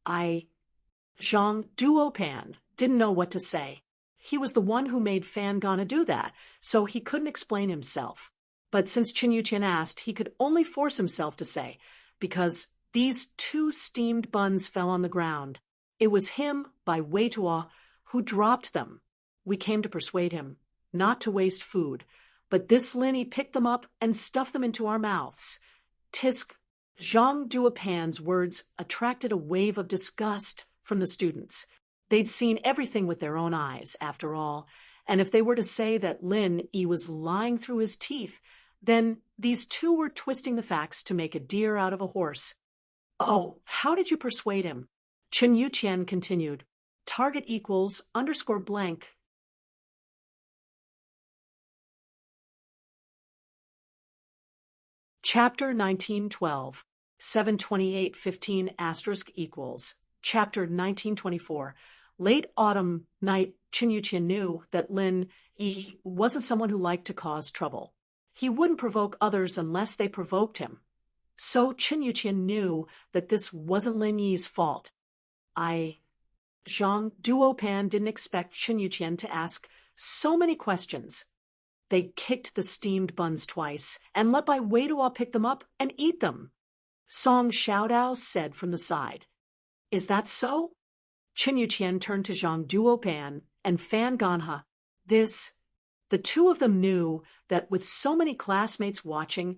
Zhang Duopan didn't know what to say. He was the one who made Fan Ganha do that, so he couldn't explain himself. But since Chun Yutian asked, he could only force himself to say, because these 2 steamed buns fell on the ground. It was him, Bai Weiduo, who dropped them. We came to persuade him not to waste food, but this Lin Yi picked them up and stuffed them into our mouths. Tisk. Zhang Duopan's words attracted a wave of disgust from the students. They'd seen everything with their own eyes, after all, and if they were to say that Lin Yi was lying through his teeth, then these 2 were twisting the facts to make a deer out of a horse. Oh, how did you persuade him? Chun Yutian continued. Target equals _blank. Chapter 1912. 72815 * equals. Chapter 1924. Late autumn night, Chin Yuqian knew that Lin Yi wasn't someone who liked to cause trouble. He wouldn't provoke others unless they provoked him. So Chin Yuqian knew that this wasn't Lin Yi's fault. Zhang Duopan didn't expect Chin Yuqian to ask so many questions. They kicked the steamed buns twice and let Bai Weiduo pick them up and eat them. Song Xiaodao said from the side. Is that so? Chin Yuqian turned to Zhang Duopan and Fan Ganha. The two of them knew that with so many classmates watching,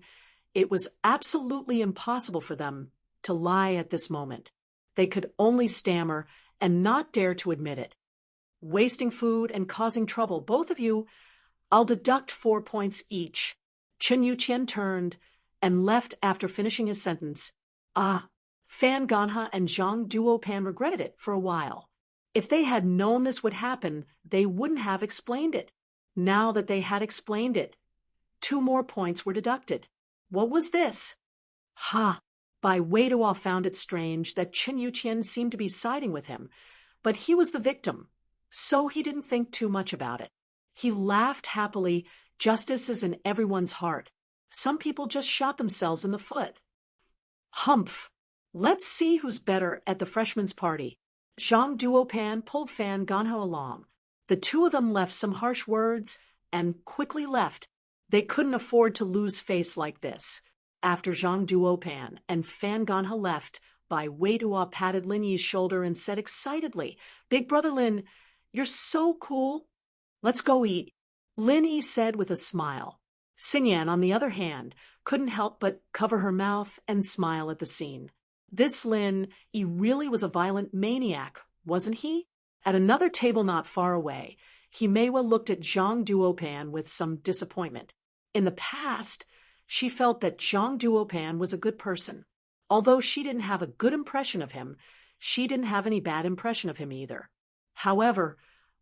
it was absolutely impossible for them to lie at this moment. They could only stammer and not dare to admit it. Wasting food and causing trouble, both of you, I'll deduct 4 points each. Chin Yuqian turned and left after finishing his sentence. Fan Ganha and Zhang Duopan regretted it for a while. If they had known this would happen, they wouldn't have explained it. Now that they had explained it, 2 more points were deducted. What was this? Bai Weiduo found it strange that Chin Yuqian seemed to be siding with him, but he was the victim, so he didn't think too much about it. He laughed happily. Justice is in everyone's heart. Some people just shot themselves in the foot. Humph! Let's see who's better at the freshman's party. Zhang Duopan pulled Fan Ganha along. The two of them left some harsh words and quickly left. They couldn't afford to lose face like this. After Zhang Duopan and Fan Ganha left, Bai Weiduo patted Lin Yi's shoulder and said excitedly, Big Brother Lin, you're so cool. Let's go eat. Lin Yi said with a smile. Xinyan, on the other hand, couldn't help but cover her mouth and smile at the scene. This Lin Yi really was a violent maniac, wasn't he? At another table not far away, Himewa looked at Zhang Duopan with some disappointment. In the past, she felt that Zhang Duopan was a good person. Although she didn't have a good impression of him, she didn't have any bad impression of him either. However,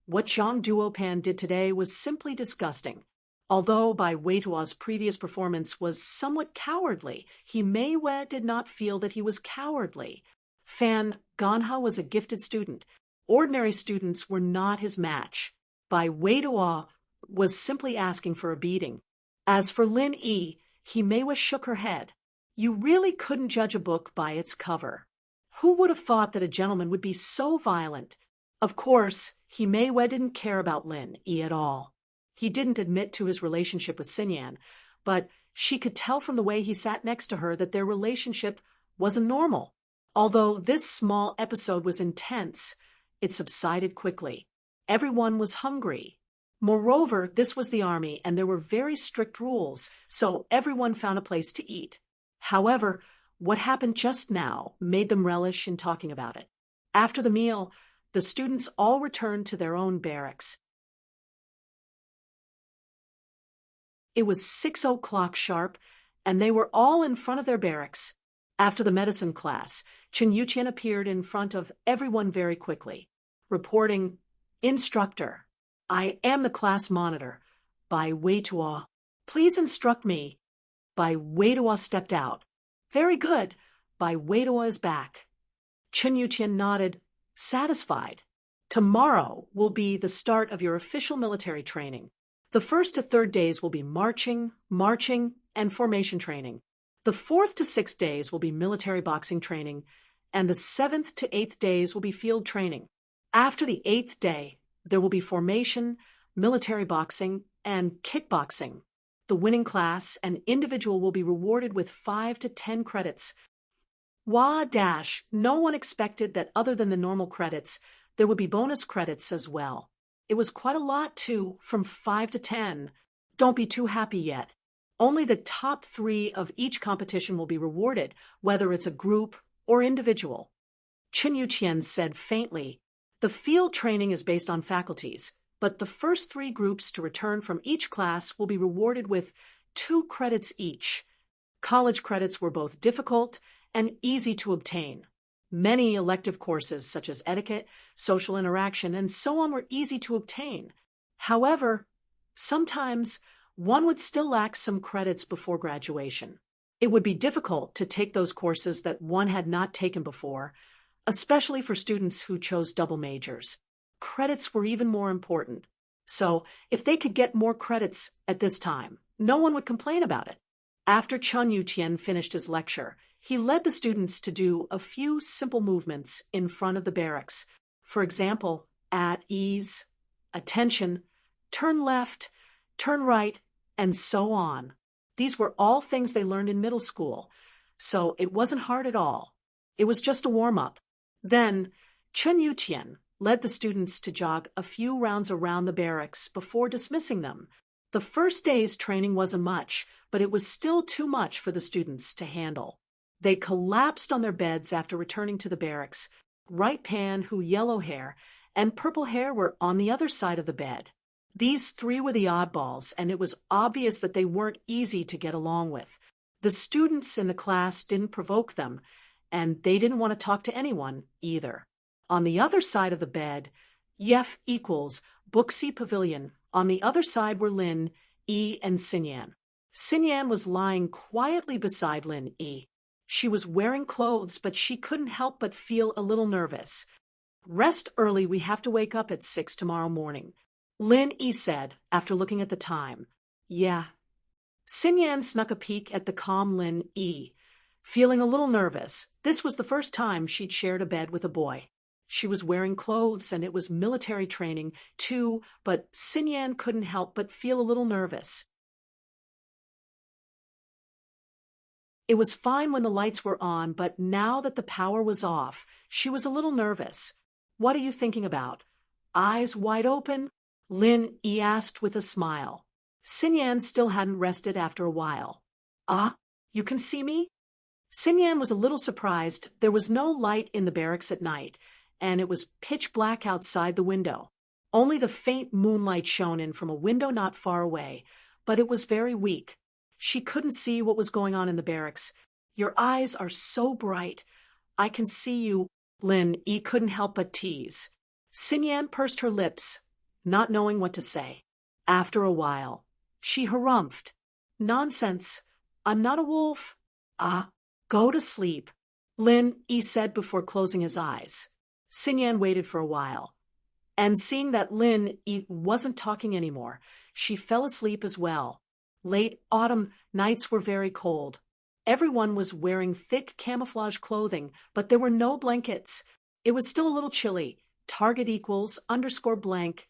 what Zhang Duopan did today was simply disgusting. Although Bai Weiduo's previous performance was somewhat cowardly, Himewa did not feel that he was cowardly. Fan Ganha was a gifted student. Ordinary students were not his match. Bai Weiduo was simply asking for a beating. As for Lin Yi, Himewa shook her head. You really couldn't judge a book by its cover. Who would have thought that a gentleman would be so violent? Of course, Himewa didn't care about Lin Yi at all. He didn't admit to his relationship with Xinyan, but she could tell from the way he sat next to her that their relationship wasn't normal. Although this small episode was intense, it subsided quickly. Everyone was hungry. Moreover, this was the army, and there were very strict rules, so everyone found a place to eat. However, what happened just now made them relish in talking about it. After the meal, the students all returned to their own barracks. It was 6:00 sharp, and they were all in front of their barracks. After the medicine class, Chin Yuqian appeared in front of everyone very quickly, reporting, Instructor, I am the class monitor. Bai Weiduo, please instruct me. Bai Weiduo stepped out. Very good. Bai Weiduo is back. Chin Yuqian nodded, satisfied. Tomorrow will be the start of your official military training. The 1st to 3rd days will be marching, and formation training. The 4th to 6th days will be military boxing training, and the 7th to 8th days will be field training. After the 8th day, there will be formation, military boxing, and kickboxing. The winning class and individual will be rewarded with 5 to 10 credits. No one expected that other than the normal credits, there would be bonus credits as well. It was quite a lot, too, from 5 to 10. Don't be too happy yet. Only the top 3 of each competition will be rewarded, whether it's a group or individual. Chin Yuqian said faintly, the field training is based on faculties, but the first 3 groups to return from each class will be rewarded with 2 credits each. College credits were both difficult and easy to obtain. Many elective courses such as etiquette, social interaction, and so on were easy to obtain. However, sometimes one would still lack some credits before graduation. It would be difficult to take those courses that one had not taken before, especially for students who chose double majors. Credits were even more important. So, if they could get more credits at this time, no one would complain about it. After Chun Yu-tien finished his lecture, he led the students to do a few simple movements in front of the barracks. For example, at ease, attention, turn left, turn right, and so on. These were all things they learned in middle school, so it wasn't hard at all. It was just a warm-up. Then, Chun Yu-tien led the students to jog a few rounds around the barracks before dismissing them. The first day's training wasn't much, but it was still too much for the students to handle. They collapsed on their beds after returning to the barracks. Right Pan, who yellow hair, and purple hair were on the other side of the bed. These three were the oddballs, and it was obvious that they weren't easy to get along with. The students in the class didn't provoke them, and they didn't want to talk to anyone either. On the other side of the bed, Yef equals Booksy Pavilion. On the other side were Lin, Yi, and Xinyan. Xinyan was lying quietly beside Lin Yi. She was wearing clothes, but she couldn't help but feel a little nervous. Rest early, we have to wake up at 6 tomorrow morning, Lin Yi said, after looking at the time. Yeah. Xinyan snuck a peek at the calm Lin Yi, feeling a little nervous. This was the first time she'd shared a bed with a boy. She was wearing clothes, and it was military training, too, but Xinyan couldn't help but feel a little nervous. It was fine when the lights were on, but now that the power was off, she was a little nervous. What are you thinking about? Eyes wide open? Lin Yi asked with a smile. Xinyan still hadn't rested after a while. Ah, you can see me? Xinyan was a little surprised. There was no light in the barracks at night, and it was pitch black outside the window. Only the faint moonlight shone in from a window not far away, but it was very weak. She couldn't see what was going on in the barracks. Your eyes are so bright. I can see you, Lin Yi couldn't help but tease. Xinyan pursed her lips, not knowing what to say. After a while, she harumphed. Nonsense. I'm not a wolf. Ah, go to sleep, Lin Yi said before closing his eyes. Xinyan waited for a while, and seeing that Lin Yi wasn't talking anymore, she fell asleep as well. Late autumn nights were very cold. Everyone was wearing thick camouflage clothing, but there were no blankets. It was still a little chilly. Target equals _blank.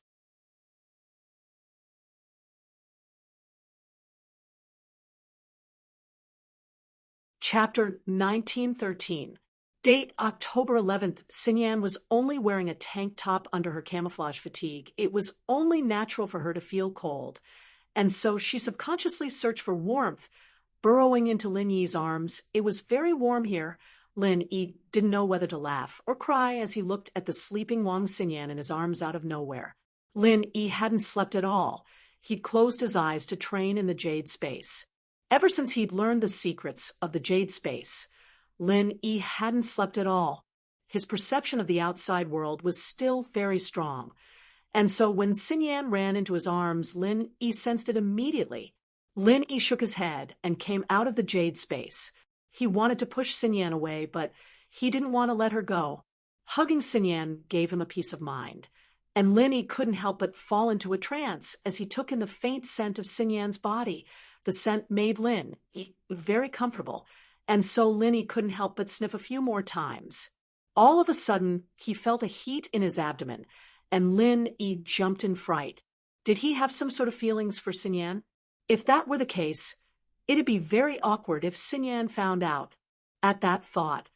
Chapter 1913. Date October 11th. Xinyan was only wearing a tank top under her camouflage fatigue. It was only natural for her to feel cold, and so she subconsciously searched for warmth, burrowing into Lin Yi's arms. It was very warm here. Lin Yi didn't know whether to laugh or cry as he looked at the sleeping Wang Xinyan in his arms out of nowhere. Lin Yi hadn't slept at all. He'd closed his eyes to train in the Jade Space. Ever since he'd learned the secrets of the Jade Space, Lin Yi hadn't slept at all. His perception of the outside world was still very strong, and so when Xinyan ran into his arms, Lin Yi sensed it immediately. Lin Yi shook his head and came out of the Jade Space. He wanted to push Xinyan away, but he didn't want to let her go. Hugging Xinyan gave him a peace of mind, and Lin Yi couldn't help but fall into a trance as he took in the faint scent of Xinyan's body. The scent made Lin Yi very comfortable, and so Lin Yi couldn't help but sniff a few more times. All of a sudden, he felt a heat in his abdomen, and Lin Yi jumped in fright. Did he have some sort of feelings for Xinyan? If that were the case, it'd be very awkward if Xinyan found out. At that thought,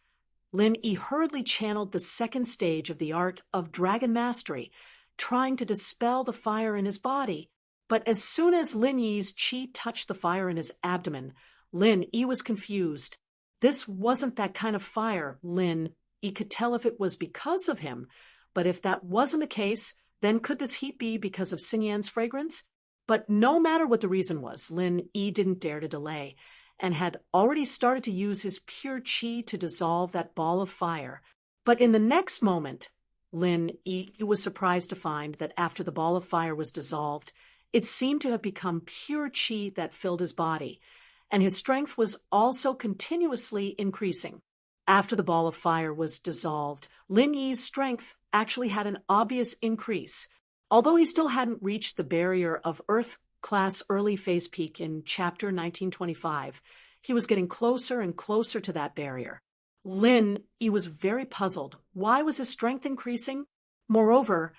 Lin Yi hurriedly channeled the second stage of the art of dragon mastery, trying to dispel the fire in his body. But as soon as Lin Yi's chi touched the fire in his abdomen, Lin Yi was confused. This wasn't that kind of fire. Lin Yi could tell if it was because of him, but if that wasn't the case, then could this heat be because of Xinyan's fragrance? But no matter what the reason was, Lin Yi didn't dare to delay, and had already started to use his pure chi to dissolve that ball of fire. But in the next moment, Lin Yi was surprised to find that after the ball of fire was dissolved, it seemed to have become pure chi that filled his body, and his strength was also continuously increasing. After the ball of fire was dissolved, Lin Yi's strength actually had an obvious increase. Although he still hadn't reached the barrier of Earth-class early phase peak in Chapter 1925, he was getting closer and closer to that barrier. Lin Yi was very puzzled. Why was his strength increasing? Moreover,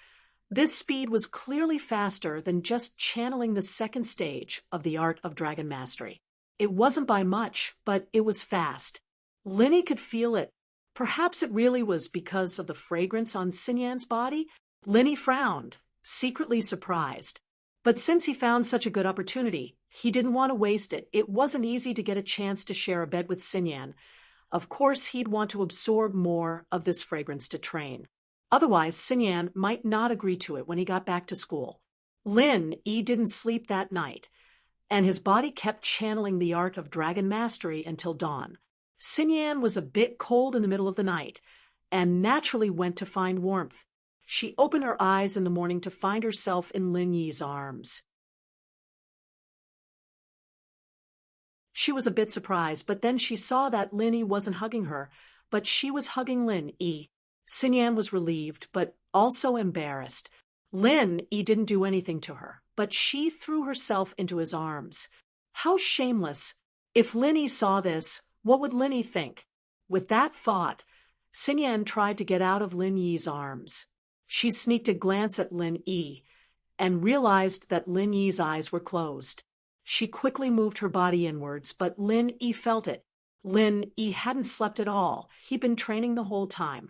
this speed was clearly faster than just channeling the second stage of the art of dragon mastery. It wasn't by much, but it was fast. Lin Yi could feel it. Perhaps it really was because of the fragrance on Xin Yan's body. Lin Yi frowned, secretly surprised. But since he found such a good opportunity, he didn't want to waste it. It wasn't easy to get a chance to share a bed with Xin Yan. Of course, he'd want to absorb more of this fragrance to train. Otherwise, Xin Yan might not agree to it when he got back to school. Lin Yi didn't sleep that night, and his body kept channeling the art of dragon mastery until dawn. Xin Yan was a bit cold in the middle of the night, and naturally went to find warmth. She opened her eyes in the morning to find herself in Lin Yi's arms. She was a bit surprised, but then she saw that Lin Yi wasn't hugging her, but she was hugging Lin Yi. Xin Yan was relieved, but also embarrassed. Lin Yi didn't do anything to her, but she threw herself into his arms. How shameless! If Lin Yi saw this, what would Lin Yi think? With that thought, Xin Yan tried to get out of Lin Yi's arms. She sneaked a glance at Lin Yi and realized that Lin Yi's eyes were closed. She quickly moved her body inwards, but Lin Yi felt it. Lin Yi hadn't slept at all. He'd been training the whole time.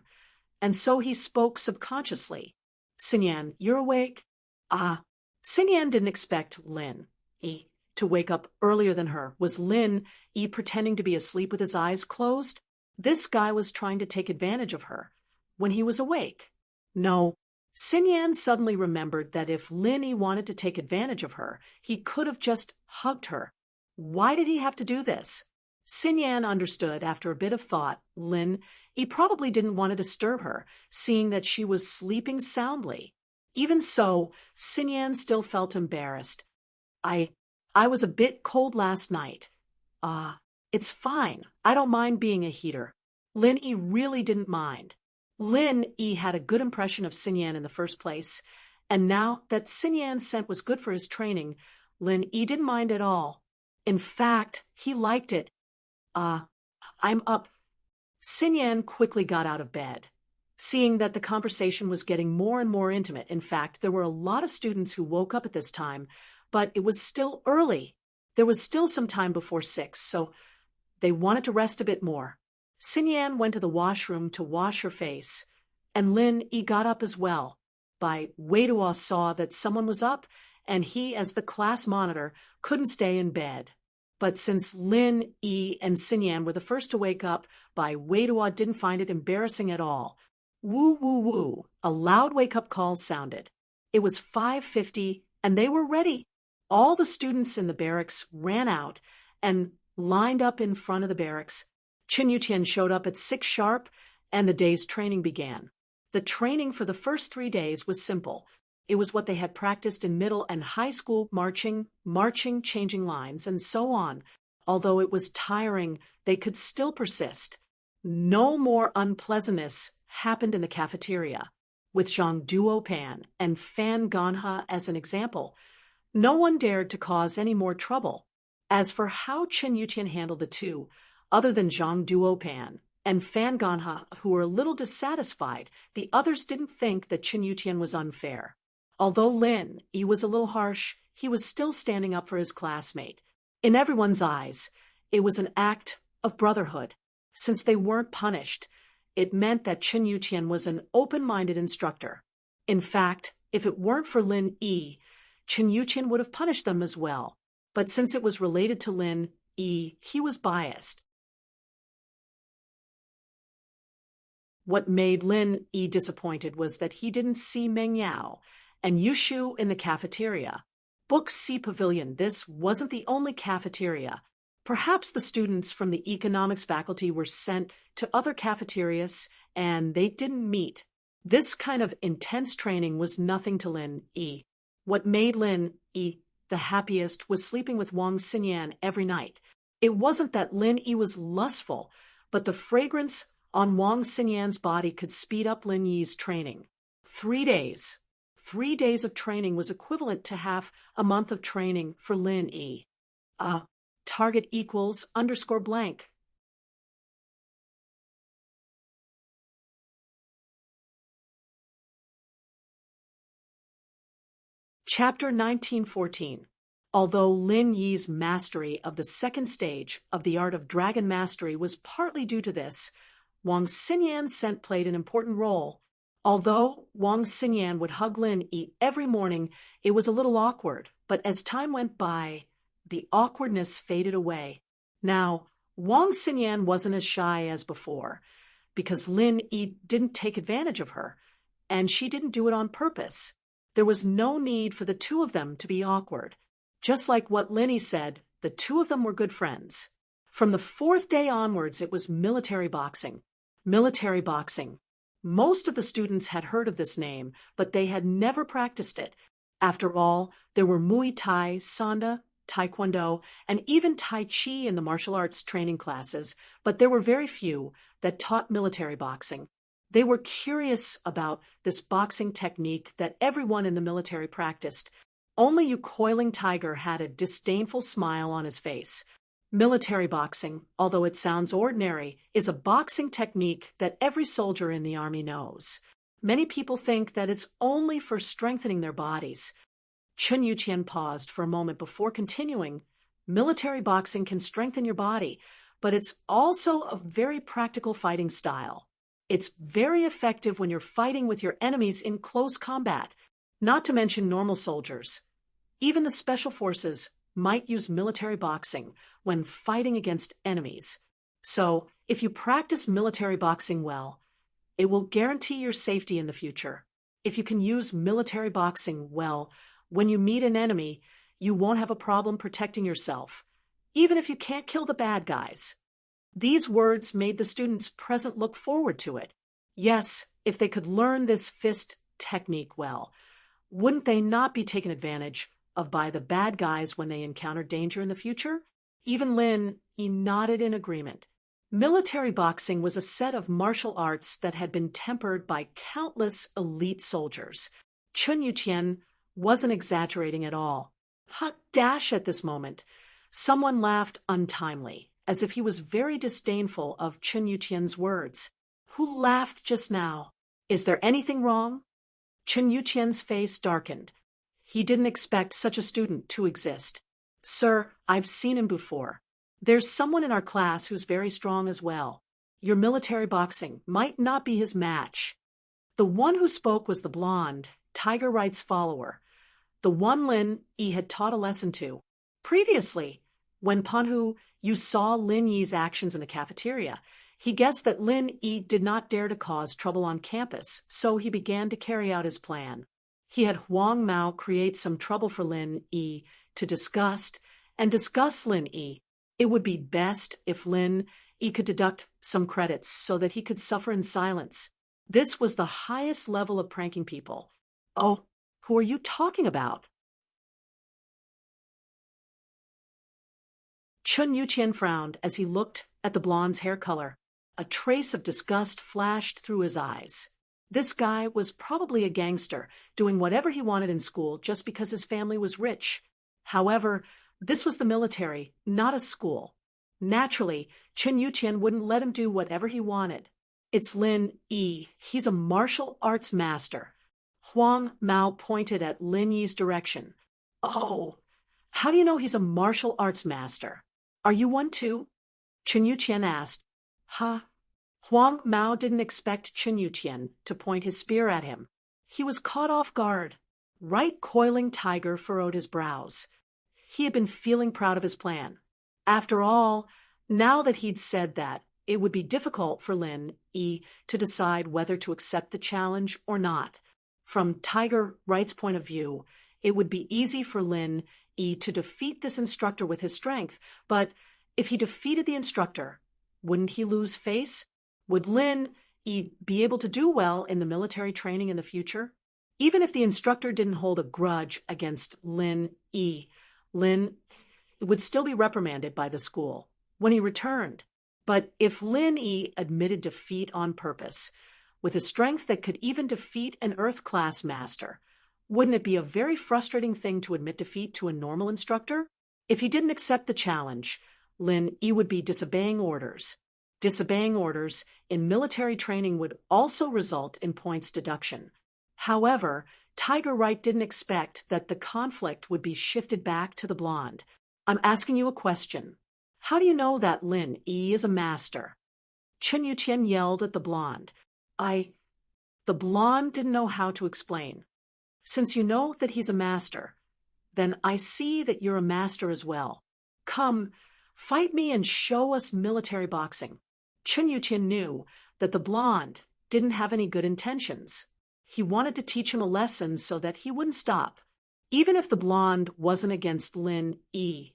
And so he spoke subconsciously. Xin Yan, you're awake? Ah. Xin Yan didn't expect Lin Yi to wake up earlier than her. Was Lin Yi pretending to be asleep with his eyes closed? This guy was trying to take advantage of her when he was awake. No. Xin Yan suddenly remembered that if Lin Yi wanted to take advantage of her, he could have just hugged her. Why did he have to do this? Xin Yan understood after a bit of thought. Lin Yi probably didn't want to disturb her, seeing that she was sleeping soundly. Even so, Xin Yan still felt embarrassed. I was a bit cold last night. It's fine. I don't mind being a heater. Lin Yi really didn't mind. Lin Yi had a good impression of Xin Yan in the first place, and now that Xin Yan's scent was good for his training, Lin Yi didn't mind at all. In fact, he liked it. I'm up. Xin Yan quickly got out of bed. Seeing that the conversation was getting more and more intimate, in fact, there were a lot of students who woke up at this time, but it was still early. There was still some time before 6, so they wanted to rest a bit more. Xin Yan went to the washroom to wash her face, and Lin Yi got up as well. Wei Duo saw that someone was up, and he, as the class monitor, couldn't stay in bed. But since Lin Yi and Xin Yan were the first to wake up, Wei Duo didn't find it embarrassing at all. Woo, woo, woo, a loud wake-up call sounded. It was 5:50, and they were ready. All the students in the barracks ran out and lined up in front of the barracks. Chen Yutian showed up at 6 sharp, and the day's training began. The training for the first 3 days was simple. It was what they had practiced in middle and high school: marching, changing lines, and so on. Although it was tiring, they could still persist. No more unpleasantness happened in the cafeteria. With Zhang Duopan and Fan Ganha as an example, no one dared to cause any more trouble. As for how Chen Yutian handled the two, other than Zhang Duopan and Fan Ganha, who were a little dissatisfied, the others didn't think that Chen Yutian was unfair. Although Lin Yi was a little harsh, he was still standing up for his classmate. In everyone's eyes, it was an act of brotherhood. Since they weren't punished, it meant that Chen Yutian was an open-minded instructor. In fact, if it weren't for Lin Yi, Chen Yutian would have punished them as well. But since it was related to Lin Yi, he was biased. What made Lin Yi disappointed was that he didn't see Meng Yao and Yushu in the cafeteria. Book C Pavilion. This wasn't the only cafeteria. Perhaps the students from the economics faculty were sent to other cafeterias and they didn't meet. This kind of intense training was nothing to Lin Yi. What made Lin Yi the happiest was sleeping with Wang Xinyan every night. It wasn't that Lin Yi was lustful, but the fragrance on Wang Xinyan's body could speed up Lin Yi's training. 3 days. 3 days of training was equivalent to half a month of training for Lin Yi. Target equals underscore blank. Chapter 1914. Although Lin Yi's mastery of the second stage of the art of dragon mastery was partly due to this, Wang Xinyan's scent played an important role. Although Wang Xinyan would hug Lin Yi every morning, it was a little awkward, but as time went by, the awkwardness faded away. Now, Wang Xinyan wasn't as shy as before, because Lin Yi didn't take advantage of her, and she didn't do it on purpose. There was no need for the two of them to be awkward. Just like what Lin Yi said, the two of them were good friends. From the 4th day onwards, it was military boxing. Military boxing. Most of the students had heard of this name, but they had never practiced it. After all, there were Muay Thai, Sanda, Taekwondo, and even Tai Chi in the martial arts training classes, but there were very few that taught military boxing. They were curious about this boxing technique that everyone in the military practiced. Only Yu Coiling Tiger had a disdainful smile on his face. Military boxing, although it sounds ordinary, is a boxing technique that every soldier in the army knows. Many people think that it's only for strengthening their bodies. Chun Yuqian paused for a moment before continuing. Military boxing can strengthen your body, but it's also a very practical fighting style. It's very effective when you're fighting with your enemies in close combat, not to mention normal soldiers. Even the special forces might use military boxing when fighting against enemies. So, if you practice military boxing well, it will guarantee your safety in the future. If you can use military boxing well, when you meet an enemy, you won't have a problem protecting yourself, even if you can't kill the bad guys. These words made the students present look forward to it. Yes, if they could learn this fist technique well, wouldn't they not be taken advantage of by the bad guys when they encounter danger in the future? Even Lin Yi nodded in agreement. Military boxing was a set of martial arts that had been tempered by countless elite soldiers. Chun Yuqian wasn't exaggerating at all. Hot dash at this moment. Someone laughed untimely, as if he was very disdainful of Chun Yuqian's words. Who laughed just now? Is there anything wrong? Chun Yuqian's face darkened. He didn't expect such a student to exist. Sir, I've seen him before. There's someone in our class who's very strong as well. Your military boxing might not be his match. The one who spoke was the blonde, Tiger Right's follower, the one Lin Yi had taught a lesson to. Previously, when Panhu Yu saw Lin Yi's actions in the cafeteria, he guessed that Lin Yi did not dare to cause trouble on campus, so he began to carry out his plan. He had Huang Mao create some trouble for Lin Yi to disgust Lin Yi. It would be best if Lin Yi could deduct some credits so that he could suffer in silence. This was the highest level of pranking people. Oh, who are you talking about? Chun Yuqian frowned as he looked at the blonde's hair color. A trace of disgust flashed through his eyes. This guy was probably a gangster, doing whatever he wanted in school just because his family was rich. However, this was the military, not a school. Naturally, Chun Yuqian wouldn't let him do whatever he wanted. It's Lin Yi. He's a martial arts master. Huang Mao pointed at Lin Yi's direction. Oh, how do you know he's a martial arts master? Are you one too? Chun Yuqian asked. Huh? Huang Mao didn't expect Chun Yuqian to point his spear at him. He was caught off guard. Right Coiling Tiger furrowed his brows. He had been feeling proud of his plan. After all, now that he'd said that, it would be difficult for Lin Yi to decide whether to accept the challenge or not. From Tiger Right's point of view, it would be easy for Lin Yi to defeat this instructor with his strength, but if he defeated the instructor, wouldn't he lose face? Would Lin Yi be able to do well in the military training in the future? Even if the instructor didn't hold a grudge against Lin Yi, Lin would still be reprimanded by the school. When he returned, But if Lin Yi admitted defeat on purpose, with a strength that could even defeat an Earth-class master, wouldn't it be a very frustrating thing to admit defeat to a normal instructor? If he didn't accept the challenge, Lin Yi would be disobeying orders. Disobeying orders in military training would also result in points deduction. However, Tiger Wright didn't expect that the conflict would be shifted back to the blonde. I'm asking you a question. How do you know that Lin Yi is a master? Chen Yuqian yelled at the blonde. The blonde didn't know how to explain. Since you know that he's a master, then I see that you're a master as well. Come, fight me and show us military boxing. Chen Yuqian knew that the blonde didn't have any good intentions. He wanted to teach him a lesson so that he wouldn't stop. Even if the blonde wasn't against Lin Yi,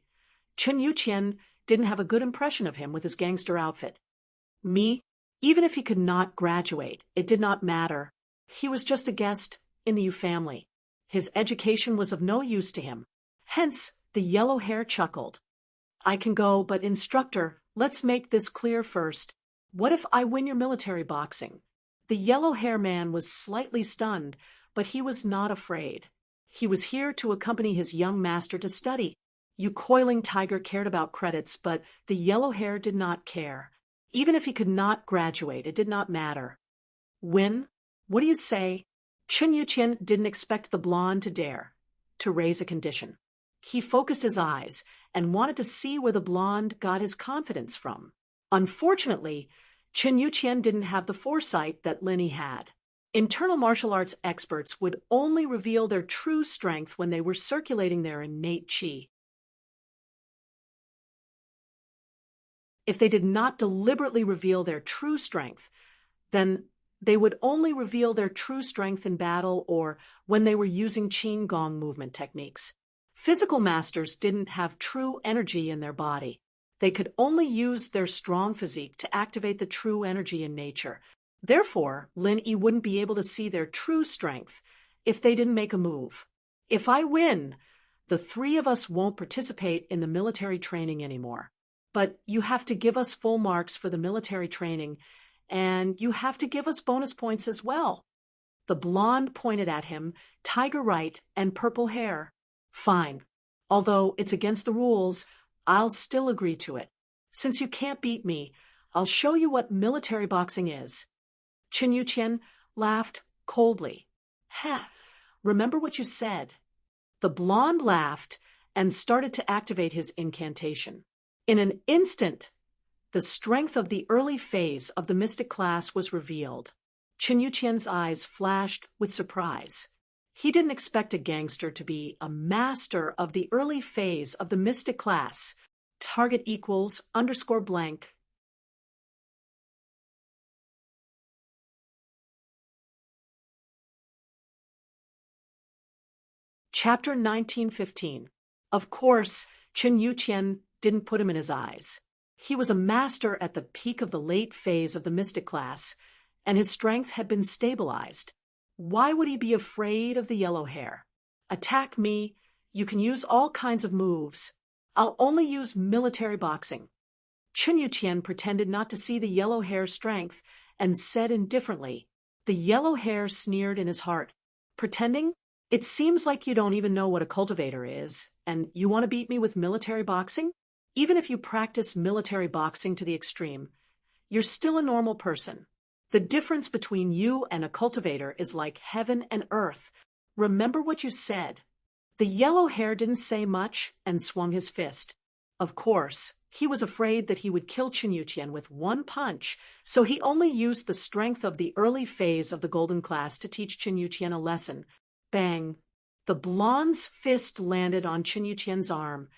Chen Yuqian didn't have a good impression of him with his gangster outfit. Even if he could not graduate, it did not matter. He was just a guest in the Yu family. His education was of no use to him. Hence, the yellow hair chuckled. I can go, but instructor, let's make this clear first. What if I win your military boxing? The yellow hair man was slightly stunned, but he was not afraid. He was here to accompany his young master to study. You coiling tiger cared about credits, but the yellow hair did not care. Even if he could not graduate, it did not matter. Win? What do you say? Chen Yuqian didn't expect the blonde to dare to raise a condition. He focused his eyes and wanted to see where the blonde got his confidence from. Unfortunately, Chen Yuqian didn't have the foresight that Lin Yi had. Internal martial arts experts would only reveal their true strength when they were circulating their innate qi. If they did not deliberately reveal their true strength, then they would only reveal their true strength in battle or when they were using qin gong movement techniques. Physical masters didn't have true energy in their body. They could only use their strong physique to activate the true energy in nature. Therefore, Lin Yi wouldn't be able to see their true strength if they didn't make a move. If I win, the three of us won't participate in the military training anymore. But you have to give us full marks for the military training, and you have to give us bonus points as well. The blonde pointed at him, tiger right and purple hair. Fine. Although it's against the rules, I'll still agree to it. Since you can't beat me, I'll show you what military boxing is. Chen Yuqian laughed coldly. Ha! Remember what you said. The blonde laughed and started to activate his incantation. In an instant, the strength of the early phase of the mystic class was revealed. Chen Yuqian's eyes flashed with surprise. He didn't expect a gangster to be a master of the early phase of the mystic class. Target equals _blank. Chapter 1915. Of course, Chen Yuqian didn't put him in his eyes. He was a master at the peak of the late phase of the mystic class, and his strength had been stabilized. Why would he be afraid of the yellow hair? Attack me. You can use all kinds of moves. I'll only use military boxing. Chen Yuqian pretended not to see the yellow hair's strength and said indifferently. The yellow hair sneered in his heart. Pretending? It seems like you don't even know what a cultivator is, and you want to beat me with military boxing? Even if you practice military boxing to the extreme, you're still a normal person. The difference between you and a cultivator is like heaven and earth. Remember what you said. The yellow hair didn't say much and swung his fist. Of course, he was afraid that he would kill Chen Yuqian with one punch, so he only used the strength of the early phase of the golden class to teach Chen Yuqian a lesson. Bang! The blonde's fist landed on Chen Yuqian's arm,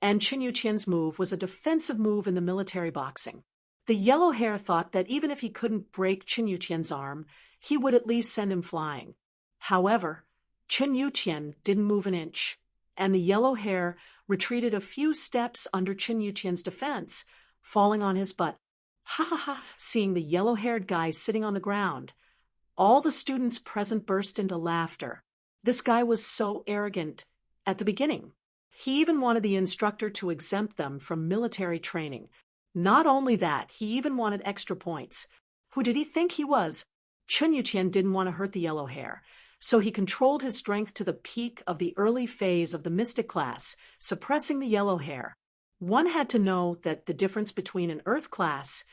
and Chen Yuqian's move was a defensive move in the military boxing. The yellow hair thought that even if he couldn't break Chen Yuqian's arm, he would at least send him flying. However, Chen Yuqian didn't move an inch, and the yellow hair retreated a few steps under Chen Yuqian's defense, falling on his butt. Ha ha ha! Seeing the yellow-haired guy sitting on the ground, all the students present burst into laughter. This guy was so arrogant at the beginning. He even wanted the instructor to exempt them from military training. Not only that, he even wanted extra points. Who did he think he was? Chun Yuqian didn't want to hurt the yellow hair, so he controlled his strength to the peak of the early phase of the mystic class, suppressing the yellow hair. One had to know that the difference between an earth class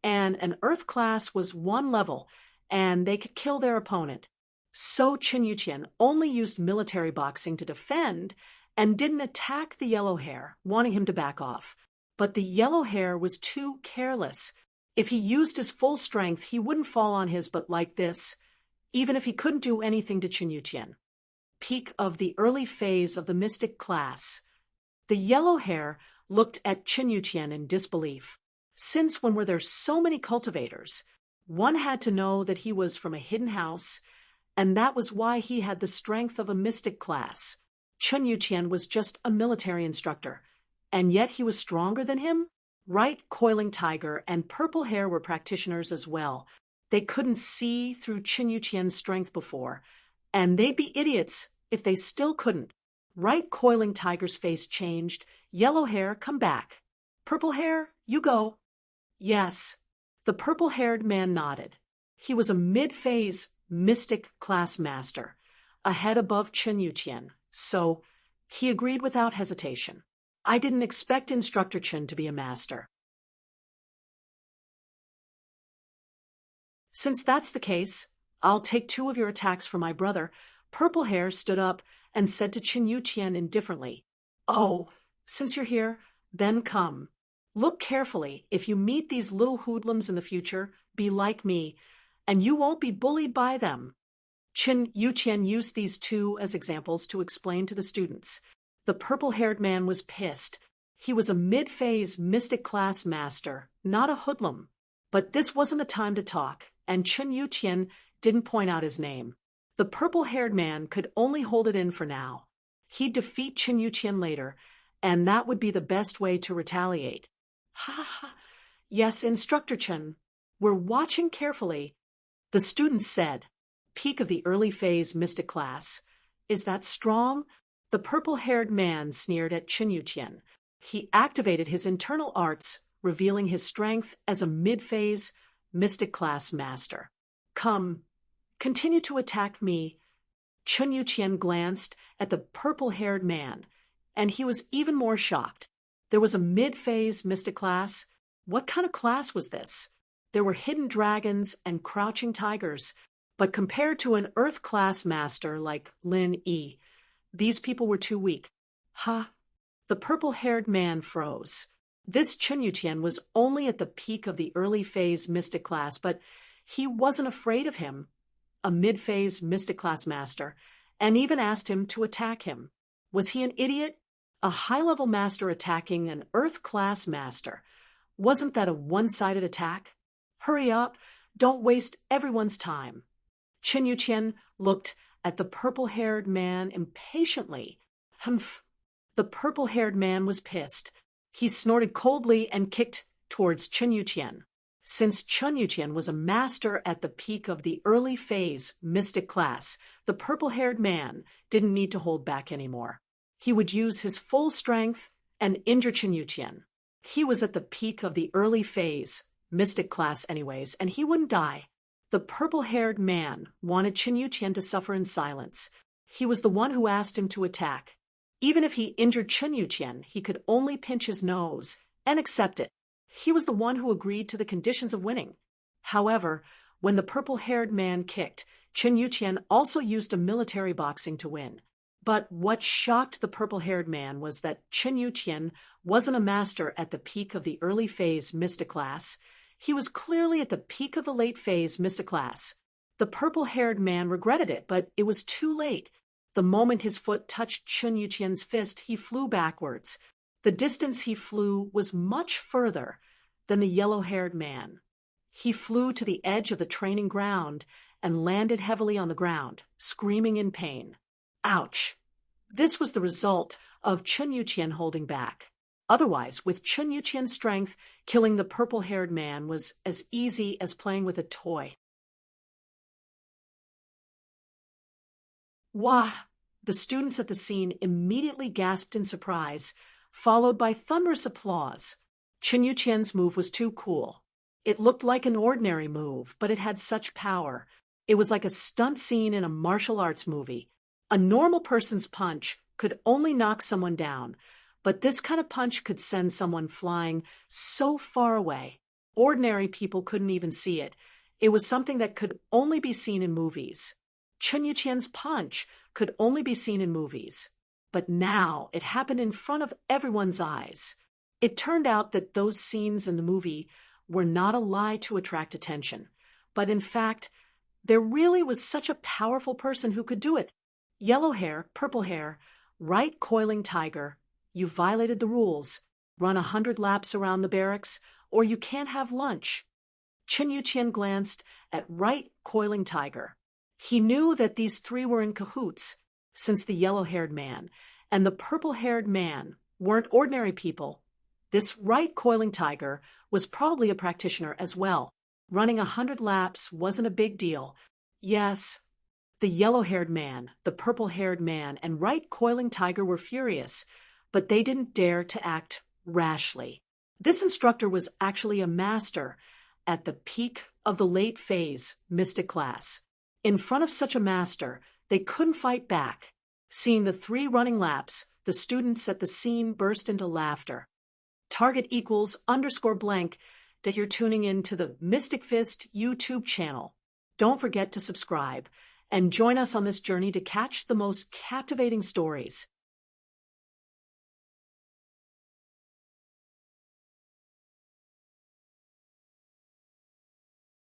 and an earth class was one level, and they could kill their opponent. So Chun Yuqian only used military boxing to defend and didn't attack the yellow hair, wanting him to back off. But the yellow hair was too careless. If he used his full strength, he wouldn't fall on his butt like this, even if he couldn't do anything to Chun Yuqian. Peak of the early phase of the mystic class. The yellow hair looked at Chun Yuqian in disbelief. Since when were there so many cultivators? One had to know that he was from a hidden house, and that was why he had the strength of a mystic class. Chun Yuqian was just a military instructor, and yet he was stronger than him? Right Coiling Tiger and Purple Hair were practitioners as well. They couldn't see through Chun Yuqian's strength before, and they'd be idiots if they still couldn't. Right Coiling Tiger's face changed. Yellow Hair, come back. Purple Hair, you go. Yes. The purple-haired man nodded. He was a mid-phase mystic class master, a head above Chun Yuqian, so he agreed without hesitation. I didn't expect Instructor Chun to be a master. Since that's the case, I'll take 2 of your attacks for my brother. Purple Hair stood up and said to Chun Yuqian indifferently, "Oh, since you're here, then come. Look carefully. If you meet these little hoodlums in the future, be like me, and you won't be bullied by them." Chun Yuqian used these 2 as examples to explain to the students. The purple-haired man was pissed. He was a mid-phase mystic class master, not a hoodlum. But this wasn't a time to talk, and Chun Yuqian didn't point out his name. The purple-haired man could only hold it in for now. He'd defeat Chun Yuqian later, and that would be the best way to retaliate. Ha ha ha. Yes, Instructor Chun, we're watching carefully. The students said, "Peak of the early phase mystic class. Is that strong?" The purple-haired man sneered at Chun Yuqian. He activated his internal arts, revealing his strength as a mid-phase mystic class master. "Come, continue to attack me." Chun Yuqian glanced at the purple-haired man, and he was even more shocked. There was a mid-phase mystic class. What kind of class was this? There were hidden dragons and crouching tigers, but compared to an earth class master like Lin Yi, these people were too weak. Ha! The purple-haired man froze. This Chun Yuqian was only at the peak of the early phase mystic class, but he wasn't afraid of him, a mid-phase mystic class master, and even asked him to attack him. Was he an idiot? A high-level master attacking an earth-class master. Wasn't that a one-sided attack? Hurry up. Don't waste everyone's time. Chun Yuqian looked at the purple-haired man impatiently. Humph. The purple-haired man was pissed. He snorted coldly and kicked towards Chun Yuqian. Since Chun Yuqian was a master at the peak of the early phase mystic class, the purple-haired man didn't need to hold back anymore. He would use his full strength and injure Chun Yuqian. He was at the peak of the early phase mystic class anyways, and he wouldn't die. The purple-haired man wanted Chun Yuqian to suffer in silence. He was the one who asked him to attack. Even if he injured Chun Yuqian, he could only pinch his nose and accept it. He was the one who agreed to the conditions of winning. However, when the purple-haired man kicked, Chun Yuqian also used a military boxing to win. But what shocked the purple-haired man was that Chun Yuqian wasn't a master at the peak of the early phase mystic class. He was clearly at the peak of the late phase mystic class. The purple-haired man regretted it, but it was too late. The moment his foot touched Chun Yuqian's fist, he flew backwards. The distance he flew was much further than the yellow-haired man. He flew to the edge of the training ground and landed heavily on the ground, screaming in pain. Ouch! This was the result of Chun Yuqian holding back. Otherwise, with Chun Yuqian's strength, killing the purple-haired man was as easy as playing with a toy. Wah! The students at the scene immediately gasped in surprise, followed by thunderous applause. Chen Yuqian's move was too cool. It looked like an ordinary move, but it had such power. It was like a stunt scene in a martial arts movie. A normal person's punch could only knock someone down, but this kind of punch could send someone flying so far away. Ordinary people couldn't even see it. It was something that could only be seen in movies. Chen Yuqian's punch could only be seen in movies. But now it happened in front of everyone's eyes. It turned out that those scenes in the movie were not a lie to attract attention, but in fact, there really was such a powerful person who could do it. Yellow hair, purple hair, right coiling tiger, you violated the rules. Run 100 laps around the barracks, or you can't have lunch. Chen Yuqian glanced at right coiling tiger. He knew that these three were in cahoots, since the yellow-haired man and the purple-haired man weren't ordinary people. This right coiling tiger was probably a practitioner as well. Running 100 laps wasn't a big deal. Yes, the yellow-haired man, the purple-haired man, and right coiling tiger were furious, but they didn't dare to act rashly. This instructor was actually a master at the peak of the late phase mystic class. In front of such a master, they couldn't fight back. Seeing the three running laps, the students at the scene burst into laughter. Target equals _blank that you're tuning in to the Mystic Fist YouTube channel. Don't forget to subscribe and join us on this journey to catch the most captivating stories.